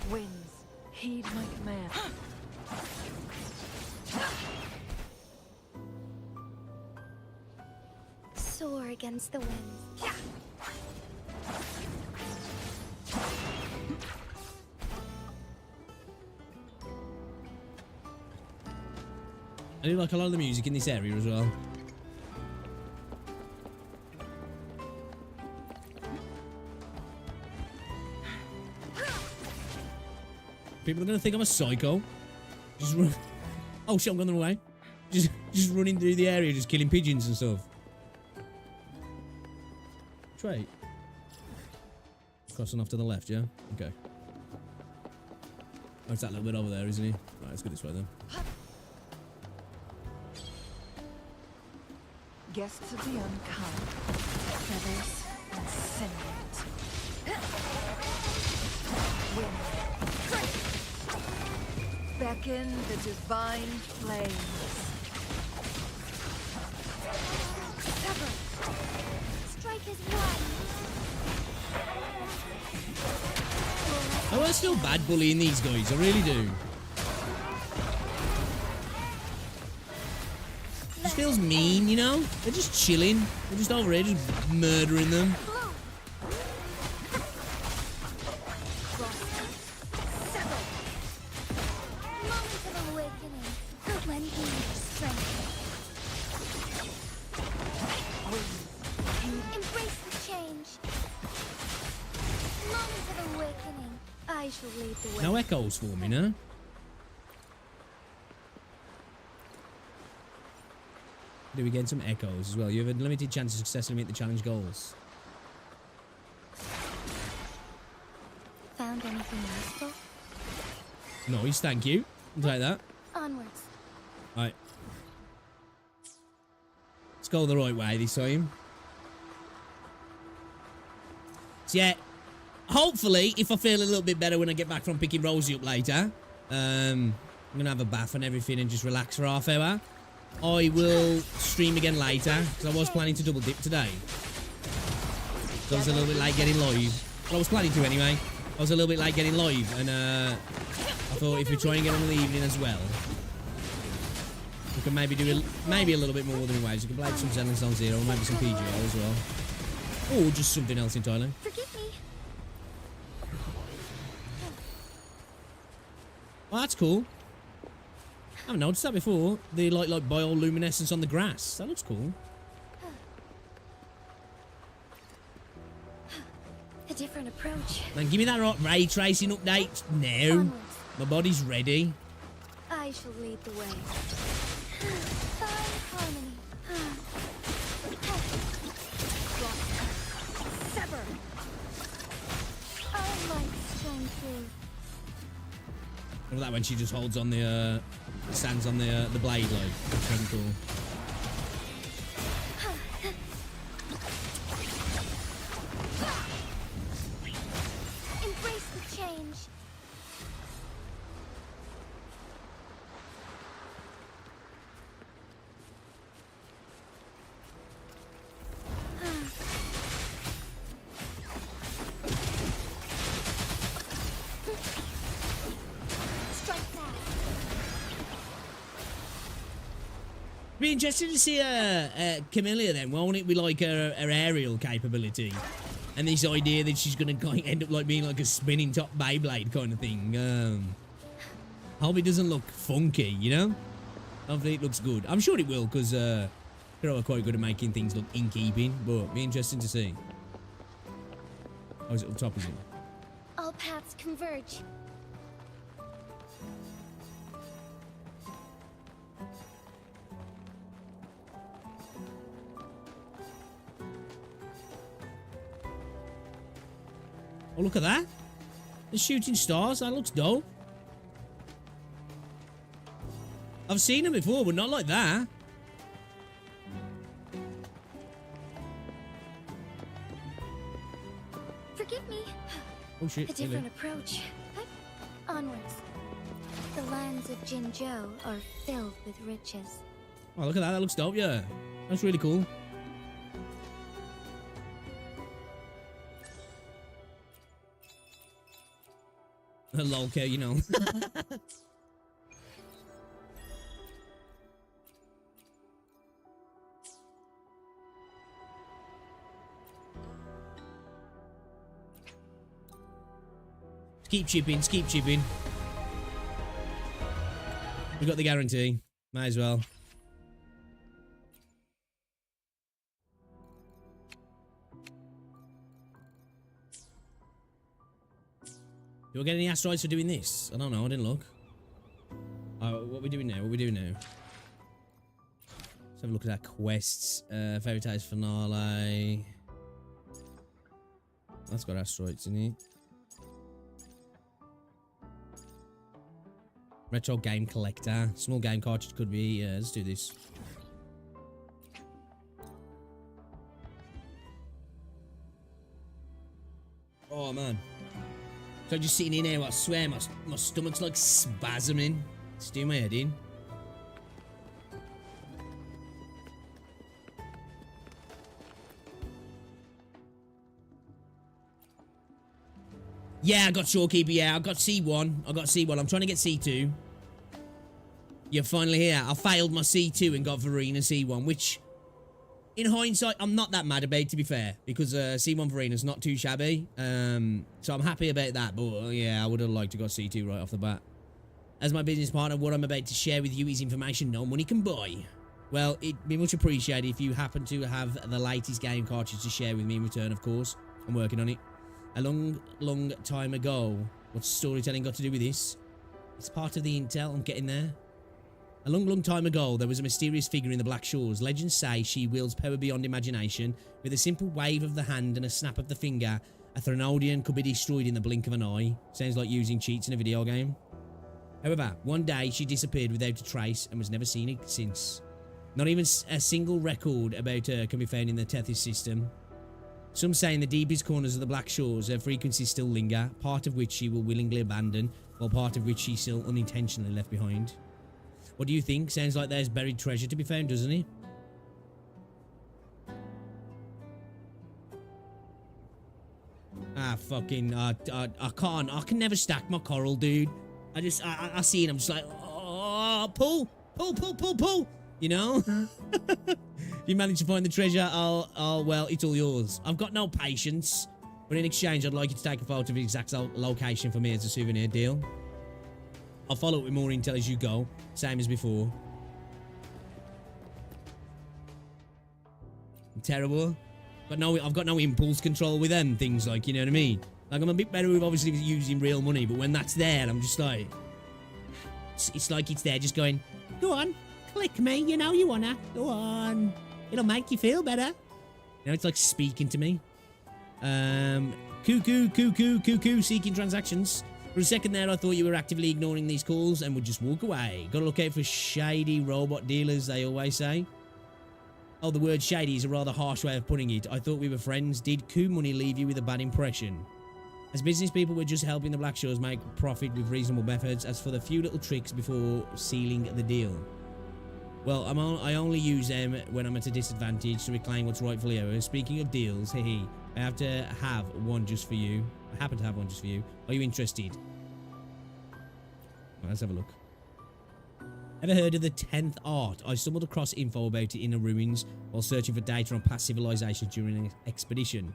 Winds, heed my command. Soar against the winds. I do like a lot of the music in this area as well. People are gonna think I'm a psycho. Just run. Oh shit! I'm going the wrong way. Just running through the area, just killing pigeons and stuff. Trait. Crossing off to the left, yeah. Okay. Oh, it's that little bit over there, isn't he? Right, let's go this way then. Guests of the unkind, feathers and sentiment. Wind. Beckon the divine flames. Sever. Strike is one. Oh, I feel bad bullying these guys. I really do. It just feels mean, you know? They're just chilling. They're just over here, just murdering them. Moment of awakening. Lend me your strength. Embrace the change. Moment of awakening. I shall lead the way. No echoes for me, no? Do we get some echoes as well? You have a limited chance to successfully meet the challenge goals. Found anything useful? Nice, thank you. I'll take that. Onwards. Right. Let's go the right way this time. So yeah, hopefully, if I feel a little bit better when I get back from picking Rosie up later, I'm going to have a bath and everything and just relax for half hour. I will stream again later, because I was planning to double dip today. So I was a little bit late getting live. Well, I was planning to anyway. I was a little bit late getting live, and I thought if we try and get on in the evening as well, we can maybe do maybe a little bit more than waves. We can play some Zenless on Zero, or maybe some PGR as well. Or just something else entirely. Forgive me. Oh, that's cool. I haven't noticed that before. The like bioluminescence on the grass. That looks cool. A different approach. Man, give me that ray tracing update now. Onwards. My body's ready. I shall lead the way. Fine harmony. Sever. Our might shine through. Look at that when she just holds on the stands on the blade like. That's pretty cool. Embrace the change. Strike back. Be interested to see Camellia then, won't it? With like her aerial capability, and this idea that she's gonna end up like being like a spinning top Beyblade kind of thing. Hope it doesn't look funky, you know. Hopefully it looks good. I'm sure it will, because Kuro are quite good at making things look in keeping. But be interesting to see. Oh, is it up top? Is it? All paths converge. Oh, look at that. The shooting stars. That looks dope. I've seen them before, but not like that. Forgive me. Oh, shit. A different approach. Onwards. The lands of Jinzhou are filled with riches. Oh, look at that. That looks dope, yeah. That's really cool. Lol, you know. Keep chipping, keep chipping. We got the guarantee. Might as well. Do I get any asteroids for doing this? I don't know, I didn't look. What are we doing now? What are we doing now? Let's have a look at our quests. Fairy Tales Finale. That's got asteroids in it. Retro Game Collector. Small game cartridge could be. Let's do this. Oh, man. So just sitting in here, I swear my stomach's like spasming. It's doing my head in. Yeah, I got Shorekeeper, yeah, I got C1. I got C1. I'm trying to get C2. You're finally here. I failed my C2 and got Verena C1, which, in hindsight, I'm not that mad about, to be fair, because C1 Verena's not too shabby. So I'm happy about that, but yeah, I would have liked to got C2 right off the bat. As my business partner, what I'm about to share with you is information no money can buy. Well, it'd be much appreciated if you happen to have the latest game cartridge to share with me in return, of course. I'm working on it. A long time ago. What's storytelling got to do with this? It's part of the intel. I'm getting there. A long, long time ago, there was a mysterious figure in the Black Shores. Legends say she wields power beyond imagination. With a simple wave of the hand and a snap of the finger, a Threnodian could be destroyed in the blink of an eye. Sounds like using cheats in a video game. However, one day she disappeared without a trace and was never seen since. Not even a single record about her can be found in the Tethys system. Some say in the deepest corners of the Black Shores, her frequencies still linger, part of which she will willingly abandon, while part of which she still unintentionally left behind. What do you think? Sounds like there's buried treasure to be found, doesn't it? Ah, fucking, I can't. I can never stack my coral, dude. I see it, I'm just like, oh, pull. You know? You manage to find the treasure, well, it's all yours. I've got no patience, but in exchange, I'd like you to take a photo of the exact location for me as a souvenir deal. I'll follow up with more intel as you go, same as before. I'm terrible. I've got no impulse control with them things, like, you know what I mean? Like, I'm a bit better with obviously using real money, but when that's there, I'm just like, it's like it's there just going, go on, click me, you know you wanna, go on, it'll make you feel better. You know, it's like speaking to me. Cuckoo, seeking transactions. For a second there, I thought you were actively ignoring these calls and would just walk away. Gotta look out for shady robot dealers, they always say. Oh, the word shady is a rather harsh way of putting it. I thought we were friends. Did coup money leave you with a bad impression? As business people, we're just helping the Black Shores make profit with reasonable methods. As for the few little tricks before sealing the deal, well, I only use them when I'm at a disadvantage to reclaim what's rightfully ours. Speaking of deals, I have to have one just for you. I happen to have one just for you. Are you interested? Well, let's have a look. Ever heard of the 10th art? I stumbled across info about it in the ruins while searching for data on past civilizations during an expedition.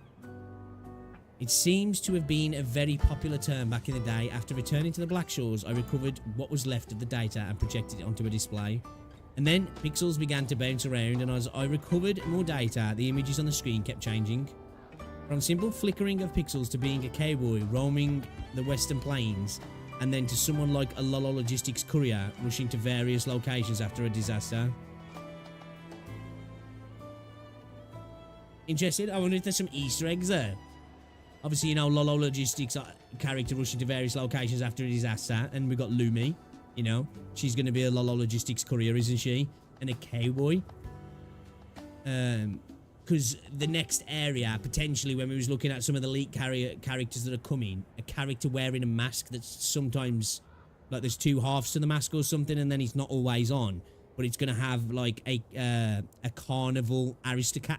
It seems to have been a very popular term back in the day. After returning to the Black Shores, I recovered what was left of the data and projected it onto a display. And then pixels began to bounce around, and as I recovered more data, the images on the screen kept changing. From simple flickering of pixels to being a cowboy roaming the western plains, and then to someone like a Lolo Logistics courier rushing to various locations after a disaster. Interested? I wonder if there's some Easter eggs there. Obviously, you know, Lolo Logistics character rushing to various locations after a disaster, and we've got Lumi. You know, she's going to be a Lolo Logistics courier, isn't she? And a cowboy. Because the next area, potentially, when we was looking at some of the leak characters that are coming, a character wearing a mask that's sometimes, like, there's two halves to the mask or something, and then he's not always on. But it's going to have, like, a carnival aristocrat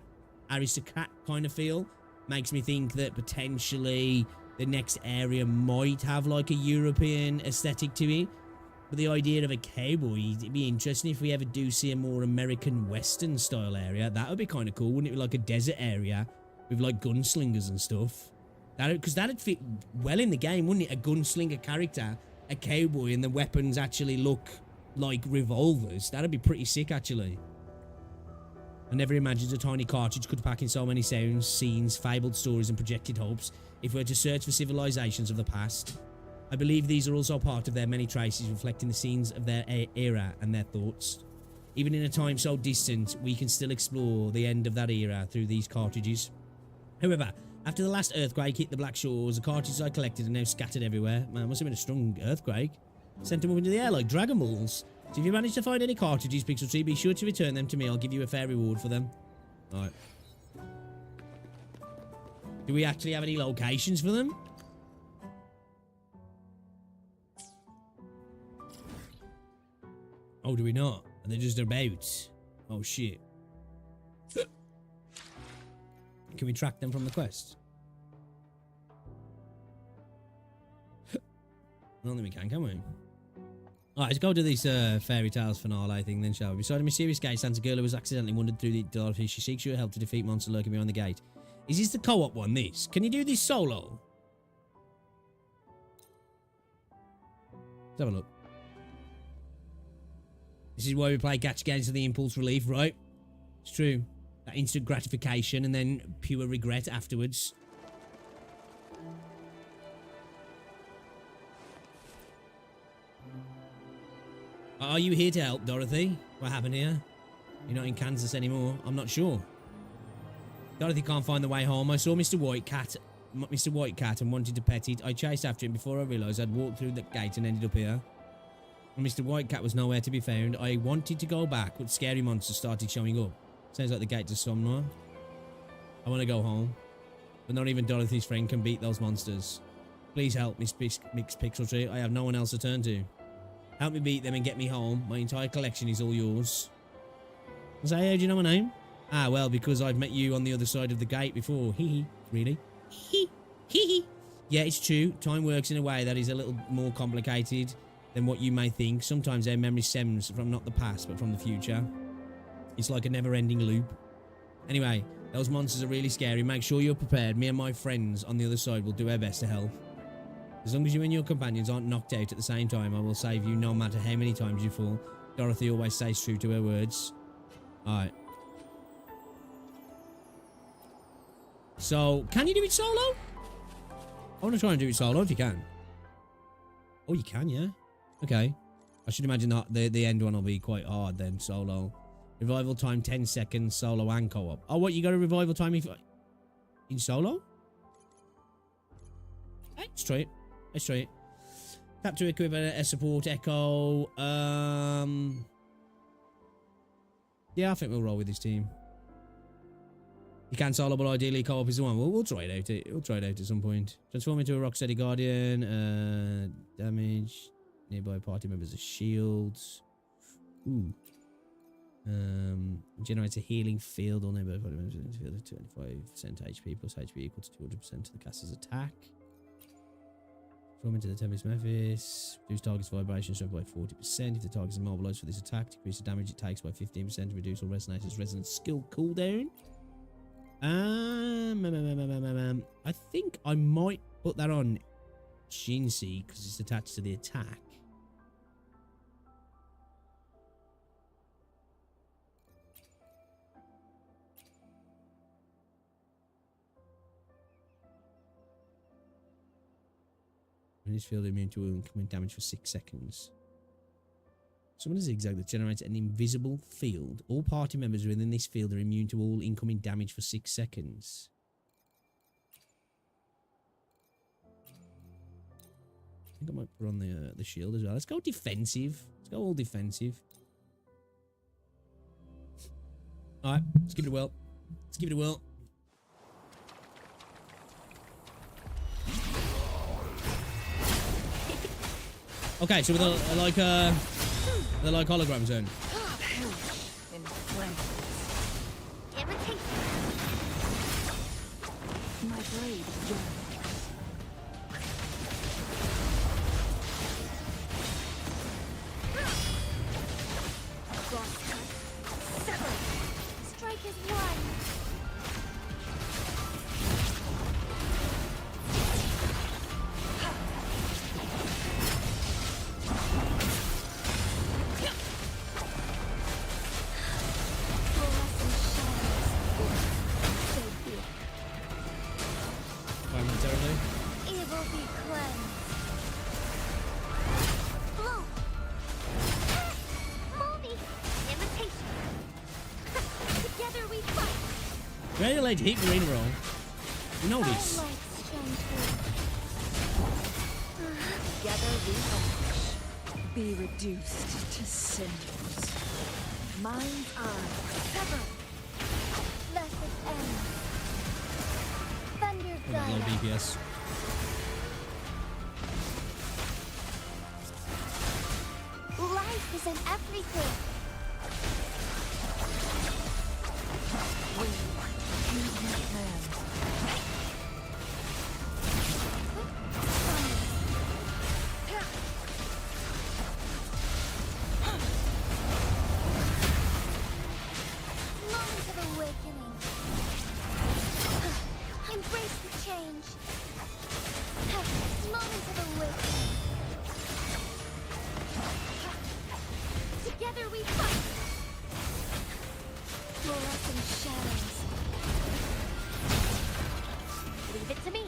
kind of feel. Makes me think that potentially the next area might have, like, a European aesthetic to it. But the idea of a cowboy, it'd be interesting if we ever do see a more American Western style area. That would be kind of cool, wouldn't it? Be like a desert area with like gunslingers and stuff. Because that'd fit well in the game, wouldn't it? A gunslinger character, a cowboy, and the weapons actually look like revolvers. That'd be pretty sick, actually. I never imagined a tiny cartridge could pack in so many sounds, scenes, fabled stories, and projected hopes. If we were to search for civilizations of the past, I believe these are also part of their many traces reflecting the scenes of their era and their thoughts. Even in a time so distant, we can still explore the end of that era through these cartridges. However, after the last earthquake hit the Black Shores, the cartridges I collected are now scattered everywhere. Man, it must have been a strong earthquake. Sent them up into the air like Dragon Balls. So if you manage to find any cartridges, Pixel Tree, be sure to return them to me. I'll give you a fair reward for them. Alright. Do we actually have any locations for them? Oh, do we not? Are they just about? Oh, shit. Can we track them from the quest? I don't think we can we? Alright, let's go to this fairy tales finale thing then, shall we? Beside a mysterious gate stands a girl who was accidentally wandered through the doorway. She seeks your help to defeat monsters lurking behind the gate. Is this the co-op one, this? Can you do this solo? Let's have a look. This is why we play gacha games for the impulse relief, right? It's true. That instant gratification and then pure regret afterwards. Are you here to help, Dorothy? What happened here? You're not in Kansas anymore. I'm not sure. Dorothy can't find the way home. I saw Mr. Whitecat and wanted to pet it. I chased after him before I realised I'd walked through the gate and ended up here. When Mr. Whitecat was nowhere to be found, I wanted to go back, but scary monsters started showing up. Sounds like the gate to somewhere. I want to go home. But not even Dorothy's friend can beat those monsters. Please help, Mixed Pixel Tree. I have no one else to turn to. Help me beat them and get me home. My entire collection is all yours. So, how do you know my name? Ah, well, because I've met you on the other side of the gate before. Hee. Really? Hee. Yeah, it's true. Time works in a way that is a little more complicated than what you may think. Sometimes our memory stems from not the past, but from the future. It's like a never-ending loop. Anyway, those monsters are really scary. Make sure you're prepared. Me and my friends on the other side will do our best to help. As long as you and your companions aren't knocked out at the same time, I will save you no matter how many times you fall. Dorothy always stays true to her words. Alright. So, can you do it solo? I want to try and do it solo if you can. Oh, you can, yeah? Okay. I should imagine that the end one will be quite hard then, solo. Revival time 10 seconds, solo and co-op. Oh, what, you got a revival time in solo? Let's try it. Let's try it. Tap to equip a support echo. Yeah, I think we'll roll with this team. You can solo, but ideally co-op is the one. We'll try it out. We'll try it out at some point. Transform into a Rocksteady Guardian. Damage. Nearby party members are shields. Ooh. Generates a healing field. All nearby party members in the field of 25% HP plus HP equal to 200% of the caster's attack. Transform into the Tempest Mephis. Reduce target's vibration strength by 40%. If the target is immobilized for this attack, decrease the damage it takes by 15% and reduce all resonator's resonance skill cooldown. I think I might put that on Shinsei because it's attached to the attack. When this field immune to incoming damage for 6 seconds. Summon a zigzag that generates an invisible field. All party members within this field are immune to all incoming damage for 6 seconds. I think I might put on the shield as well. Let's go defensive. Let's go all defensive. Alright, let's give it a whirl. Let's give it a whirl. Okay, so they're like holograms then. Imitate. My blade yearns. Strike is one. Ready to let hit marina roll. You know this. Together we vanish. Be reduced to cinders. Mind's eye. Sever. Let it end. Thunder gun. Low DPS. Life is in everything. Moment of awakening. Embrace the change. Moment of awakening. Together we fight. Fluorescent shadows. Leave it to me.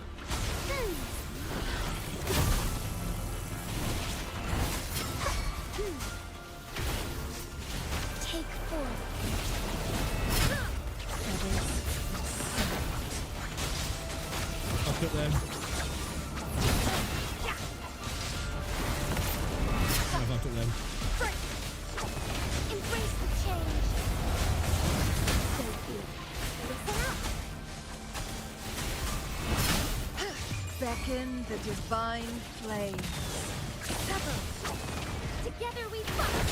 fucked up there. I fucked up there. Embrace the change. So cute. Listen up. Beckon the divine flame. Sever. Together we fight.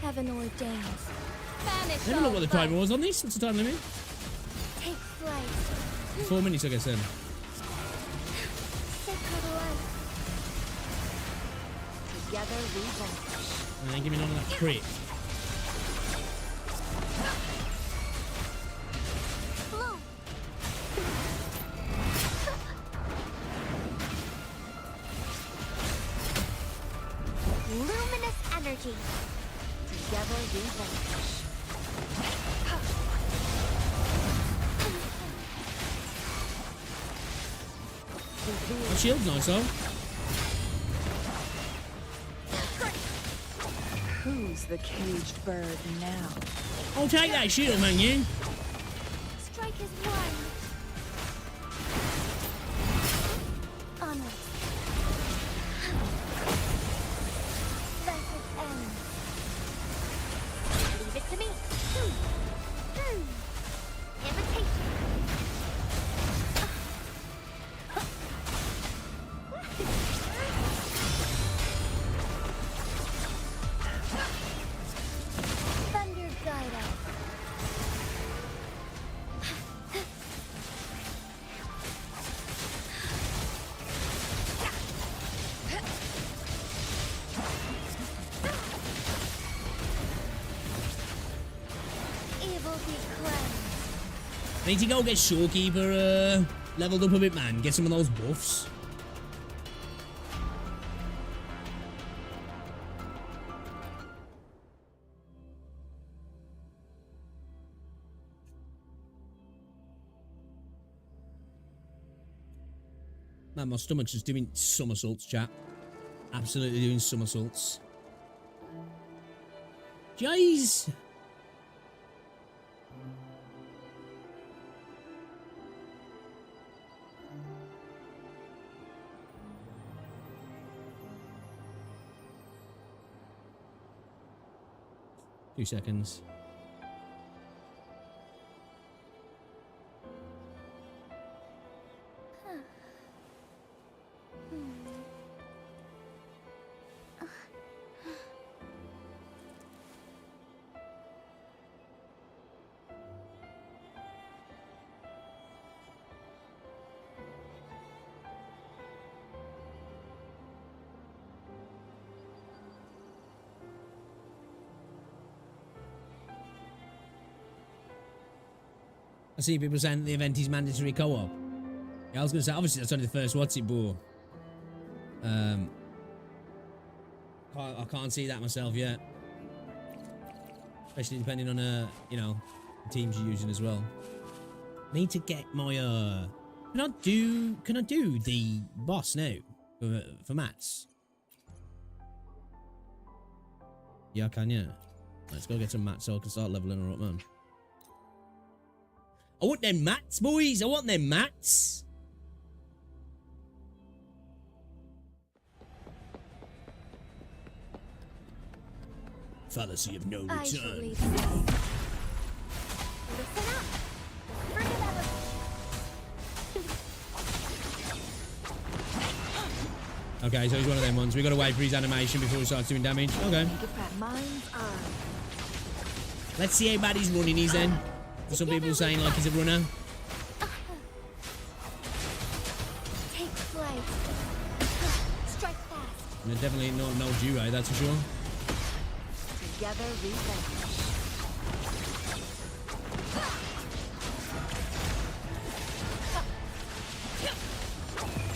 Heaven ordains. Banish I don't know what the timer was on this. What's the time limit? Take flight. 4 minutes, I guess then. Sacred light. Together we vanquish. And then give me none of that crit. Bloom. Luminous energy. Together we vanquish. That shield's nice, though. Who's the caged bird now? I'll take that shield, man, you. Strike is one. Onward. Let it end. Leave it to me. Invitation. Thunder guide us. Evil be cleansed. I need to go get Showkeeper leveled up a bit, man. Get some of those buffs. Man, my stomach's just doing somersaults, chat. Absolutely doing somersaults. Jeez. Two seconds. I see people saying that the event is mandatory co-op. Yeah, I was going to say, obviously that's only the first what's it, but I can't see that myself yet. Especially depending on you know, the teams you're using as well. Need to get my can I do the boss now for mats? Yeah, I can, yeah. Let's go get some mats so I can start leveling her up, man. I want them mats, boys. I want them mats. Fallacy of no I shall return. leave. Listen up. Bring it out. Okay, so he's one of them ones. We gotta wait for his animation before he starts doing damage. Okay. Mind's eye. Let's see how bad his running is then. Some people saying like he's a runner. Take flight. Strike fast. And definitely no duo, that's for sure. Together we vanquish.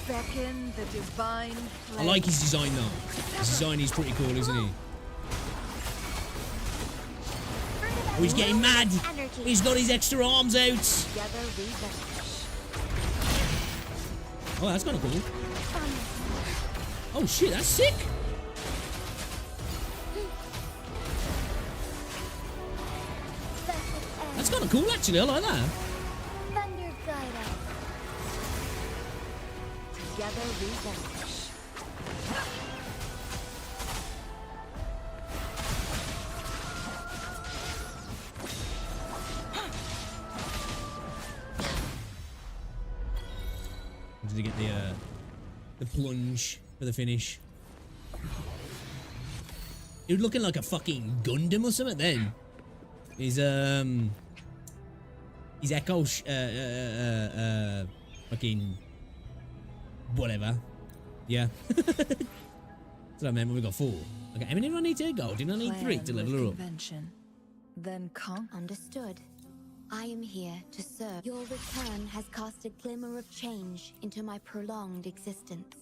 Beckon the divine flame. I like his design though. His design is pretty cool, isn't he? Oh, he's getting mad. He's got his extra arms out. Together we vanquish. Oh, that's kind of cool. Oh shit, that's sick. That's kind of cool actually. I like that. Thunder guide us. Together we vanish. Did he get the plunge for the finish? He was looking like a fucking Gundam or something then. His echo fucking whatever. Yeah. That's what I meant when we got 4. Okay, how many do I need to go? Didn't I need 3 to level her up? Then Understood. I am here to serve. Your return has cast a glimmer of change into my prolonged existence.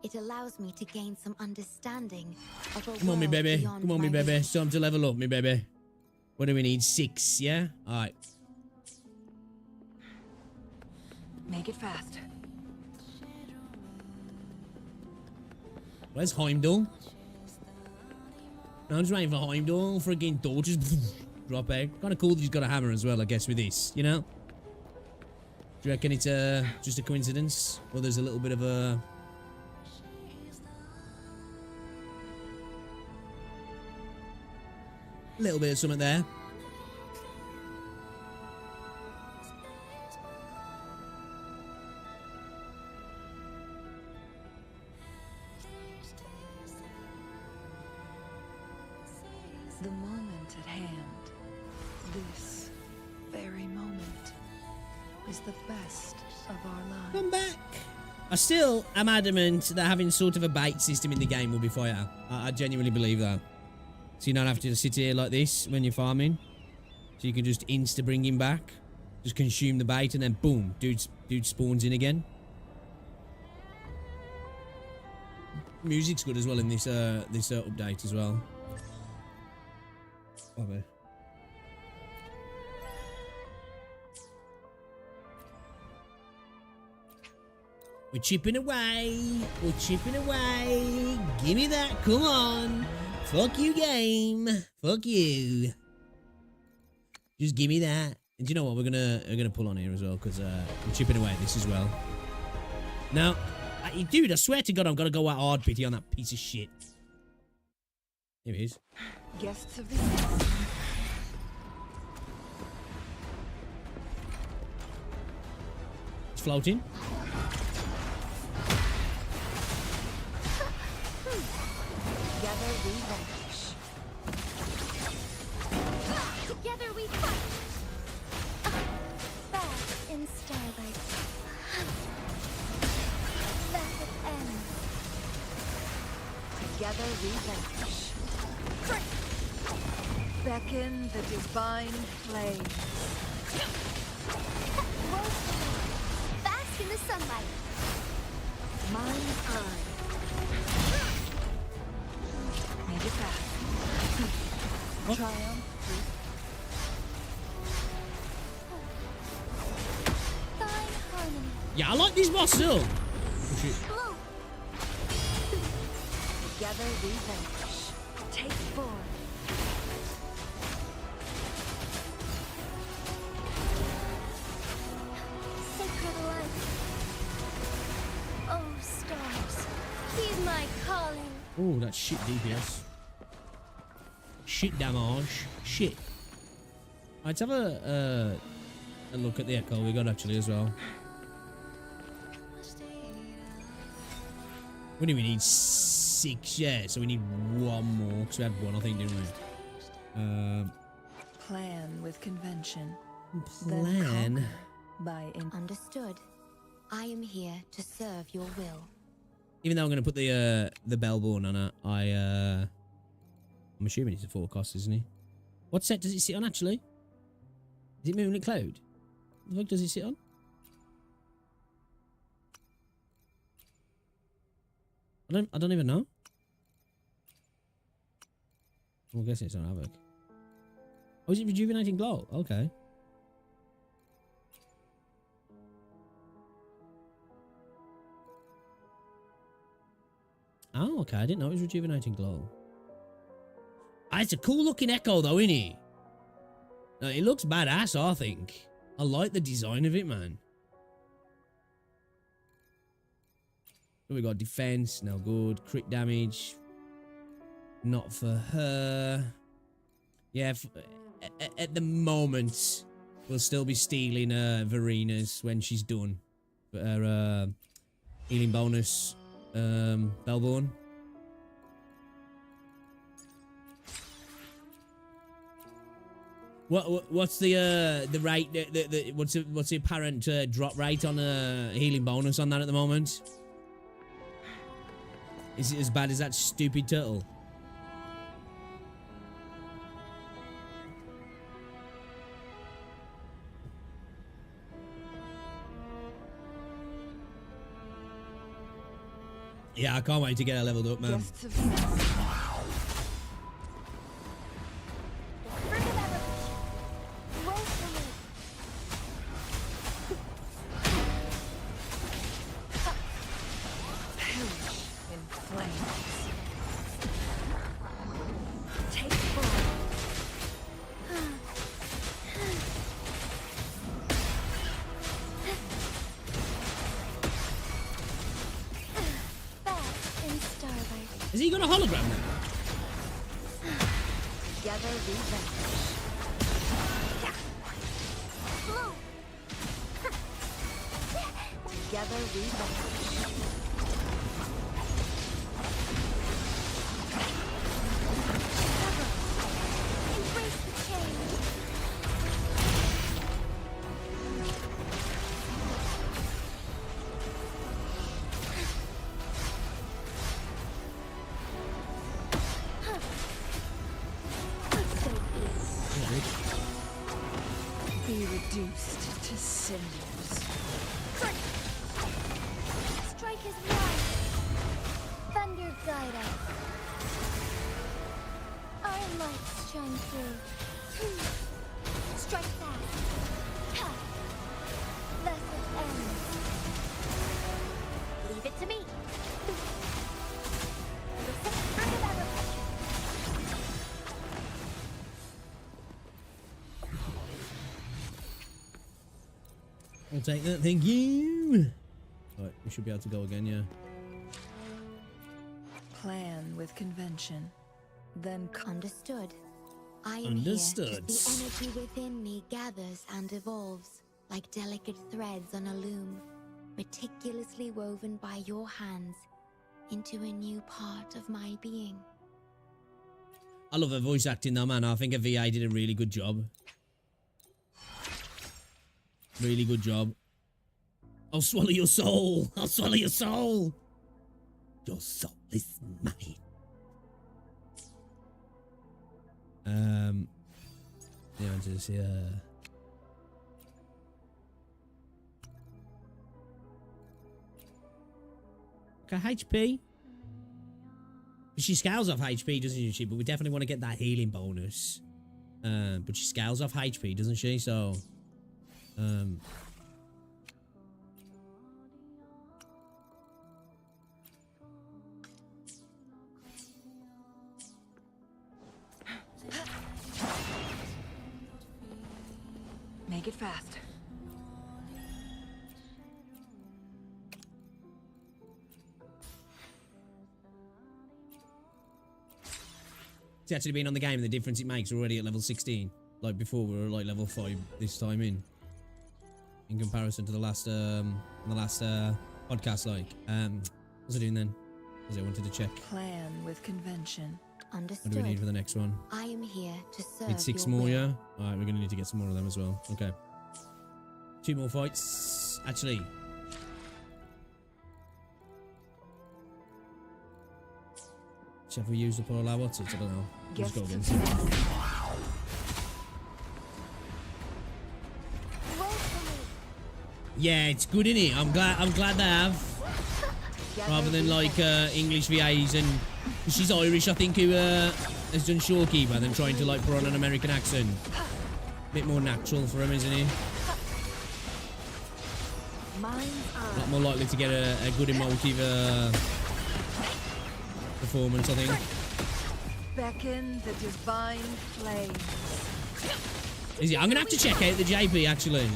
It allows me to gain some understanding of a Come on, me world baby. beyond Come on, me my baby. reach. It's time to level up, me baby. What do we need? 6, yeah? Alright. make it fast. Where's Heimdall? I'm just waiting for Heimdall. Friggin' door just drop out. Kind of cool that he's got a hammer as well, I guess, with this, you know? Do you reckon it's just a coincidence? Or there's a little bit of a... little bit of something there. The moment at hand, this very moment, is the best of our lives. Come back. I still am adamant that having sort of a bait system in the game will be fire. I genuinely believe that. So you don't have to sit here like this when you're farming. So you can just insta bring him back. Just consume the bait and then boom, dude spawns in again. Music's good as well in this update as well. Okay. We're chipping away. We're chipping away. Give me that. Come on. Fuck you, game. Fuck you. Just give me that. And do you know what? We're gonna pull on here as well because we're chipping away at this as well. Now, dude, I swear to God, I'm gonna go out hard pity on that piece of shit. Here he is. Guests of the season. It's floating. Together we vanish. Together we fight. Back in starlight. Back at end. Together we vanish. Beckon the divine flame. Bask in the sunlight. Mine eye. Make it fast. Triumph. Fine harmony. Yeah, I like this boss still. Oh, shit. Blow. Together we vanish. Take form. Sacred light. Oh, stars. Heed my calling. Oh, that's shit DPS. Shit damage. Shit. Let's have a look at the echo we got actually as well. What do we need? 6, yeah. So we need 1 more because we had 1, I think, didn't we? Plan with convention. Then Plan. conquer by Understood. I am here to serve your will. Even though I'm going to put the Bellborn on it, I'm assuming it's a 4 cost, isn't he? What set does it sit on actually? Is it Moonlit Cloud? What the fuck does it sit on? I don't even know. I'm guessing it's on Havoc. Oh, is it Rejuvenating Glow? Okay. Oh, okay. I didn't know it was Rejuvenating Glow. Ah, it's a cool looking echo though, isn't it? It looks badass, I think. I like the design of it, man. We got defense, no good. Crit damage, not for her. Yeah, at the moment, we'll still be stealing Verina's when she's done. But her healing bonus, Bellborn. What's the rate? What's the apparent drop rate on healing bonus on that at the moment? Is it as bad as that stupid turtle? Yeah, I can't wait to get her leveled up, man. Has he got a hologram now? Together we vanish. Together we vanish. Embrace the change. Be reduced to cinders. Strike is right. Thunder guide us. Our lights shine through. Strike fast. Thus it ends. Leave it to me. I'll take that, thank you. Alright, we should be able to go again, yeah. Plan with convention, then Understood. I am Understood. here. The energy within me gathers and evolves like delicate threads on a loom, meticulously woven by your hands into a new part of my being. I love her voice acting though, man. I think her VA did a really good job. Really good job. I'll swallow your soul. I'll swallow your soul. Your soul is mine. Yeah, just okay, HP. She scales off HP, doesn't she? But we definitely want to get that healing bonus. But she scales off HP, doesn't she? So, make it fast. it's actually been on the game and the difference it makes. We're already at level 16. Like before, we were like level 5 this time in comparison to the last podcast. Like, what's it doing then? Because I wanted to check. Plan with convention. Understood. What do we need for the next one? I am here to serve. Need 6 your more, will. yeah? Alright, we're gonna need to get some more of them as well. Okay. 2 more fights. Actually. Have we used up all our what's it? I don't know. We'll just go again. Yeah, it's good, innit? I'm glad they have. Rather than like English VAs, and she's Irish, I think, who has done Shorekeeper, then trying to like put on an American accent. Bit more natural for him, isn't he? A lot more likely to get a good emotive performance, I think. Beckon the divine flame. Is he? I'm gonna have to check out the JP actually.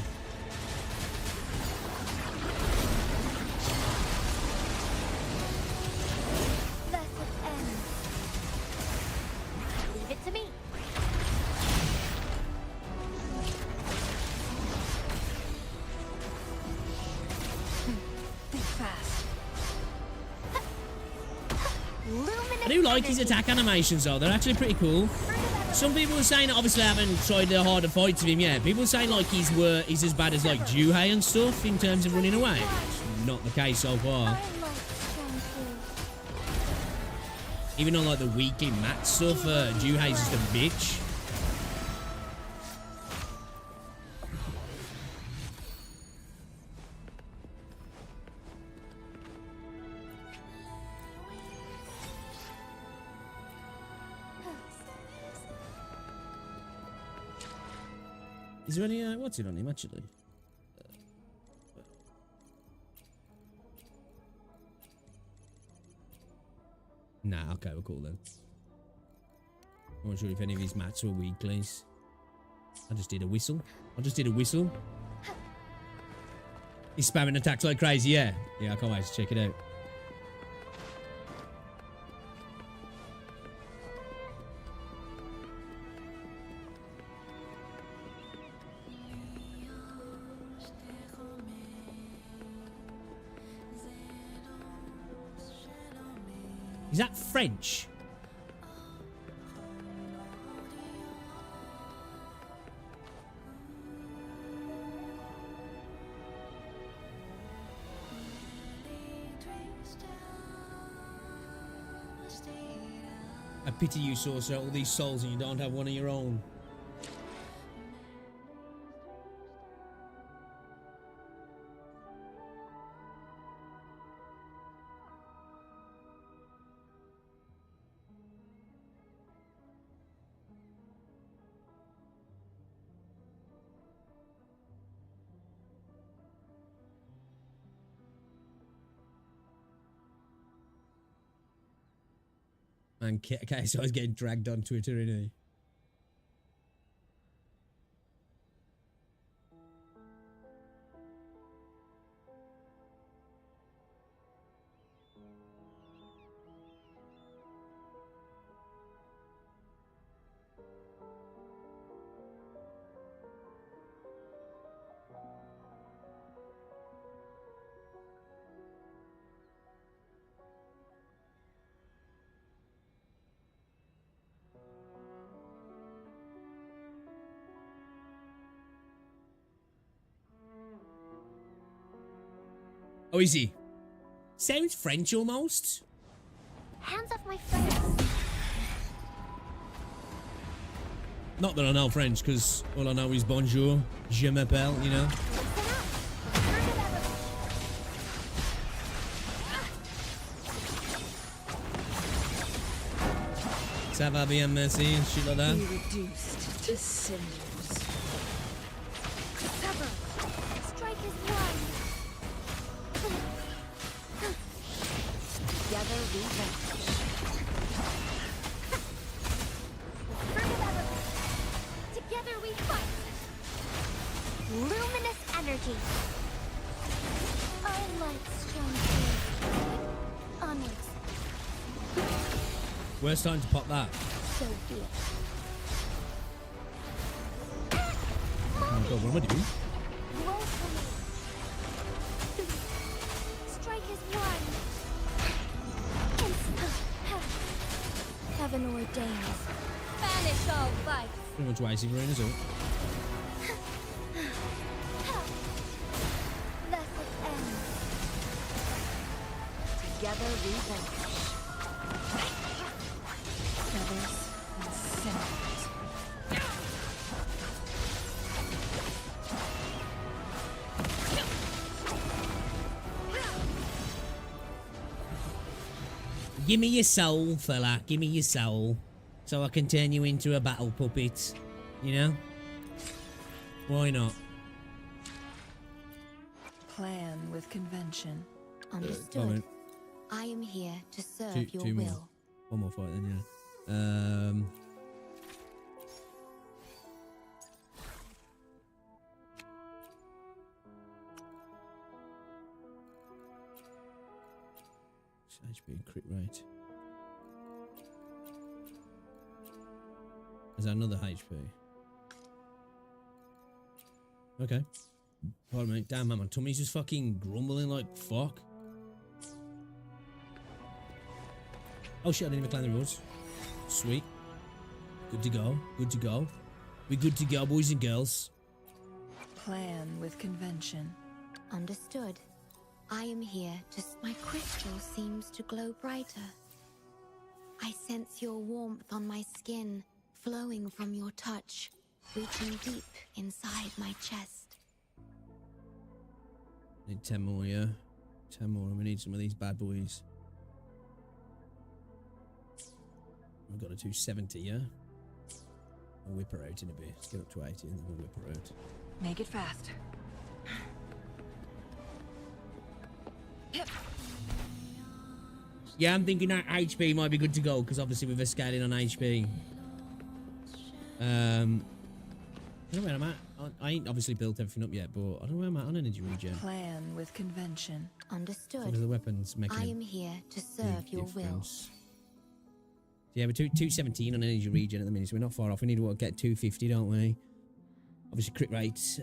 like his attack animations though. They're actually pretty cool. Some people are saying, obviously I haven't tried the harder fights of him yet. People are saying like he's as bad as like Juhei and stuff in terms of running away. Not the case so far. Even on like the weekly match stuff, Juhei's just a bitch. Is there any, what's it on him, actually? Nah, okay, we're cool then. I'm not sure if any of these mats were weeklies. I just did a whistle. He's spamming attacks like crazy, yeah. Yeah, I can't wait to check it out. Is that French? I pity you, sorcerer, all these souls and you don't have one of your own. And KSI is getting dragged on Twitter, isn't he? Oh, is he? Sounds French almost. Hands off my friends. Not that I know French, because all I know is bonjour, je m'appelle, you know. Ça va bien, merci, and shit like that. Be reduced to cinders. Cover. Strike is one. Together we vanquish. Together we fight. Luminous energy. I like strong fear. Onwards. Worst time to pop that. So be it. Oh my god, what am I doing? Roll for me. Strike is one. Heaven ordains. Banish all vice. Pretty much wasting rain as well. Thus it ends. Together we vanquish. Feathers and cinders. Give me your soul, fella. Give me your soul. So I can turn you into a battle puppet. You know? Why not? Plan with convention. Understood. Alright. I am here to serve Two your more. will. One more fight then, yeah. HP crit rate. Is that another HP? Okay. Pardon me. Damn, man, my tummy's just fucking grumbling like fuck. Oh shit, I didn't even climb the rules. Sweet. Good to go. Good to go. We're good to go, boys and girls. Plan with convention. Understood. I am here to... My crystal seems to glow brighter. I sense your warmth on my skin, flowing from your touch, reaching deep inside my chest. Need 10 more, yeah? 10 more, and we need some of these bad boys. I've got a 270, yeah? I'll whip her out in a bit. Let's get up to 80 and then we'll whip her out. Make it fast. Yeah, I'm thinking that HP might be good to go, because obviously we're scaling on HP. I don't know where I'm at. I ain't obviously built everything up yet, but I don't know where I'm at on energy regen. Plan with convention. Understood. What are the weapons making? I am here to serve your will. Yeah, we're 217 on energy regen at the minute, so we're not far off. We need to get 250, don't we? Obviously, crit rate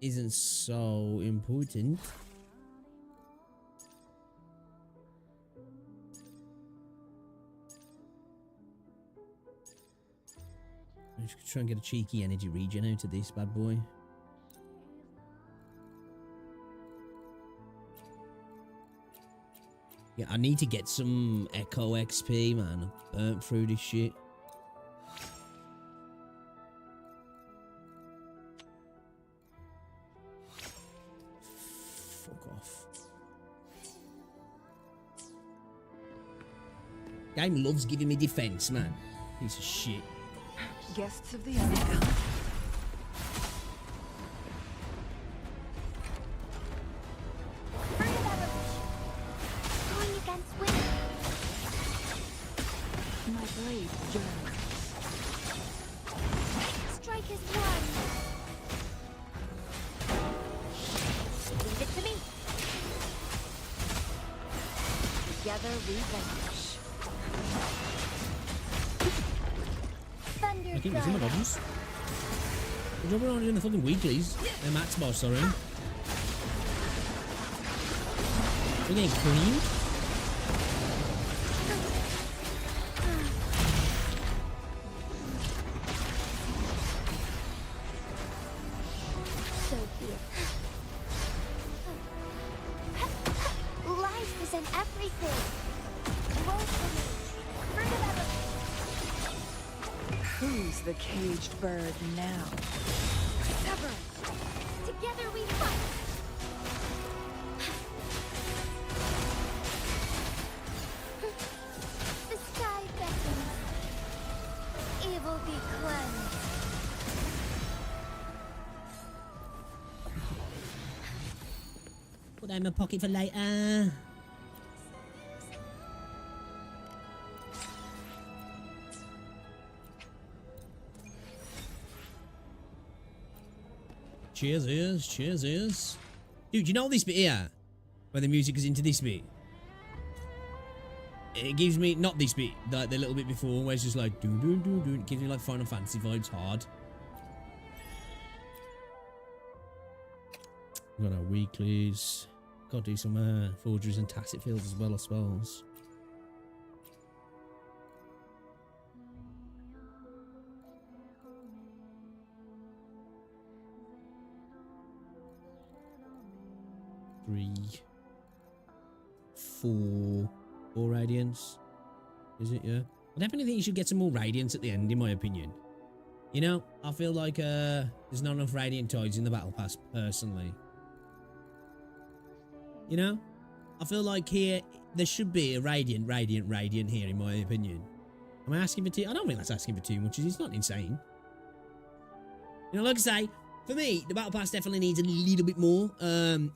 isn't so important. I'm just try and get a cheeky energy regen out of this bad boy. Yeah, I need to get some Echo XP, man. I've burnt through this shit. Fuck off. Game loves giving me defense, man. Piece of shit. Guests of the Underground. Going against wind. My blade yearns. Strike is one. Leave it to me. Together we vanish. I keep using my dodges. Good job we're only doing the fucking weeklies. They're max boss, sorry. We're getting creamed. So here. Life is in everything. Woe for me. Fruit of Who's the caged bird now? Sever. Together we fight. The sky beckons. Evil be cleansed. Put that in my pocket for later. Cheers. Dude, you know this bit here? Where the music is into this bit? It gives me, not this bit, the little bit before, where it's just like, do. It gives me like Final Fantasy vibes hard. We've got our weeklies. Got to do some forgeries and tacit fields as well, I suppose. Three, four radiance. Is it? Yeah. I definitely think you should get some more radiance at the end, in my opinion. You know, I feel like there's not enough radiant tides in the battle pass, personally. You know, I feel like here there should be a radiant here, in my opinion. Am I asking for too? I don't think that's asking for too much. It's not insane. You know, like I say, for me, the battle pass definitely needs a little bit more.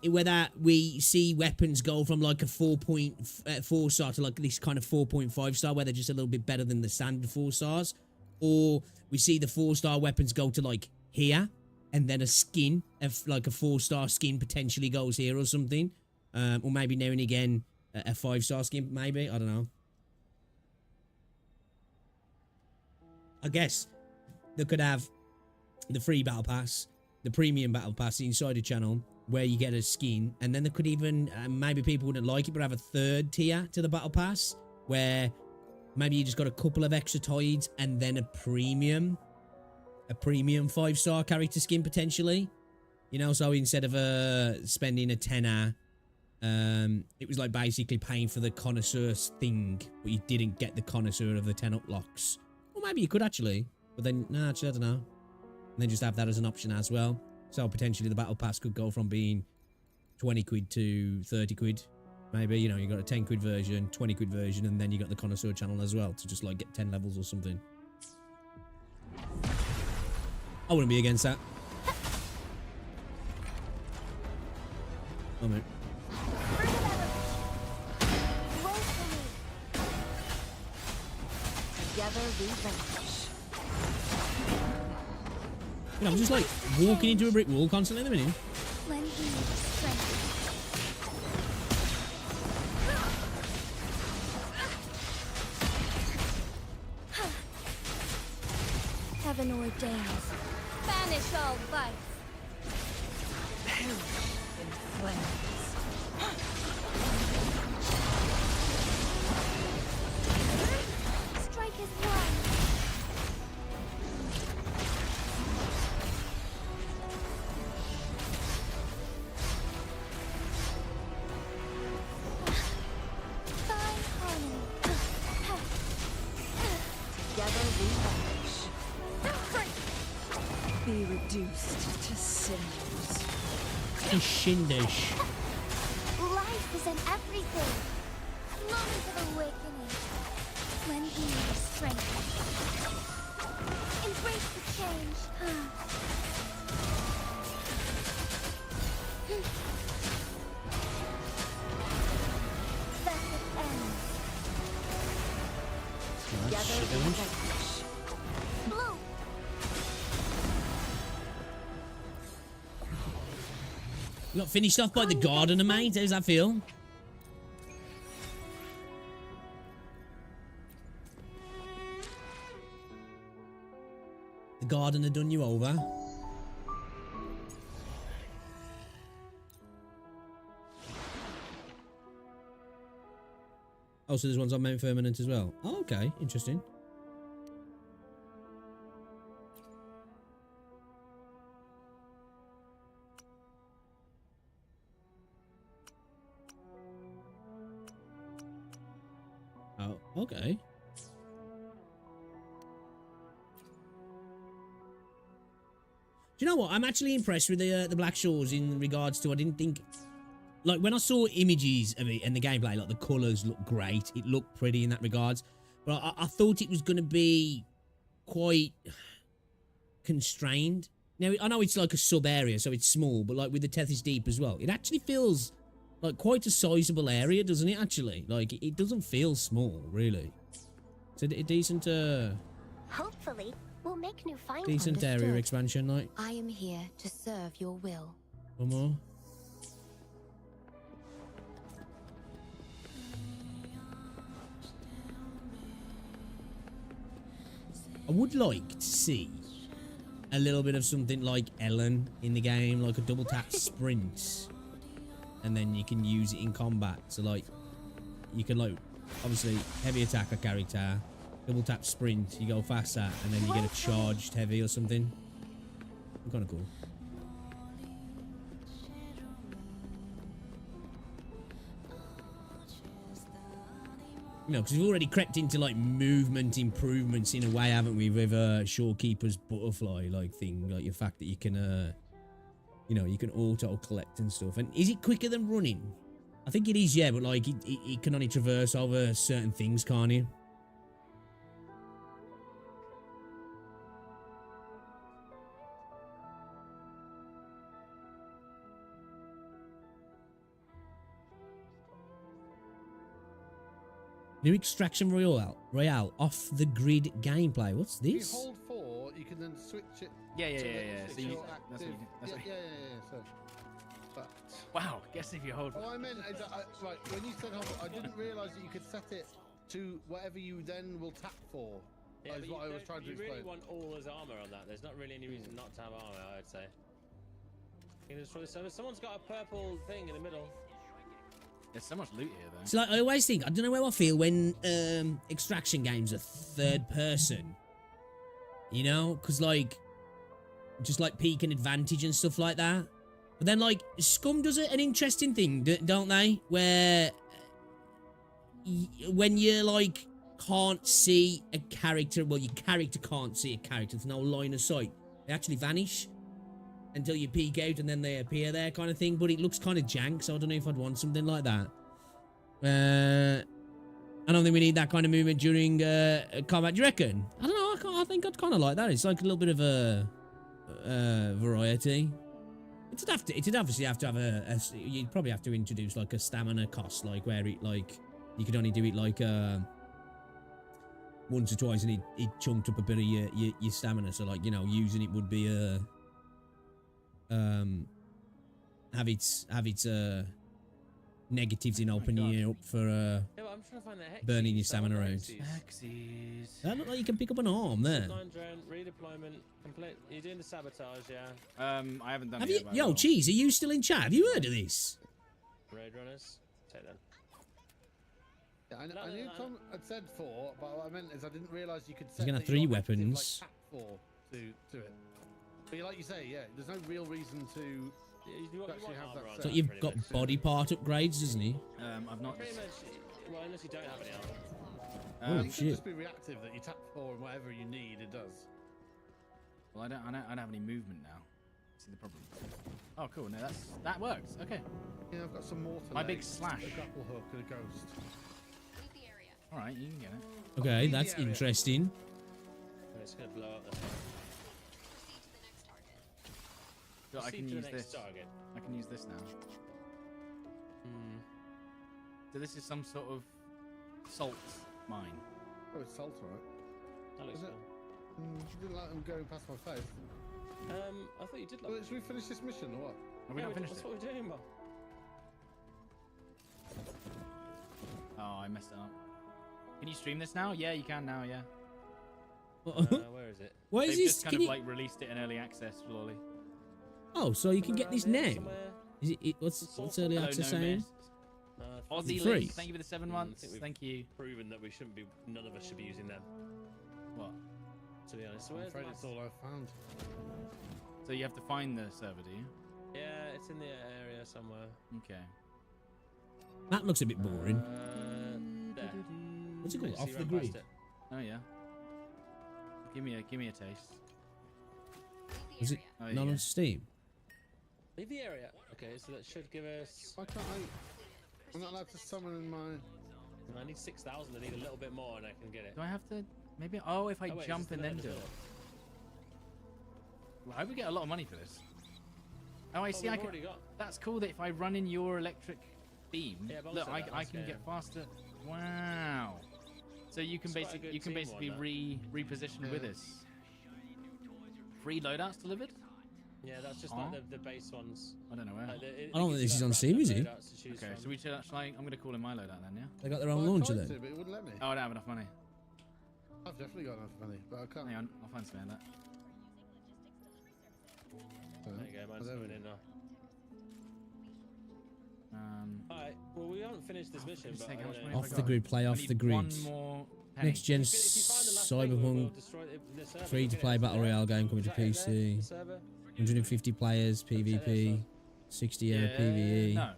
Whether we see weapons go from like a 4.4 star to like this kind of 4.5 star, where they're just a little bit better than the standard 4 stars, or we see the 4-star weapons go to like here, and then a skin, like a 4-star skin potentially goes here or something, or maybe now and again a 5-star skin, maybe, I don't know. I guess they could have the free battle pass, the premium battle pass, the insider channel, where you get a skin, and then there could even maybe people wouldn't like it, but have a third tier to the battle pass where maybe you just got a couple of extra tides and then a premium 5-star character skin potentially. You know, so instead of spending a tenner, it was like basically paying for the connoisseur thing, but you didn't get the connoisseur of the 10 up locks. Or maybe you could actually, but then no, actually I don't know. And then just have that as an option as well. So potentially the battle pass could go from being 20 quid to 30 quid. Maybe, you know, you got a 10 quid version, 20 quid version, and then you got the connoisseur channel as well to just like get 10 levels or something. I wouldn't be against that. Oh, mate. Together we vanish. You know, I'm just like walking into a brick wall constantly in the minute. Lend me strength. Heaven ordains. Banish all vice. Perish in flames. Strike is one. Fine harmony. Together we vanish. Be reduced to cinders. Shindish. Life is in everything. Moment of awakening. Lend me your strength. Embrace the change. Thus it ends. Together we vanish. Blue. You got finished off by the gardener, mate. How does that feel? The gardener done you over. Oh, so there's ones on Mount Firmament as well. Oh, okay, interesting. Oh, okay. Do you know what? I'm actually impressed with the Black Shores in regards to, I didn't think, like when I saw images of it and the gameplay, like the colours look great. It looked pretty in that regards. But I thought it was going to be quite constrained. Now, I know it's like a sub area, so it's small, but like with the Tethys Deep as well, it actually feels like quite a sizable area, doesn't it, actually? Like, it doesn't feel small, really. It's a decent, Hopefully, we'll make new finds. decent area expansion, like. I am here to serve your will. One more. I would like to see a little bit of something like Ellen in the game, like a double tap sprint. And then you can use it in combat. So like, you can like, obviously heavy attacker character, double tap sprint, you go faster, and then you get a charged heavy or something. Kind of cool. You know, because we've already crept into like movement improvements in a way, haven't we, with Shorekeeper's butterfly like thing, like the fact that you can you know, you can auto collect and stuff. And is it quicker than running? I think it is, yeah, but like it can only traverse over certain things, can't it? New Extraction Royale off the grid gameplay. What's this? If you hold 4, you can then switch it. Yeah. So So it's you, still that's active. what you, So, but, wow, guess if you hold. oh, I meant is that right when you said hold, I didn't realise that you could set it to whatever you then will tap for. Yeah, is what I was trying to You explain. really want all as armor on that. There's not really any reason not to have armor, I'd say. Can you destroy the server? Someone's got a purple thing in the middle. There's so much loot here, though. So like, I always think, I don't know how I feel when extraction games are third person. You know, because like, just like peak and advantage and stuff like that. But then like, Scum does an interesting thing, don't they? Where when you like can't see a character, well, your character can't see a character. There's no line of sight. They actually vanish until you peek out and then they appear there, kind of thing. But it looks kind of jank, so I don't know if I'd want something like that. I don't think we need that kind of movement during combat. Do you reckon? I don't know. I think I'd kind of like that. It's like a little bit of a variety. It'd obviously have to have you'd probably have to introduce like a stamina cost, like where it like you could only do it like once or twice, and it chunked up a bit of your stamina. So like, you know, using it would be have its negatives in opening you up for Yeah, but I'm trying to find the burning your stamina out. Hexes. That look like you can pick up an arm there. Drone, redeployment, complete. You're doing the sabotage, yeah. I haven't done Have it you? yet, but I Yo, will. Cheese, are you still in chat? Have you heard of this? Raid runners, take them. Yeah, I No, knew no. Tom had said 4, but what I meant is I didn't realise you could set gonna that have 3 you're active, weapons. Like, tap 4 to it. But like you say, yeah, there's no real reason to actually have that So set. you've pretty got much. body part upgrades, doesn't he? I've not. Pretty much, well, unless you don't have any armor. Oh, It could shit. just be reactive that you tap 4 and whatever you need, it does. Well, I don't have any movement now. See the problem. Oh, cool. No, that works. Okay. Yeah, I've got some mortar. My big legs, slash. a grapple hook, and a ghost. All right, you can get it. Okay, that's interesting. It's gonna blow up. So I Proceed can to the use next this. target. I can use this now. So this is some sort of salt mine. Oh, it's salt, right? That looks Is it? cool. You didn't like them going past my face. I thought you did like. Well, should we finish this mission or what? Have we not finished That's it? what we're doing, Bob. Oh, I messed it up. Can you stream this now? Yeah, you can now. Yeah. Where is it? What is They've this? just kind Can of you... like released it in early access, slowly. Oh, so you can get this now? Somewhere. Is it? What's early Hello, access no saying? No, Aussie free? Lee, thank you for the 7 months. we've- Thank you. proven that we shouldn't be. None of us should be using them. What? To be honest. So I'm where's afraid the it's last- all I've found. So you have to find the server, do you? Yeah, it's in the area somewhere. Okay. That looks a bit boring. There. What's it called? See Off right the past grid? it. Oh yeah. Give me a taste. Is it Oh, not yeah. on Steam? Leave the area. Okay, so that should give us. Why can't I? I'm not allowed to summon in my. I need 6,000. I need a little bit more, and I can get it. Do I have to? Maybe. Oh, if I Oh, wait, jump is and this then the do level? it. Well, I hope we get a lot of money for this. Oh, I Oh, see. we've I can. already got. That's cool. That if I run in your electric beam, Yeah, but look, also that I last can game. get faster. Wow. So you can It's quite a good basically team one, reposition with us. Free loadouts delivered? Yeah, that's just Huh? like the base ones. I don't know where. Like I don't think this is on Steam, is it? Okay, so we should actually. I'm gonna call in my loadout then, yeah. They got their own Well, I launcher tried then. to, but it wouldn't let me. Oh, I don't have enough money. I've definitely got enough money, but I can't. Hang on, I'll find something like that. So, There you go, mine's there we coming in go. now. Alright, well, we haven't finished this mission, goodness but. sake, I how much don't money know. have I Off the got? grid, play I off need the grid. One more penny. Next gen If you find the last thing, we'll Cyberpunk destroy the server. free to play Is battle that- royale game coming to is that it there, the PC. server? 150 players PvP, 60 hour PvE. No,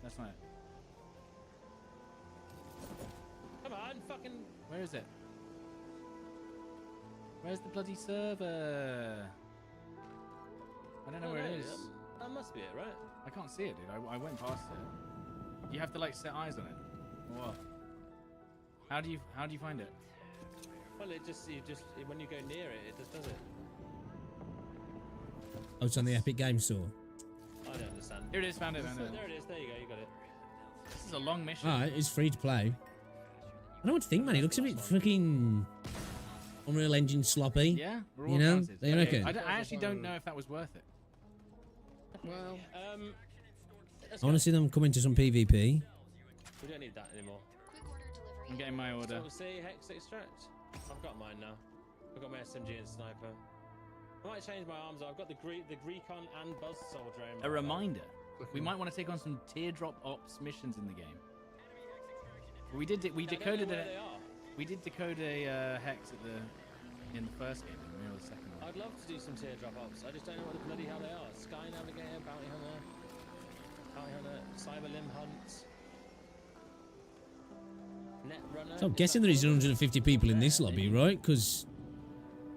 that's not it. Come on, fucking. Where is it? Where's the bloody server? I don't know where it is. That must be it, right? I can't see it, dude. I went past it. You have to like set eyes on it. Or what? How do you find it? Well, it just when you go near it, it just does it. Oh, it's on the Epic Games Store. I don't understand. Here it is. Found it. Found it. There it is. There you go. You got it. This is a long mission. Alright, it's free to play. I don't know what to think, man. It looks a bit freaking Unreal Engine sloppy. Yeah, we're all You know? advances. They reckon? I actually don't know if that was worth it. Well, let's I want go. to see them come into some PvP. We don't need that anymore. I'm getting my order. So see, Hex extract. I've got mine now. I've got my SMG and sniper. I might change my arms. I've got the Recon and Buzzsaw drone. A reminder: we might want to take on some teardrop ops missions in the game. We did it. We decoded it. We did decode a hex in the first game. Or the second one. I'd love to do some teardrop ops. I just don't know what the bloody hell they are. Sky Navigator, Bounty Hunter, Cyber Limb Hunt, Net Runner. So I'm guessing there is 150 people in this lobby, right? Because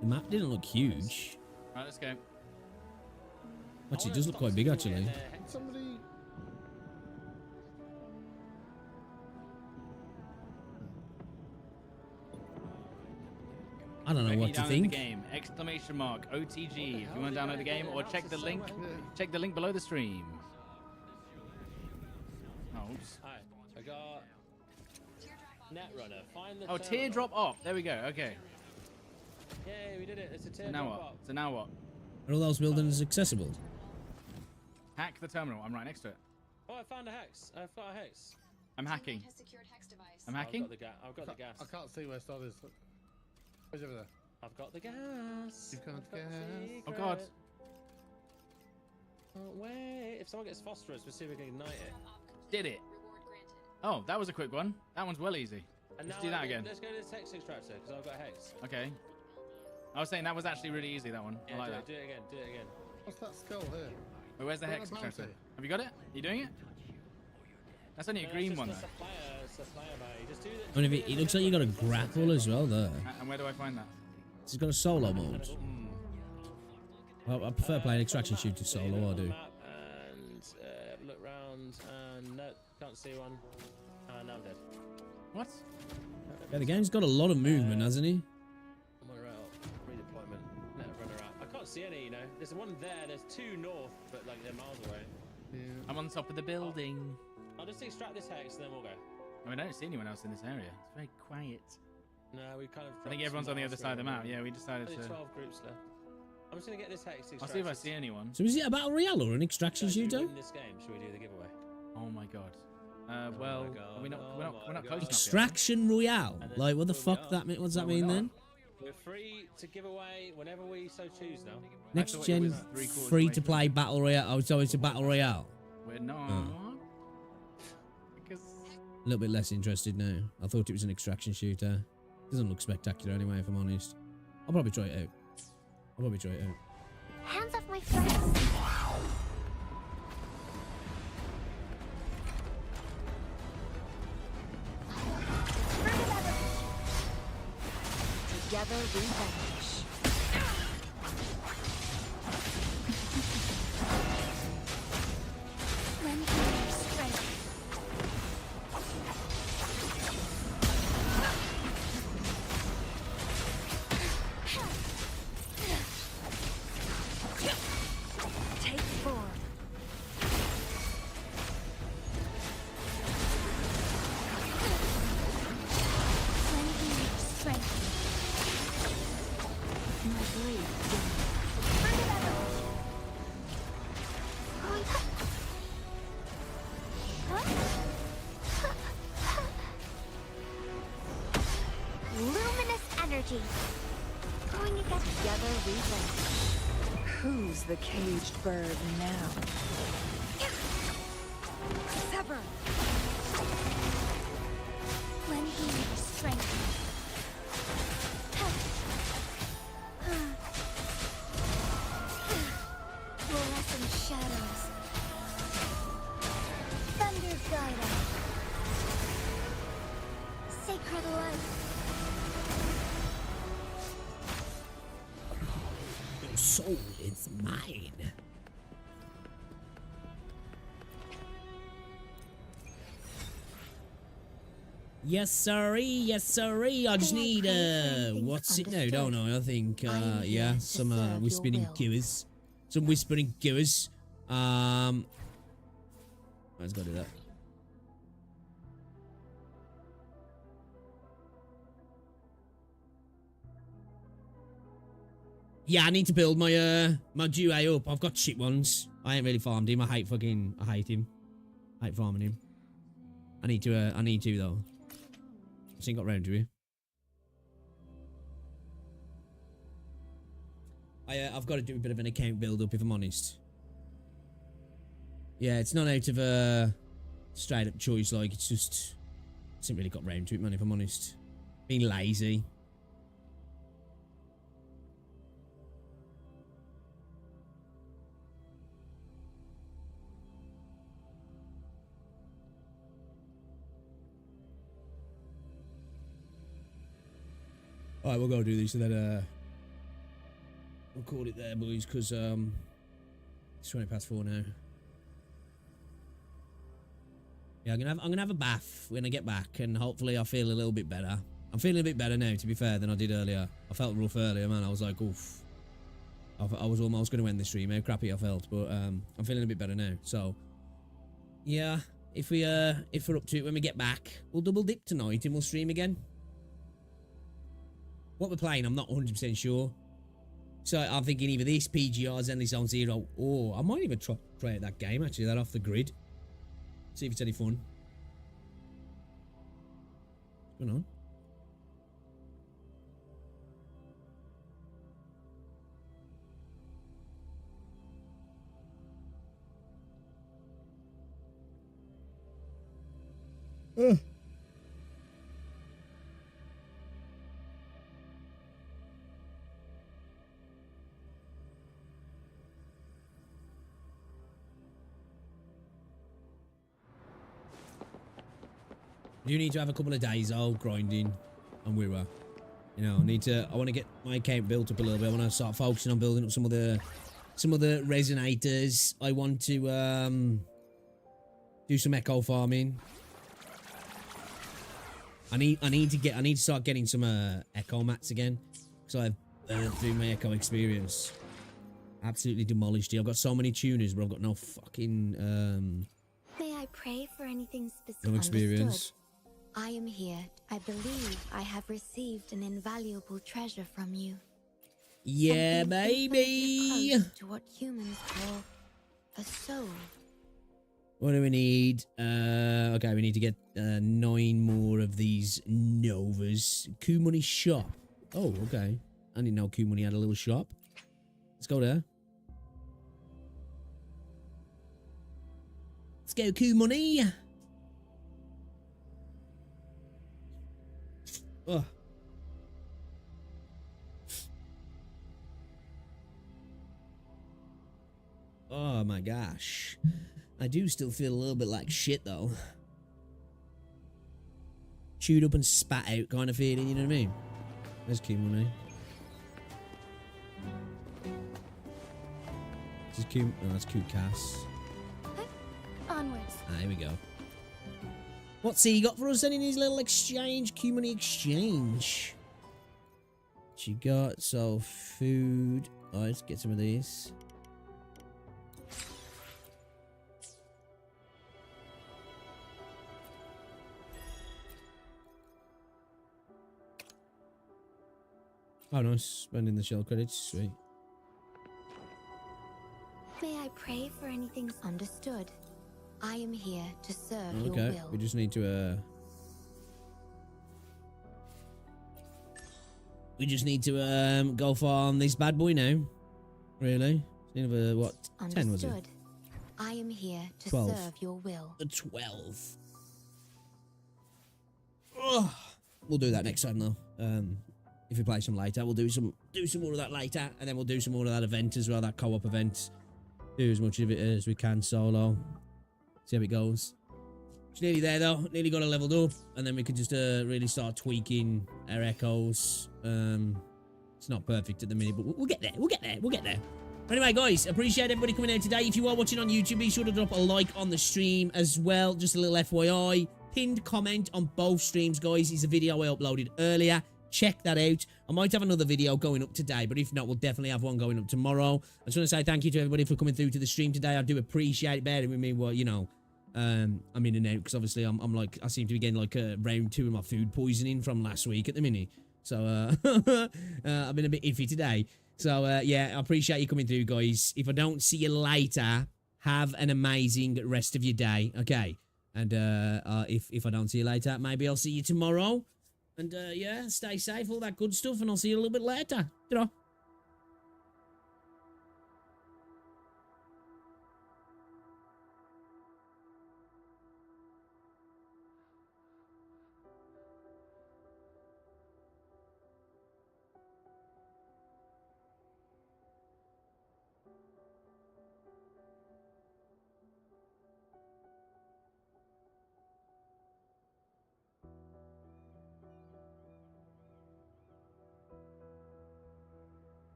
the map didn't look huge. All right, let's go. Actually, it does look quite big, actually. Somebody. I don't know what to think. The game! Exclamation mark OTG if you want to download the game, or check the link. Check the link below the stream. Oh, oops. Alright, I got Net Runner. Find the. Oh, teardrop op. There we go. Okay. Yay, we did it. It's a teardrop Now what? op. So now what? Are all those buildings accessible? Hack the terminal. I'm right next to it. Oh, I found a hex. I've got a hex. I'm hacking. I'm hacking. I've got the gas. I can't see where Star is. Where's over there? I've got the gas. You've got I've gas. Oh god. Oh, wait. If someone gets phosphorus, we'll see if we can ignite it. Did it. Oh, that was a quick one. That one's well easy. And Let's now do that again. Let's go to this hex extractor because I've got a hex. Okay. I was saying that was actually really easy, that one. Yeah, I like that. Do it again. Do it again. What's that skull here? Wait, where's the Where's hex the extractor? bounty? Have you got it? You doing it? That's only a green one, though. It's a flyer, mate. Just do it. I mean, it looks like you got a grapple as well there. And where do I find that? It's got a solo mode. Well, I prefer playing extraction shooter solo. I do. And look round, and no, can't see one. Now I'm dead. What? Yeah, the game's got a lot of movement, hasn't he? Somewhere out. Redeployment. Net Runner out. I can't see any. You know, there's one there. There's two north, but like they're miles away. Yeah. I'm on top of the building. I'll just extract this hex, and then we'll go. I mean, I don't see anyone else in this area. It's very quiet. No, we kind of. I think everyone's on the other side of the map. Yeah, we decided Only to. 12 groups left. I'm just gonna get this hex extracted. I'll see if I see anyone. So is it a battle royale or an extraction shooter? In this game, should we do the giveaway? Oh my god. Well, God, we're not close enough yet. Extraction royale. Like, what the fuck that mean? What's that mean then? We're free to give away whenever we so choose now. Next gen free to play battle royale. Oh, so it's a battle royale. We're not. Because A little bit less interested now. I thought it was an extraction shooter. Doesn't look spectacular anyway, if I'm honest. I'll probably try it out. Hands off my friends! Together we vanish. Lend me your strength. Take form. Lend me your strength. My blade bends. Bring it up. Luminous energy. Going against together we vanish. Who's the caged bird now? Sever. Lend me your strength. Fluorescent shadows. Thunder guide us. Sacred light. Your soul is mine. Yes, sirree. Yes, sirree. I just need, what's it? No, don't know. I think, yeah, some, whispering givers. Some whispering givers. Let's go do that. Yeah, I need to build my, my duo up. I've got shit ones. I ain't really farmed him. I hate him. I hate farming him. I need to though. Just ain't got round to it. I've got to do a bit of an account build up if I'm honest. Yeah, it's not out of a straight up choice, like it's just I haven't really got round to it, man, if I'm honest. Being lazy. Alright, we'll go do this and then we'll call it there, boys, because it's 20 past 4 now. Yeah, I'm gonna have a bath when I get back, and hopefully I feel a little bit better. I'm feeling a bit better now, to be fair, than I did earlier. I felt rough earlier, man. I was like, oof. I was almost going to end the stream. How crappy I felt, but I'm feeling a bit better now. So, yeah, if we're up to it when we get back, we'll double dip tonight and we'll stream again. What we're playing, I'm not 100% sure. So I'm thinking either this, PGR, Zenly Zone Zero, or I might even try out that game, actually, that off the grid. See if it's any fun. What's going on? You need to have a couple of days out grinding on WuWa. You know, I want to get my account built up a little bit. I want to start focusing on building up some of the resonators. I want to do some echo farming. I need to start getting some echo mats again, because I've through my echo experience absolutely demolished it. I've got so many tuners, but I've got no fucking May I pray for anything specific? no experience. Understood. I am here. I believe I have received an invaluable treasure from you. Yeah, Something baby. close to what humans call a soul. What do we need? Okay, we need to get 9 more of these Novas. Coup Money shop. Oh, okay. I didn't know Coup Money had a little shop. Let's go there. Let's go, Coup Money. Oh. Oh my gosh. I do still feel a little bit like shit though. Chewed up and spat out kind of feeling, you know what I mean? There's Coup Money. This is Coup. Oh, that's Coup Cass. Onwards. Ah, here we go. What's he got for us then in his little exchange? Coup Money exchange. What you got? So, food. Oh, let's get some of these. Oh, nice. Spending the shell credits. Sweet. May I pray for anything? Understood. I am here to serve your Okay, will. we just need to go farm this bad boy now. Really? Need of what? 10 was it? Understood. I am here to 12. serve your will. The 12. Ugh. We'll do that next time though. If we play some later, we'll do some more of that later, and then we'll do some more of that event as well, that co-op event. Do as much of it as we can solo. See how it goes. It's nearly there though. Nearly got it leveled up, and then we can just really start tweaking our echoes. It's not perfect at the minute, but we'll get there. We'll get there. We'll get there. Anyway, guys, appreciate everybody coming out today. If you are watching on YouTube, be sure to drop a like on the stream as well. Just a little FYI. Pinned comment on both streams, guys, is a video I uploaded earlier. Check that out. I might have another video going up today, but if not, we'll definitely have one going up tomorrow. I just want to say thank you to everybody for coming through to the stream today. I do appreciate it. Bearing with me, well, you know, I'm in and out because obviously I'm like, I seem to be getting like round 2 of my food poisoning from last week at the minute. So I've been a bit iffy today. So yeah, I appreciate you coming through, guys. If I don't see you later, have an amazing rest of your day. Okay. And if I don't see you later, maybe I'll see you tomorrow. And yeah, stay safe, all that good stuff, and I'll see you a little bit later. You know.